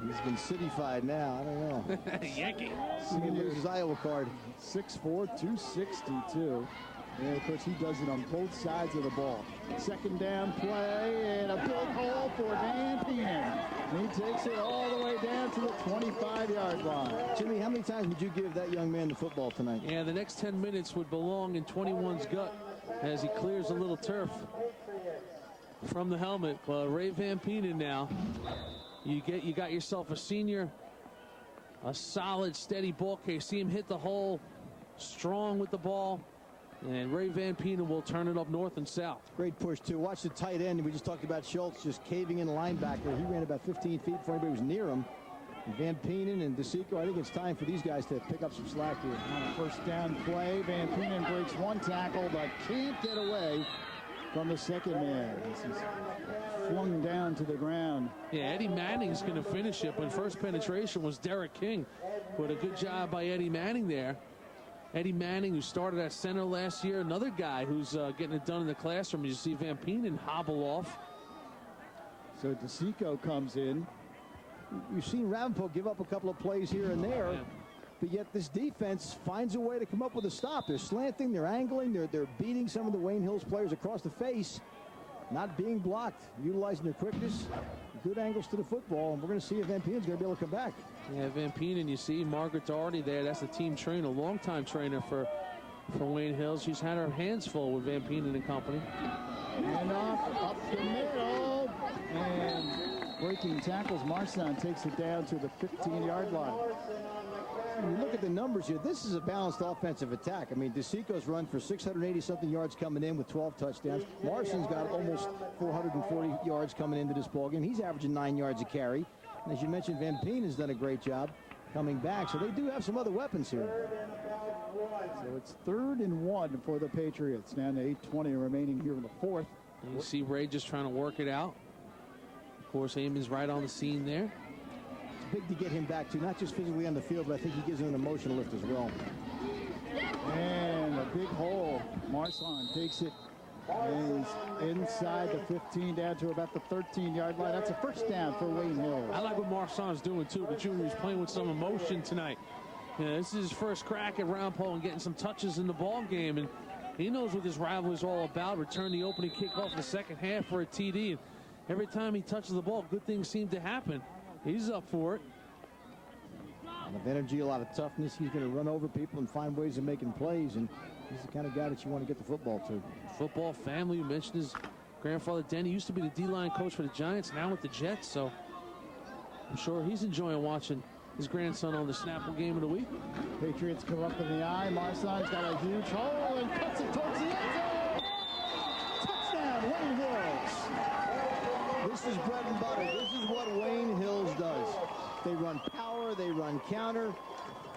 He's been cityfied now. I don't know. Yankee. He can lose his Iowa card. 6'4", 262. And, of course, he does it on both sides of the ball. Second down play, and a big hole for Van Peenan. He takes it all the way down to the 25-yard line. Jimmy, how many times would you give that young man the football tonight? Yeah, the next 10 minutes would belong in 21's gut as he clears a little turf from the helmet. Ray Van Peenan now. You got yourself a senior, a solid, steady ball case. See him hit the hole, strong with the ball. And Ray Van Peenan will turn it up north and south. Great push, too. Watch the tight end. We just talked about Schultz just caving in linebacker. He ran about 15 feet before anybody was near him. And Van Peenan and DeSico, I think it's time for these guys to pick up some slack here. On a first down play, Van Peenan breaks one tackle, but can't get away from the second man. This is flung down to the ground. Yeah, Eddie Manning's going to finish it, but first penetration was Derek King. But a good job by Eddie Manning there. Eddie Manning, who started at center last year, another guy who's getting it done in the classroom. You see Van Peenan hobble off. So DeSico comes in. You've seen Ramapo give up a couple of plays here and there, but yet this defense finds a way to come up with a stop. They're slanting, they're angling, they're beating some of the Wayne Hills players across the face, not being blocked, utilizing their quickness, good angles to the football, and we're going to see if Van Peenan's going to be able to come back. Yeah, Van Peenan, you see Margaret Doherty there. That's the team trainer, a longtime trainer for Wayne Hills. She's had her hands full with Van Peenan and company. And off up the middle, and breaking tackles. Marsan takes it down to the 15-yard line. When you look at the numbers here, this is a balanced offensive attack. I mean, DeSico's run for 680-something yards coming in with 12 touchdowns. Marson's got almost 440 yards coming into this ballgame. He's averaging 9 yards a carry. And as you mentioned, Van Peen has done a great job coming back. So they do have some other weapons here. So it's 3rd and 1 for the Patriots. Down to 8:20 remaining here in the 4th. And you see Ray just trying to work it out. Of course, Eamon's right on the scene there. Big to get him back, too, not just physically on the field, but I think he gives him an emotional lift as well. And a big hole. Marsan takes it. And he's inside the 15 down to about the 13-yard line. That's a first down for Wayne Hills. I like what Marsan's doing, too. The junior is playing with some emotion tonight. Yeah, this is his first crack at Ramapo and getting some touches in the ball game. And he knows what this rivalry is all about. Return the opening kickoff in the second half for a TD. And every time he touches the ball, good things seem to happen. He's up for it. A lot of energy, a lot of toughness. He's going to run over people and find ways of making plays. And he's the kind of guy that you want to get the football to. Football family. You mentioned his grandfather, Denny, used to be the D-line coach for the Giants, now with the Jets. So I'm sure he's enjoying watching his grandson on the Snapple game of the week. Patriots come up in the eye. Marsan's got a huge hole and cuts it towards the end zone. Touchdown, Wayne Hills. This is bread and butter. This is what Wayne Hills does. They run power, they run counter.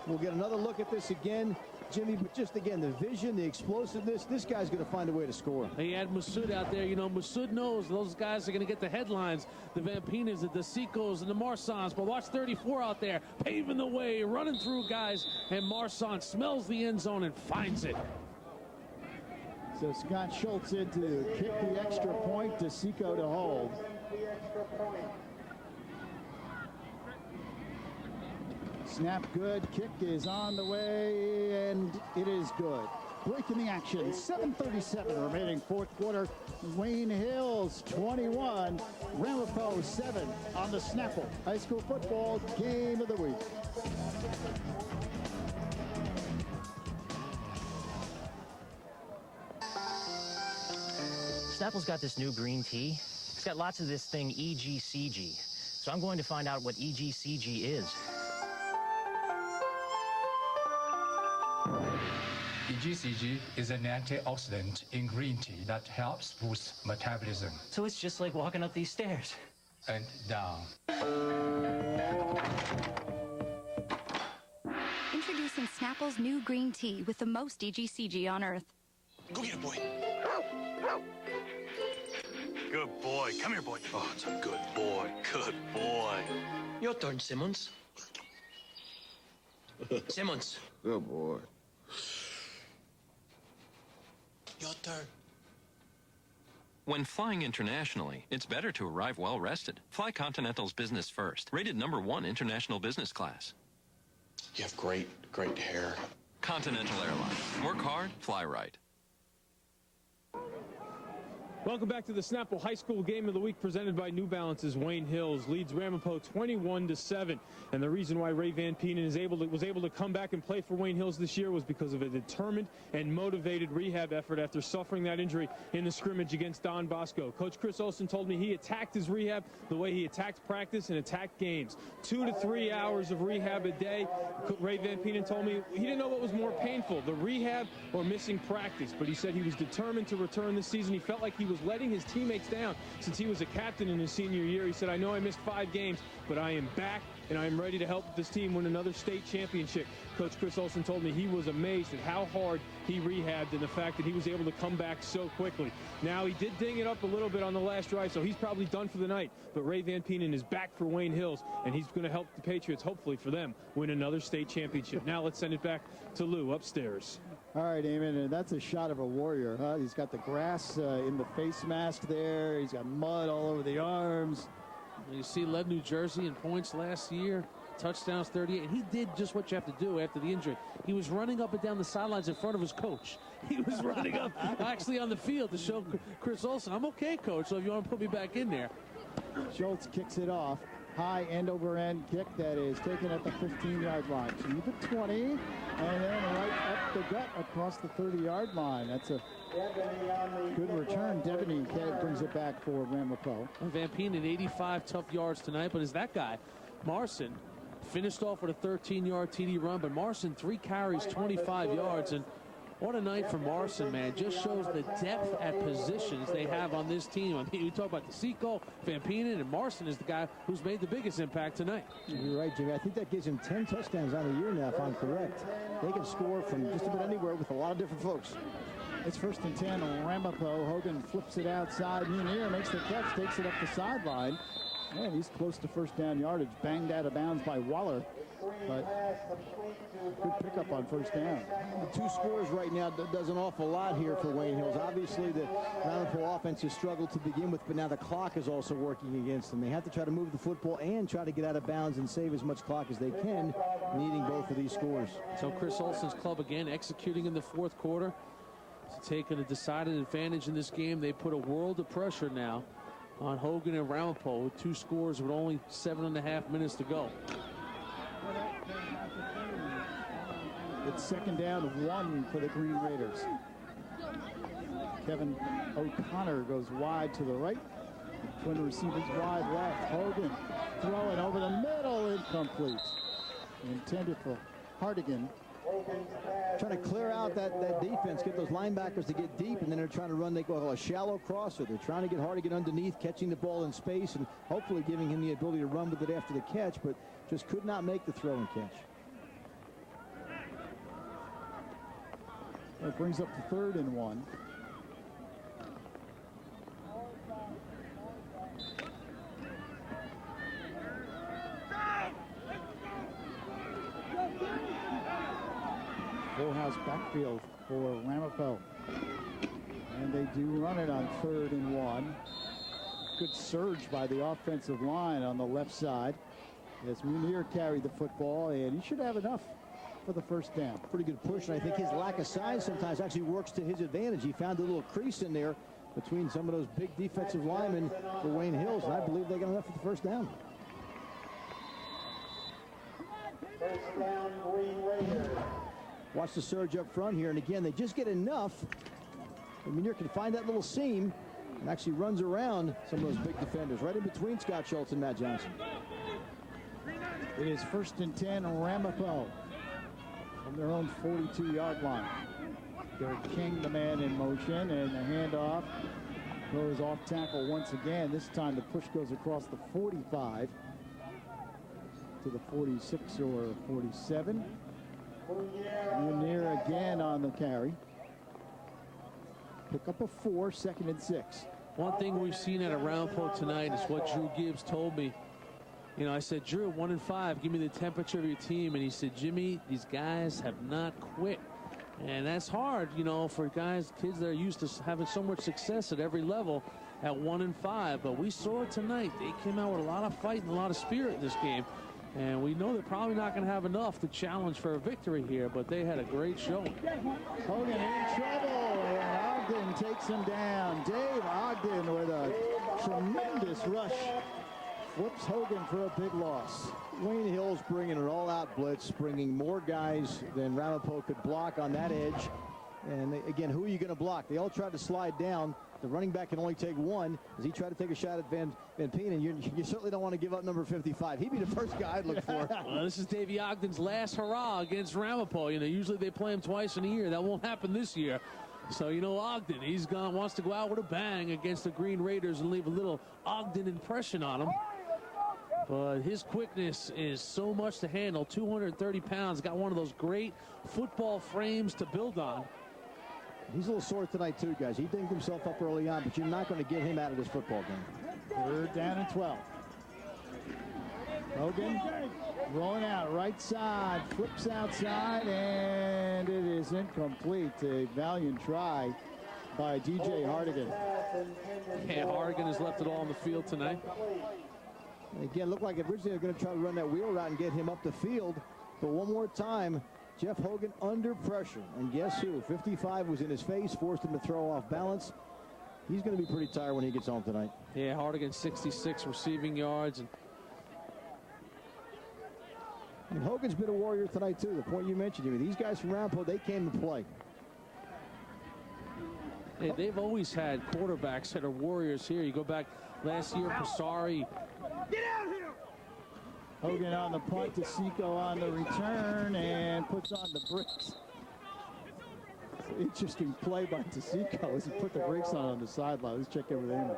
We'll get another look at this again, Jimmy, but just again, the vision, the explosiveness, this guy's going to find a way to score. He had Massoud out there. You know, Massoud knows those guys are going to get the headlines. The Van Peenans, the DeSicos, and the Marsans. But watch 34 out there, paving the way, running through guys, and Marsan smells the end zone and finds it. So Scott Schultz in to kick the extra point, DeSico to hold. Snap good, kick is on the way, and it is good. Breaking the action, 7:37 remaining fourth quarter. Wayne Hills 21, Ramapo 7 on the Snapple High School Football Game of the Week. Snapple's got this new green tea. It's got lots of this thing, EGCG. So I'm going to find out what EGCG is. EGCG is an antioxidant in green tea that helps boost metabolism. So it's just like walking up these stairs. And down. Introducing Snapple's new green tea with the most EGCG on Earth. Go get it, boy. Good boy. Come here, boy. Oh, it's a good boy. Good boy. Your turn, Simmons. Simmons. Good boy. Your turn. When flying internationally, it's better to arrive well rested. Fly Continental's Business First, rated #1 international business class. You have great hair. Continental Airlines. Work hard, fly right. Welcome back to the Snapple High School Game of the Week presented by New Balance's Wayne Hills leads Ramapo 21-7. And the reason why Ray Van Penen was able to come back and play for Wayne Hills this year was because of a determined and motivated rehab effort after suffering that injury in the scrimmage against Don Bosco. Coach Chris Olson told me he attacked his rehab the way he attacked practice and attacked games. 2 to 3 hours of rehab a day. Ray Van Penen told me he didn't know what was more painful, the rehab or missing practice. But he said he was determined to return this season. He felt like he was letting his teammates down since he was a captain in his senior year. He said, I know I missed 5 games, but I am back and I am ready to help this team win another state championship. Coach Chris Olson told me he was amazed at how hard he rehabbed and the fact that he was able to come back so quickly. Now, he did ding it up a little bit on the last drive, so he's probably done for the night. But Ray Van Penen is back for Wayne Hills, and he's going to help the Patriots, hopefully for them, win another state championship. Now let's send it back to Lou upstairs. All right, Eamon, and that's a shot of a warrior, huh? He's got the grass in the face mask there. He's got mud all over the arms. You see, led New Jersey in points last year, touchdowns 38, and he did just what you have to do after the injury. He was running up and down the sidelines in front of his coach. He was running up actually on the field to show Chris Olson, I'm okay, coach, so if you want to put me back in there. Schultz kicks it off. High end-over-end kick that is taken at the 15-yard line. To the 20, and then right up the gut across the 30-yard line. That's a good return. Devaney brings it back for Ramapo. Van Penen, 85 tough yards tonight, but as that guy, Marson, finished off with a 13-yard TD run, but Marson, 3 carries, 25 yards, and what a night for Marson, man. Just shows the depth at positions they have on this team. I mean, we talk about DeSico, Van Penen, and Marson is the guy who's made the biggest impact tonight. You're right, Jimmy. I think that gives him 10 touchdowns on the year now, if I'm correct. They can score from just about anywhere with a lot of different folks. It's 1st and 10 on Ramapo. Hogan flips it outside. Munier makes the catch, takes it up the sideline. And he's close to first down yardage. Banged out of bounds by Waller. But good pickup on first down. The 2 scores right now does an awful lot here for Wayne Hills. Obviously, the Ramapo offense has struggled to begin with, but now the clock is also working against them. They have to try to move the football and try to get out of bounds and save as much clock as they can, needing both of these scores. So Chris Olson's club again executing in the 4th quarter. Taking a decided advantage in this game. They put a world of pressure now on Hogan and Ramapo with 2 scores with only 7.5 minutes to go. It's 2nd down of 1 for the Green Raiders. Kevin O'Connor goes wide to the right. Twin receivers wide left. Hogan throwing over the middle, incomplete. Intended for Hardigan. Trying to clear out that defense, get those linebackers to get deep, and then they're trying to run, they go a shallow crosser. They're trying to get Hardigan underneath, catching the ball in space, and hopefully giving him the ability to run with it after the catch, but just could not make the throw and catch. That brings up the 3rd and 1. Full house backfield for Ramapo. And they do run it on 3rd and 1. Good surge by the offensive line on the left side. As Munier carried the football, and he should have enough for the first down. Pretty good push, and I think his lack of size sometimes actually works to his advantage. He found a little crease in there between some of those big defensive linemen for Wayne Hills, and I believe they got enough for the first down. First down, Green Raiders. Watch the surge up front here, and again, they just get enough. Munier can find that little seam and actually runs around some of those big defenders, right in between Scott Schultz and Matt Johnson. It is 1st and 10 on Ramapo from their own 42-yard line. Derek King, the man in motion, and the handoff goes off tackle once again. This time the push goes across the 45 to the 46 or 47. Munir again on the carry. Pick up a 4, 2nd and 6. One thing we've seen at Ramapo tonight is what Drew Gibbs told me. You know, I said, Drew, 1-5, give me the temperature of your team. And he said, Jimmy, these guys have not quit. And that's hard, you know, for kids that are used to having so much success at every level at 1-5. But we saw it tonight. They came out with a lot of fight and a lot of spirit in this game. And we know they're probably not going to have enough to challenge for a victory here, but they had a great showing. Hogan in trouble, and Ogden takes him down. Dave Ogden with a tremendous rush. Flips Hogan for a big loss. Wayne Hills bringing an all-out blitz, bringing more guys than Ramapo could block on that edge. And again, who are you going to block? They all tried to slide down. The running back can only take one. As he tried to take a shot at Van Peen, and you certainly don't want to give up number 55. He'd be the first guy I'd look for. Well, this is Davey Ogden's last hurrah against Ramapo. You know, usually they play him twice in a year. That won't happen this year. So, you know, Ogden, wants to go out with a bang against the Green Raiders and leave a little Ogden impression on him. But his quickness is so much to handle. 230 pounds, got one of those great football frames to build on. He's a little sore tonight, too, guys. He dinged himself up early on, but you're not going to get him out of this football game. 3rd down and 12. Hogan rolling out right side, flips outside, and it is incomplete. A valiant try by DJ Hardigan. Yeah, Hardigan has left it all on the field tonight. Again, looked like originally they were going to try to run that wheel route and get him up the field, but one more time, Jeff Hogan under pressure. And guess who? 55 was in his face, forced him to throw off balance. He's going to be pretty tired when he gets home tonight. Yeah, Hardigan 66 receiving yards. And Hogan's been a warrior tonight, too. The point you mentioned, Jimmy. These guys from Ramapo, they came to play. Hey, they've always had quarterbacks that are warriors here. You go back last year, Passari. Get out here! Hogan on the punt, Tasico on the return, and puts on the brakes. Interesting play by Tasico as he put the brakes on the sideline. Let's check in with Eamon.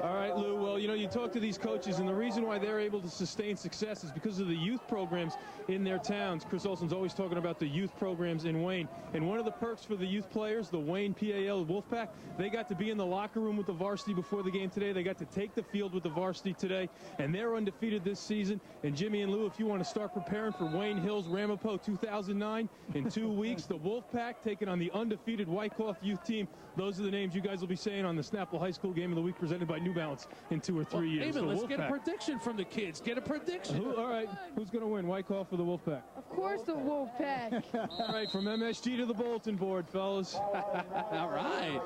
All right, Lou. Well, you know, you talk to these coaches, and the reason why they're able to sustain success is because of the youth programs in their towns. Chris Olson's always talking about the youth programs in Wayne. And one of the perks for the youth players, the Wayne PAL Wolfpack, they got to be in the locker room with the varsity before the game today. They got to take the field with the varsity today, and they're undefeated this season. And Jimmy and Lou, if you want to start preparing for Wayne Hills Ramapo 2009 in 2 weeks, the Wolfpack taking on the undefeated Wyckoff youth team. Those are the names you guys will be saying on the Snapple High School Game of the Week presented by New Balance in 2 or 3 years. Eamon, let's get a prediction from the kids. Get a prediction. All right, who's going to win, Wyckoff or the Wolfpack? Of course the Wolfpack. All right, from MSG to the bulletin board, fellas. All right.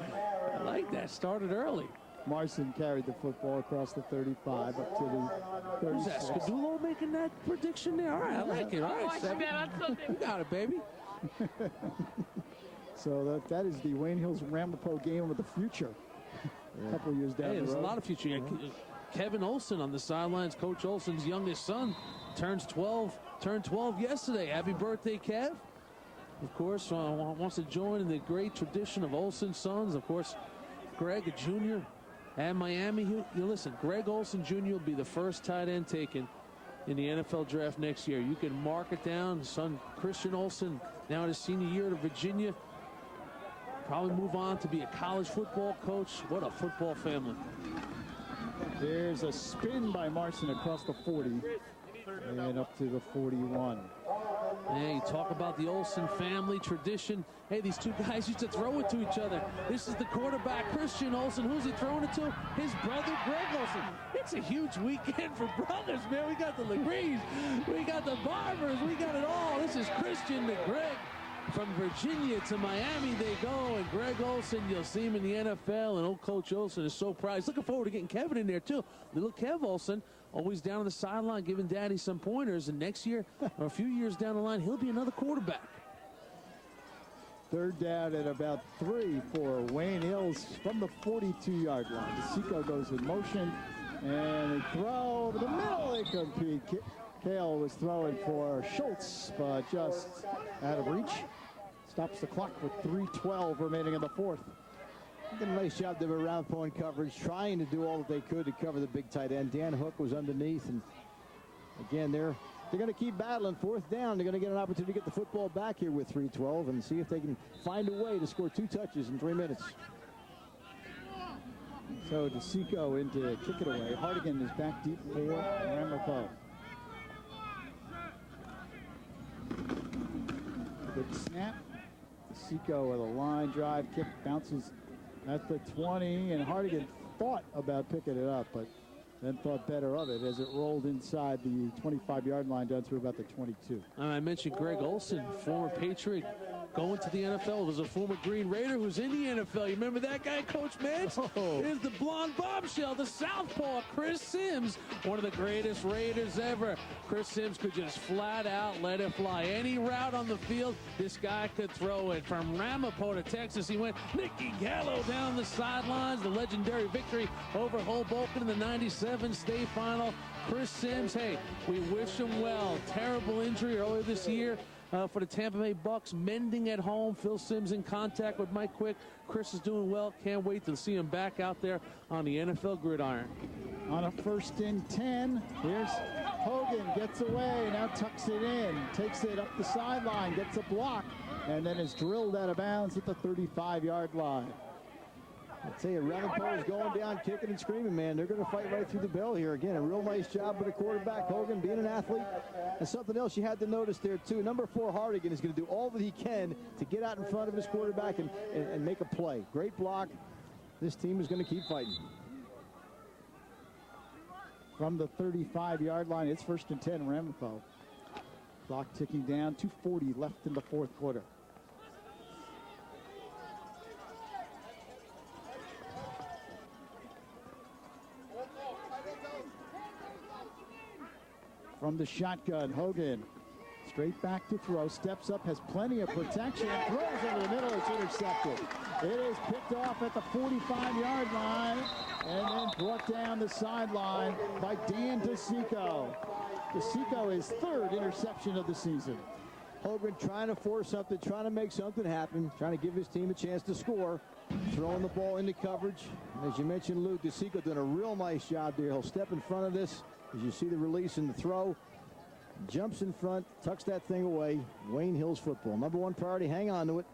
I like that. Started early. Marson carried the football across the 35 up to the 36. Who's that? Scadulo making that prediction there? All right, I like it. All right, Seven. You got it, baby. So that is the Wayne Hills Ramapo game of the future. A couple years down the road. There's a lot of future. Kevin Olson on the sidelines. Coach Olson's youngest son turned 12 yesterday. Happy birthday, Kev. Of course, wants to join in the great tradition of Olson sons. Of course, Greg, a junior at Miami. You listen, Greg Olson Jr. will be the first tight end taken in the NFL draft next year. You can mark it down. His son, Christian Olson, now in his senior year at Virginia. Probably move on to be a college football coach. What a football family. There's a spin by Marson across the 40 and up to the 41. Hey, you talk about the Olson family tradition. Hey, these two guys used to throw it to each other. This is the quarterback, Christian Olson. Who's he throwing it to? His brother, Greg Olson. It's a huge weekend for brothers, man. We got the Legrees, we got the Barbers, we got it all. This is Christian to Greg. From Virginia to Miami they go, and Greg Olson, you'll see him in the NFL, and old Coach Olson is so proud. He's looking forward to getting Kevin in there, too. Little Kev Olson, always down on the sideline giving Daddy some pointers, and next year, or a few years down the line, he'll be another quarterback. 3rd down at about 3 for Wayne Hills from the 42-yard line. DeSico goes in motion, and a throw over the middle, incomplete. Kale was throwing for Schultz, but just out of reach. Stops the clock with 3:12 remaining in the fourth. Did a nice job there around point coverage, trying to do all that they could to cover the big tight end. Dan Hook was underneath, and again, they're going to keep battling. Fourth down, they're going to get an opportunity to get the football back here with 3:12 and see if they can find a way to score 2 touches in 3 minutes. So DeSico into kick it away. Hardigan is back deep for Ramapo. Good snap. DeSico with a line drive kick, bounces at the 20, and Hardigan thought about picking it up, but then thought better of it as it rolled inside the 25-yard line down through about the 22. I mentioned Greg Olsen, former Patriot, going to the NFL. Was a former Green Raider who's in the NFL. You remember that guy, Coach Mantz? Oh. Here's the blonde bombshell, the southpaw, Chris Sims, one of the greatest Raiders ever. Chris Sims could just flat out let it fly. Any route on the field, this guy could throw it. From Ramapo to Texas, he went Nicky Gallo down the sidelines. The legendary victory over Hoboken in the 97 state final. Chris Sims, hey, we wish him well. Terrible injury earlier this year for the Tampa Bay Bucks, mending at home. Phil Sims in contact with Mike Quick. Chris is doing well. Can't wait to see him back out there on the NFL gridiron. On a 1st and 10, here's Hogan, gets away, now tucks it in, takes it up the sideline, gets a block, and then is drilled out of bounds at the 35-yard line. I'll tell you, Ramapo is going down kicking and screaming, man. They're going to fight right through the bell here. Again, a real nice job by the quarterback, Hogan, being an athlete. And something else you had to notice there, too. Number 4, Hardigan, is going to do all that he can to get out in front of his quarterback and make a play. Great block. This team is going to keep fighting. From the 35-yard line, it's 1st and 10, Ramapo. Clock ticking down, 2:40 left in the fourth quarter. From the shotgun, Hogan straight back to throw, steps up, has plenty of protection, throws over the middle, it's intercepted. It is picked off at the 45-yard line and then brought down the sideline by Dan DeSico. DeSico is 3rd interception of the season. Hogan trying to force something, trying to make something happen, trying to give his team a chance to score, throwing the ball into coverage. And as you mentioned, Lou, DeSico doing a real nice job there. He'll step in front of this. As you see the release and the throw, jumps in front, tucks that thing away. Wayne Hills football. Number 1 priority, hang on to it,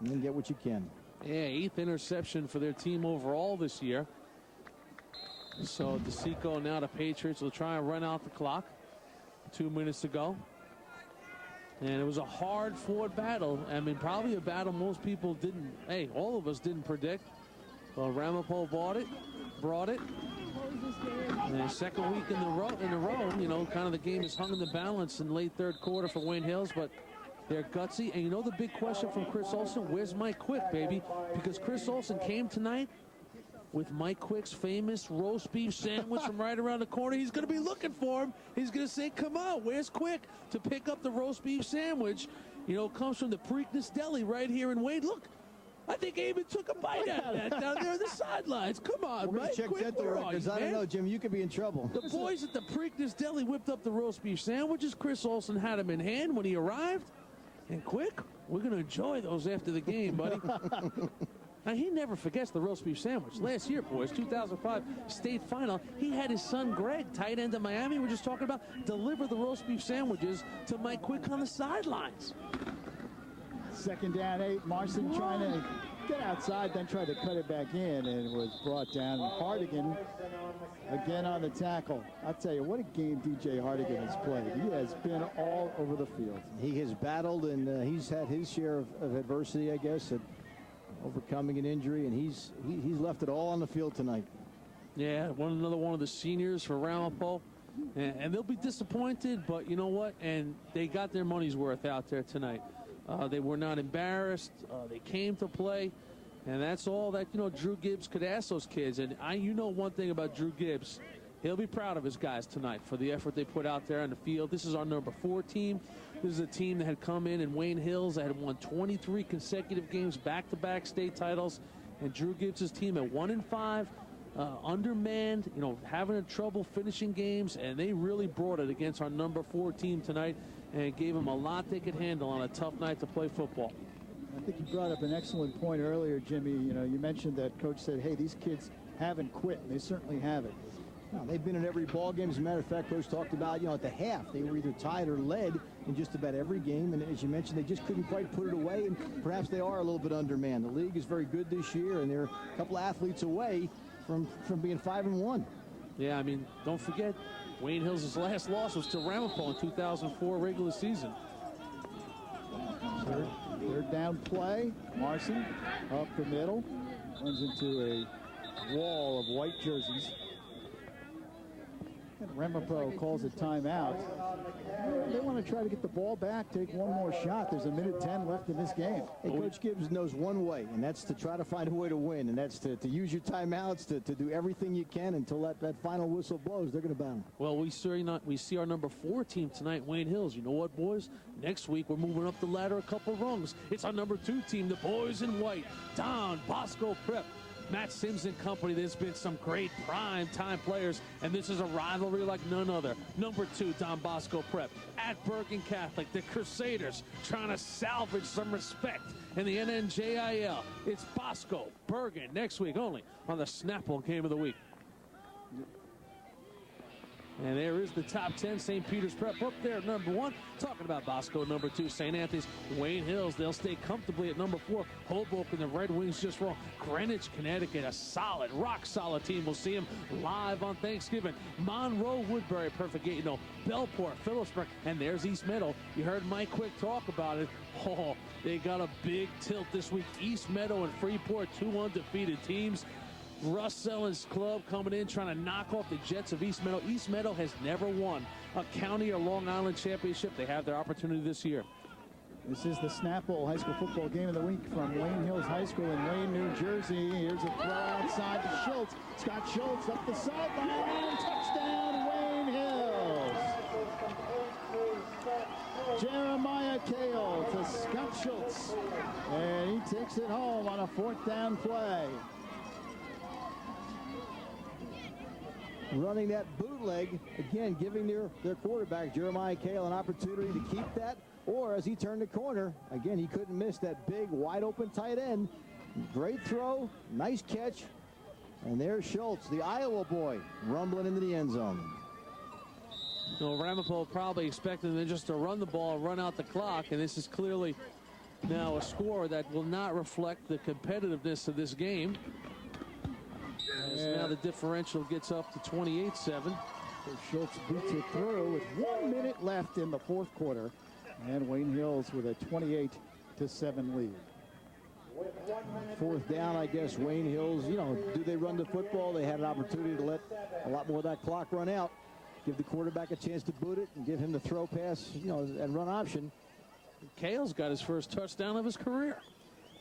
and then get what you can. Yeah, 8th interception for their team overall this year. So DeSico now the Patriots will try and run out the clock. 2 minutes to go. And it was a hard-fought battle. I mean, probably a battle most people didn't, hey, all of us didn't predict. Well, Ramapo brought it. And the second week in a row, you know, kind of the game is hung in the balance in late 3rd quarter for Wayne Hills, but they're gutsy. And you know the big question from Chris Olsen, where's Mike Quick, baby? Because Chris Olsen came tonight with Mike Quick's famous roast beef sandwich from right around the corner. He's going to be looking for him. He's going to say, come on, where's Quick to pick up the roast beef sandwich? You know, it comes from the Preakness Deli right here in Wayne. Look, I think Eamon took a bite out of that down there on the sidelines. Come on, We're going to check dental records. I don't know, Jim. You could be in trouble. The boys at the Preakness Deli whipped up the roast beef sandwiches. Chris Olsen had them in hand when he arrived. And Quick, we're going to enjoy those after the game, buddy. Now, he never forgets the roast beef sandwich. Last year, boys, 2005 state final, he had his son Greg, tight end of Miami, we're just talking about, deliver the roast beef sandwiches to Mike Quick on the sidelines. 2nd down, 8. Marson trying to get outside, then tried to cut it back in, and it was brought down. Hardigan again on the tackle. I'll tell you, what a game DJ Hardigan has played. He has been all over the field. He has battled, and he's had his share of adversity, I guess, and overcoming an injury, and he's left it all on the field tonight. Yeah, another one of the seniors for Ramapo. And they'll be disappointed, but you know what? And they got their money's worth out there tonight. They were not embarrassed. They came to play. And that's all that, you know, Drew Gibbs could ask those kids. And you know one thing about Drew Gibbs. He'll be proud of his guys tonight for the effort they put out there on the field. This is our number 4 team. This is a team that had come in Wayne Hills that had won 23 consecutive games, back-to-back state titles. And Drew Gibbs' team at 1-5, undermanned, you know, having trouble finishing games. And they really brought it against our number 4 team tonight and gave them a lot they could handle on a tough night to play football. I think you brought up an excellent point earlier, Jimmy. You know, you mentioned that Coach said, hey, these kids haven't quit, and they certainly haven't. No, they've been in every ball game. As a matter of fact, Coach talked about, at the half, they were either tied or led in just about every game. And as you mentioned, they just couldn't quite put it away. And perhaps they are a little bit undermanned. The league is very good this year, and they're a couple athletes away from being 5-1. Yeah, I mean, don't forget, Wayne Hills' last loss was to Ramapo in 2004 regular season. Third down play. Marson up the middle. Runs into a wall of white jerseys. And Ramapo calls a timeout. They want to try to get the ball back, take one more shot. There's 1:10 left in this game. Hey, Coach Gibbs knows one way, and that's to try to find a way to win, and that's to use your timeouts, to do everything you can until that final whistle blows. They're going to battle. Well, we see our number 4 team tonight, Wayne Hills. You know what, boys? Next week, we're moving up the ladder a couple rungs. It's our number 2 team, the boys in white. Don Bosco Prep. Matt Sims and company. There's been some great prime-time players, and this is a rivalry like none other. Number 2, Don Bosco Prep. At Bergen Catholic, the Crusaders trying to salvage some respect in the NNJIL. It's Bosco, Bergen, next week only on the Snapple Game of the Week. And there is the top 10. St. Peter's Prep up there at number 1. Talking about Bosco, number 2. St. Anthony's, Wayne Hills. They'll stay comfortably at number 4. Hoboken, the Red Wings just wrong. Greenwich, Connecticut, a solid, rock-solid team. We'll see them live on Thanksgiving. Monroe, Woodbury, perfect 8-0. Bellport, Phillipsburg, and there's East Meadow. You heard Mike Quick talk about it. Oh, they got a big tilt this week. East Meadow and Freeport, 2 undefeated teams. Russ Sellen's club coming in, trying to knock off the Jets of East Meadow. East Meadow has never won a county or Long Island championship. They have their opportunity this year. This is the Snapple High School Football Game of the Week from Wayne Hills High School in Wayne, New Jersey. Here's a throw outside to Schultz. Scott Schultz up the sideline, and touchdown, Wayne Hills. Jeremiah Kale to Scott Schultz, and he takes it home on a 4th down play. Running that bootleg, again, giving their quarterback, Jeremiah Kale, an opportunity to keep that, or as he turned the corner, again, he couldn't miss that big, wide-open tight end. Great throw, nice catch, and there's Schultz, the Iowa boy, rumbling into the end zone. You know, Ramapo probably expecting them just to run the ball, run out the clock, and this is clearly now a score that will not reflect the competitiveness of this game. As now the differential gets up to 28-7. So Schultz beats it through with 1 minute left in the 4th quarter. And Wayne Hills with a 28-7 lead. 4th down, I guess, Wayne Hills, do they run the football? They had an opportunity to let a lot more of that clock run out. Give the quarterback a chance to boot it and give him the throw pass, and run option. Kale's got his first touchdown of his career.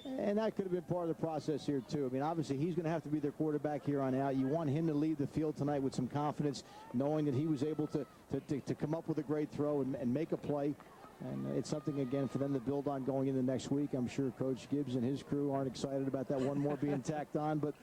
And that could have been part of the process here, too. I mean, obviously, he's going to have to be their quarterback here on out. You want him to lead the field tonight with some confidence, knowing that he was able to come up with a great throw and make a play. And it's something, again, for them to build on going into next week. I'm sure Coach Gibbs and his crew aren't excited about that one more being tacked on. But,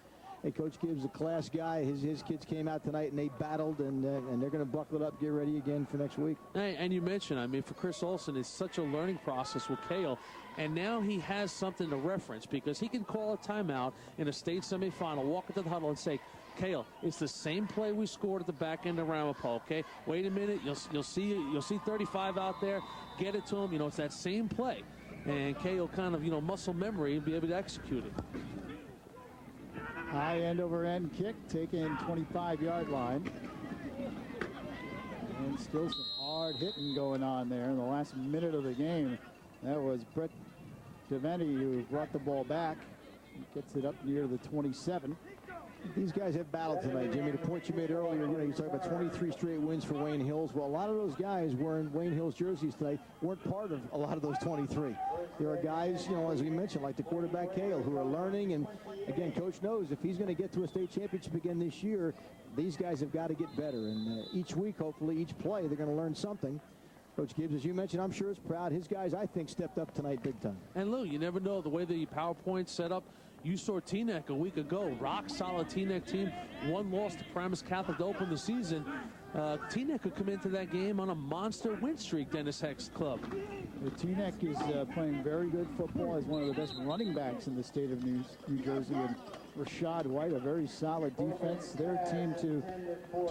hey, Coach Gibbs, a class guy. His kids came out tonight, and they battled, and they're going to buckle it up, get ready again for next week. And you mentioned, I mean, for Chris Olson, it's such a learning process with Kale. And now he has something to reference because he can call a timeout in a state semifinal, walk into the huddle and say, Kale, it's the same play we scored at the back end of Ramapo, okay? Wait a minute, you'll see 35 out there, get it to him, it's that same play. And Kale kind of, muscle memory and be able to execute it. High end over end kick, taken 25-yard line. And still some hard hitting going on there in the last minute of the game. That was Brett Deventi who brought the ball back. He gets it up near the 27. These guys have battled tonight, Jimmy. The point you made earlier, you talk about 23 straight wins for Wayne Hills. Well, a lot of those guys wearing Wayne Hills jerseys tonight weren't part of a lot of those 23. There are guys, as we mentioned, like the quarterback Kale, who are learning. And, again, Coach knows if he's going to get to a state championship again this year, these guys have got to get better. And each week, hopefully, each play, they're going to learn something. Coach Gibbs, as you mentioned, I'm sure is proud. His guys, I think, stepped up tonight big time. And, Lou, you never know the way the PowerPoint's set up. You saw Teaneck a week ago, rock-solid Teaneck team. One loss to Paramus Catholic to open the season. Teaneck could come into that game on a monster win streak, Dennis Heck's club. Teaneck is playing very good football. He's one of the best running backs in the state of New Jersey. And Rashad White, a very solid defense. They're a team to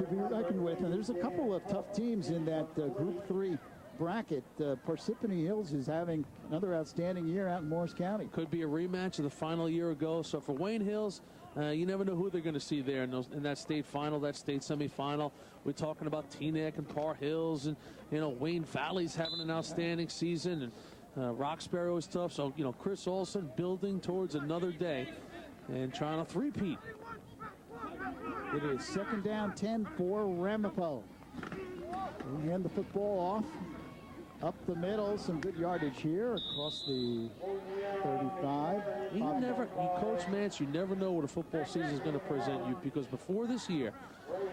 be reckoned with. And there's a couple of tough teams in that Group 3 bracket. Parsippany Hills is having another outstanding year out in Morris County. Could be a rematch of the final year ago. So for Wayne Hills, you never know who they're going to see there in that state final, that state semifinal. We're talking about Teaneck and Par Hills, and Wayne Valley's having an outstanding season, and Roxbury was tough. So Chris Olson building towards another day and trying to three-peat. It is 2nd down, 10 for Ramapo. We hand the football off. Up the middle, some good yardage here across the 35. You Coach Mantz, you never know what a football season is going to present you, because before this year,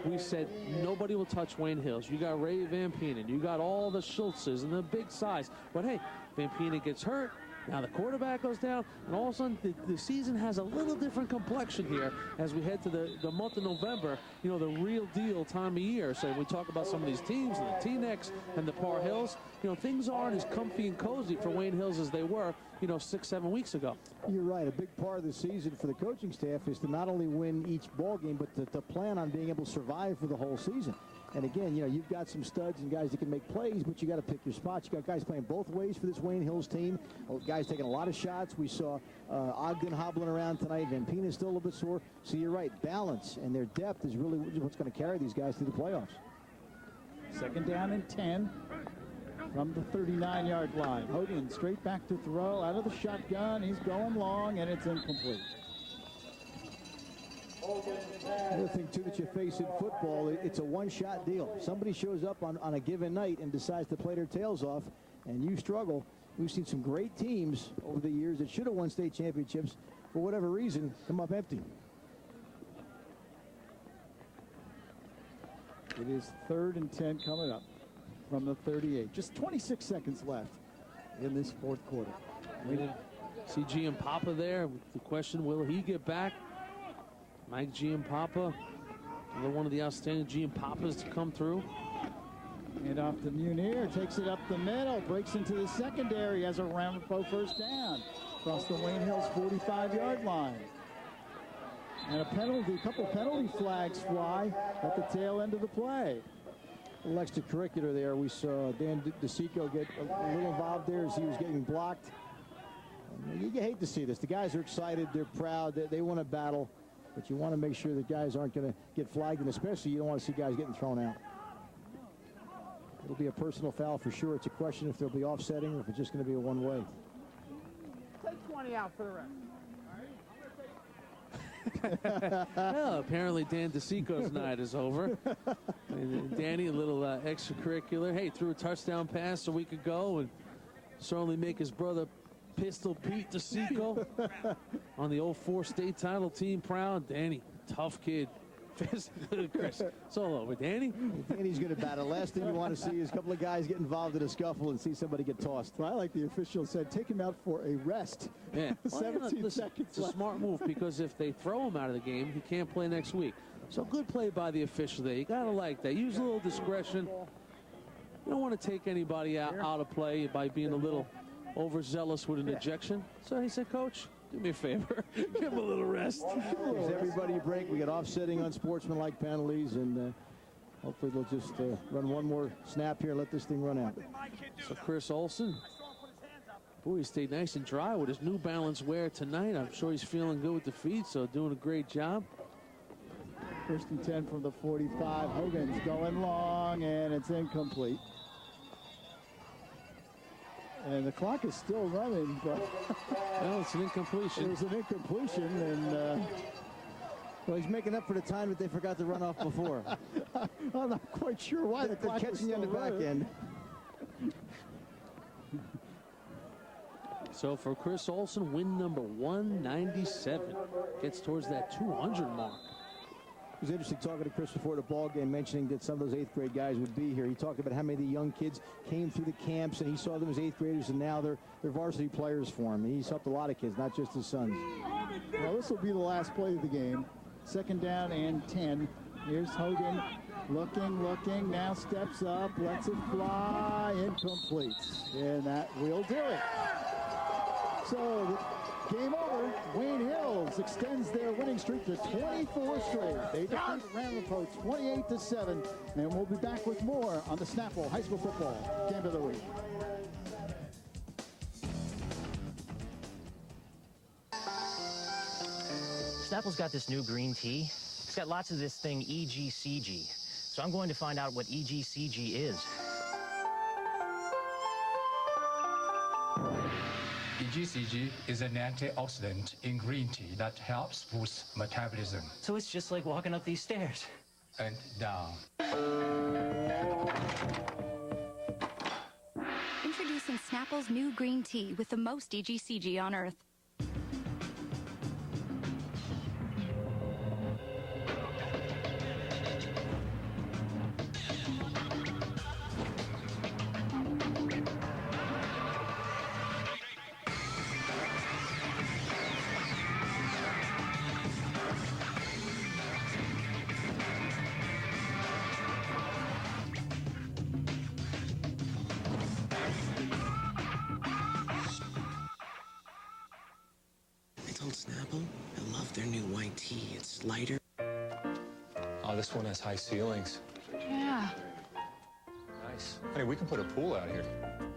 we said nobody will touch Wayne Hills. You got Ray Van Penen, you got all the Schultzes and the big size. But hey, Van Penen gets hurt. Now the quarterback goes down, and all of a sudden the season has a little different complexion here as we head to the month of November, the real deal time of year. So when we talk about some of these teams, the Teanecks and the Par Hills, things aren't as comfy and cozy for Wayne Hills as they were, 6-7 weeks ago. You're right. A big part of the season for the coaching staff is to not only win each ball game, but to plan on being able to survive for the whole season. And again, you've got some studs and guys that can make plays, but you got to pick your spots. You got guys playing both ways for this Wayne Hills team. Guys taking a lot of shots. We saw Ogden hobbling around tonight. Van Penen is still a little bit sore. So you're right. Balance and their depth is really what's going to carry these guys through the playoffs. 2nd down and 10 from the 39-yard line. Hogan straight back to throw out of the shotgun. He's going long, and it's incomplete. The other thing, too, that you face in football, it's a one-shot deal. Somebody shows up on a given night and decides to play their tails off, and you struggle. We've seen some great teams over the years that should have won state championships, for whatever reason, come up empty. It is 3rd and 10 coming up from the 38. Just 26 seconds left in this 4th quarter. See Giampapa there. The question, will he get back? Mike Giampapa, one of the outstanding Giampapas to come through. And off to Munir, takes it up the middle, breaks into the secondary, has a Ramapo 1st down across the Wayne Hills 45-yard line. And a couple penalty flags fly at the tail end of the play. A little extracurricular there. We saw Dan DeSico get a little involved there as he was getting blocked. And you hate to see this. The guys are excited, they're proud, they want to battle. But you want to make sure that guys aren't going to get flagged, and especially you don't want to see guys getting thrown out. It'll be a personal foul for sure. It's a question if they'll be offsetting or if it's just going to be a one-way. Take 20 out for the rest. Well, apparently Dan DeSico's night is over. And Danny, a little extracurricular. Hey, threw a touchdown pass a week ago and certainly make his brother Pistol Pete DeSico on the 04 state title team proud. Danny, tough kid. Chris, it's all over. Danny? Danny's going to battle. Last thing you want to see is a couple of guys get involved in a scuffle and see somebody get tossed. Well, I like the official said, take him out for a rest. Yeah. 17 seconds It's a smart move, because if they throw him out of the game, he can't play next week. So good play by the official there. You got to like that. Use a little discretion. You don't want to take anybody out of play by being a little overzealous with an ejection. So he said, Coach, do me a favor. Give him a little rest. Gives everybody a break. We got offsetting unsportsmanlike penalties, and hopefully they'll just run one more snap here and let this thing run out. So Chris Olson, boy, he stayed nice and dry with his New Balance wear tonight. I'm sure he's feeling good with the feet, so doing a great job. 1st and 10 from the 45. Hogan's going long, and it's incomplete. And the clock is still running, but well, it's an incompletion. It was an incompletion, and well, he's making up for the time that they forgot to run off before. I'm not quite sure why the clock catching you on the back end. So for Chris Olson, win number 197 gets towards that 200 mark. It was interesting talking to Chris before the ball game, mentioning that some of those 8th grade guys would be here. He talked about how many of the young kids came through the camps, and he saw them as 8th graders, and now they're varsity players for him. He's helped a lot of kids, not just his sons. Well, this will be the last play of the game. 2nd down and 10. Here's Hogan Looking, now steps up, lets it fly, incomplete. And that will do it. So, game over. Wayne Hills extends their winning streak to 24 straight. They defeat Ramapo 28-7, and we'll be back with more on the Snapple High School Football Game of the Week. Snapple's got this new green tea. It's got lots of this thing EGCG. So I'm going to find out what EGCG is. EGCG is an antioxidant in green tea that helps boost metabolism. So it's just like walking up these stairs. And down. Introducing Snapple's new green tea with the most EGCG on Earth. Snapple, I love their new white tea. It's lighter. Oh, this one has high ceilings. Yeah. Nice. Hey, we can put a pool out here.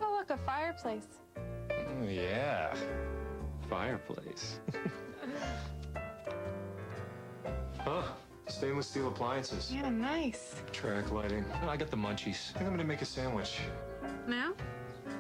Oh, look, a fireplace. Yeah. Fireplace. Huh. Stainless steel appliances. Yeah, nice. Track lighting. I got the munchies. I think I'm gonna make a sandwich. Now?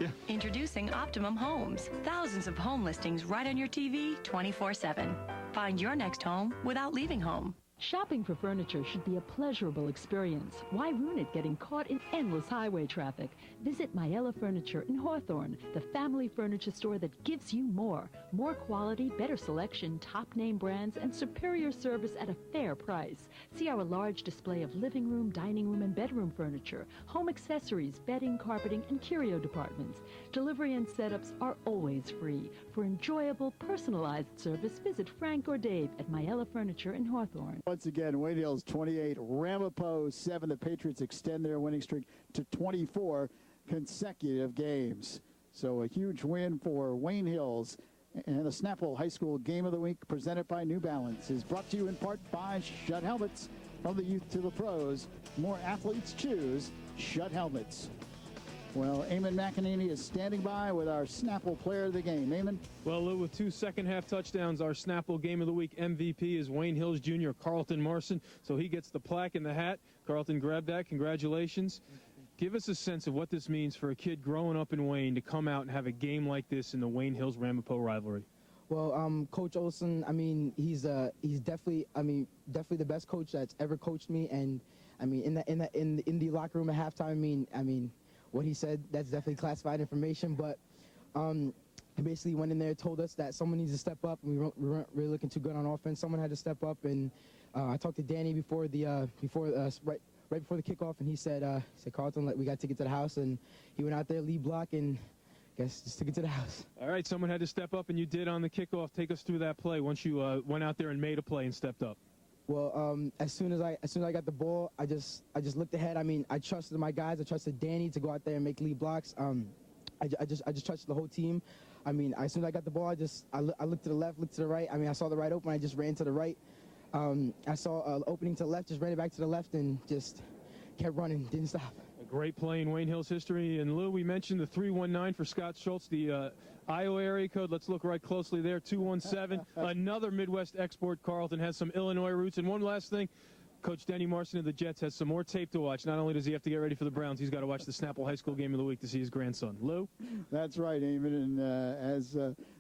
Yeah. Introducing Optimum Homes. Thousands of home listings right on your TV 24/7. Find your next home without leaving home. Shopping for furniture should be a pleasurable experience. Why ruin it getting caught in endless highway traffic? Visit Myella Furniture in Hawthorne, the family furniture store that gives you more. More quality, better selection, top-name brands, and superior service at a fair price. See our large display of living room, dining room, and bedroom furniture, home accessories, bedding, carpeting, and curio departments. Delivery and setups are always free. For enjoyable, personalized service, visit Frank or Dave at Myella Furniture in Hawthorne. Once again, Wayne Hills 28, Ramapo 7. The Patriots extend their winning streak to 24 consecutive games. So a huge win for Wayne Hills. And the Snapple High School Game of the Week, presented by New Balance, is brought to you in part by Shutt Helmets. From the youth to the pros, more athletes choose Shutt Helmets. Well, Eamon McAnaney is standing by with our Snapple Player of the Game. Eamon? Well, Lou, with 2 second-half touchdowns, our Snapple Game of the Week MVP is Wayne Hills Jr. Carlton Marson, so he gets the plaque and the hat. Carlton, grab that. Congratulations. Give us a sense of what this means for a kid growing up in Wayne to come out and have a game like this in the Wayne Hills-Ramapo rivalry. Well, Coach Olson, I mean, he's definitely, definitely the best coach that's ever coached me. And I mean, in the locker room at halftime, I mean, what he said, that's definitely classified information. But he basically went in there, told us that someone needs to step up. We weren't really looking too good on offense. Someone had to step up. And I talked to Danny before the right before the kickoff, and he said, Carlton, we got to get to the house. And he went out there, lead block, and I guess just took it to the house. All right, someone had to step up, and you did on the kickoff. Take us through that play once you went out there and made a play and stepped up. Well, as soon as I got the ball, I just looked ahead. I mean, I trusted my guys. I trusted Danny to go out there and make lead blocks. I just trusted the whole team. I mean, as soon as I got the ball, I looked to the left, looked to the right. I mean, I saw the right open. I just ran to the right. I saw an opening to the left, just ran it back to the left, and just kept running, didn't stop. A great play in Wayne Hills history. And Lou, we mentioned the 319 for Scott Schultz, the Iowa area code. Let's look right closely there, 217. Another Midwest export. Carlton has some Illinois roots. And one last thing, Coach Denny Marson of the Jets has some more tape to watch. Not only does he have to get ready for the Browns, he's got to watch the Snapple High School Game of the Week to see his grandson. Lou? That's right, Eamon. And as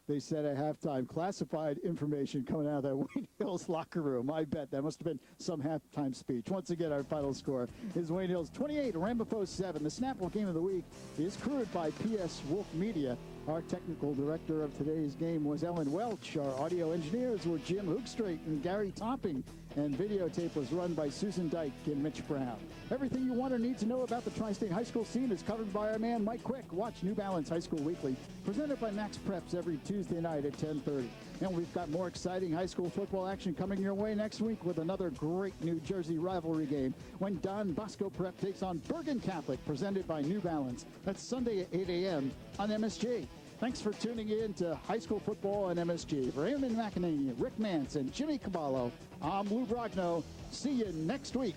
they said at halftime, classified information coming out of that Wayne Hills locker room. I bet that must have been some halftime speech. Once again, our final score is Wayne Hills 28, Ramapo 7. The Snapple Game of the Week is crewed by P.S. Wolf Media. Our technical director of today's game was Ellen Welch. Our audio engineers were Jim Hoogstrate and Gary Topping. And videotape was run by Susan Dyke and Mitch Brown. Everything you want or need to know about the Tri-State High School scene is covered by our man Mike Quick. Watch New Balance High School Weekly, presented by Max Preps every Tuesday night at 10:30. And we've got more exciting high school football action coming your way next week with another great New Jersey rivalry game when Don Bosco Prep takes on Bergen Catholic, presented by New Balance. That's Sunday at 8 a.m. on MSG. Thanks for tuning in to high school football on MSG. For Eamon McAnaney, Rick Mantz, and Jimmy Cavallo, I'm Lou Brogno. See you next week.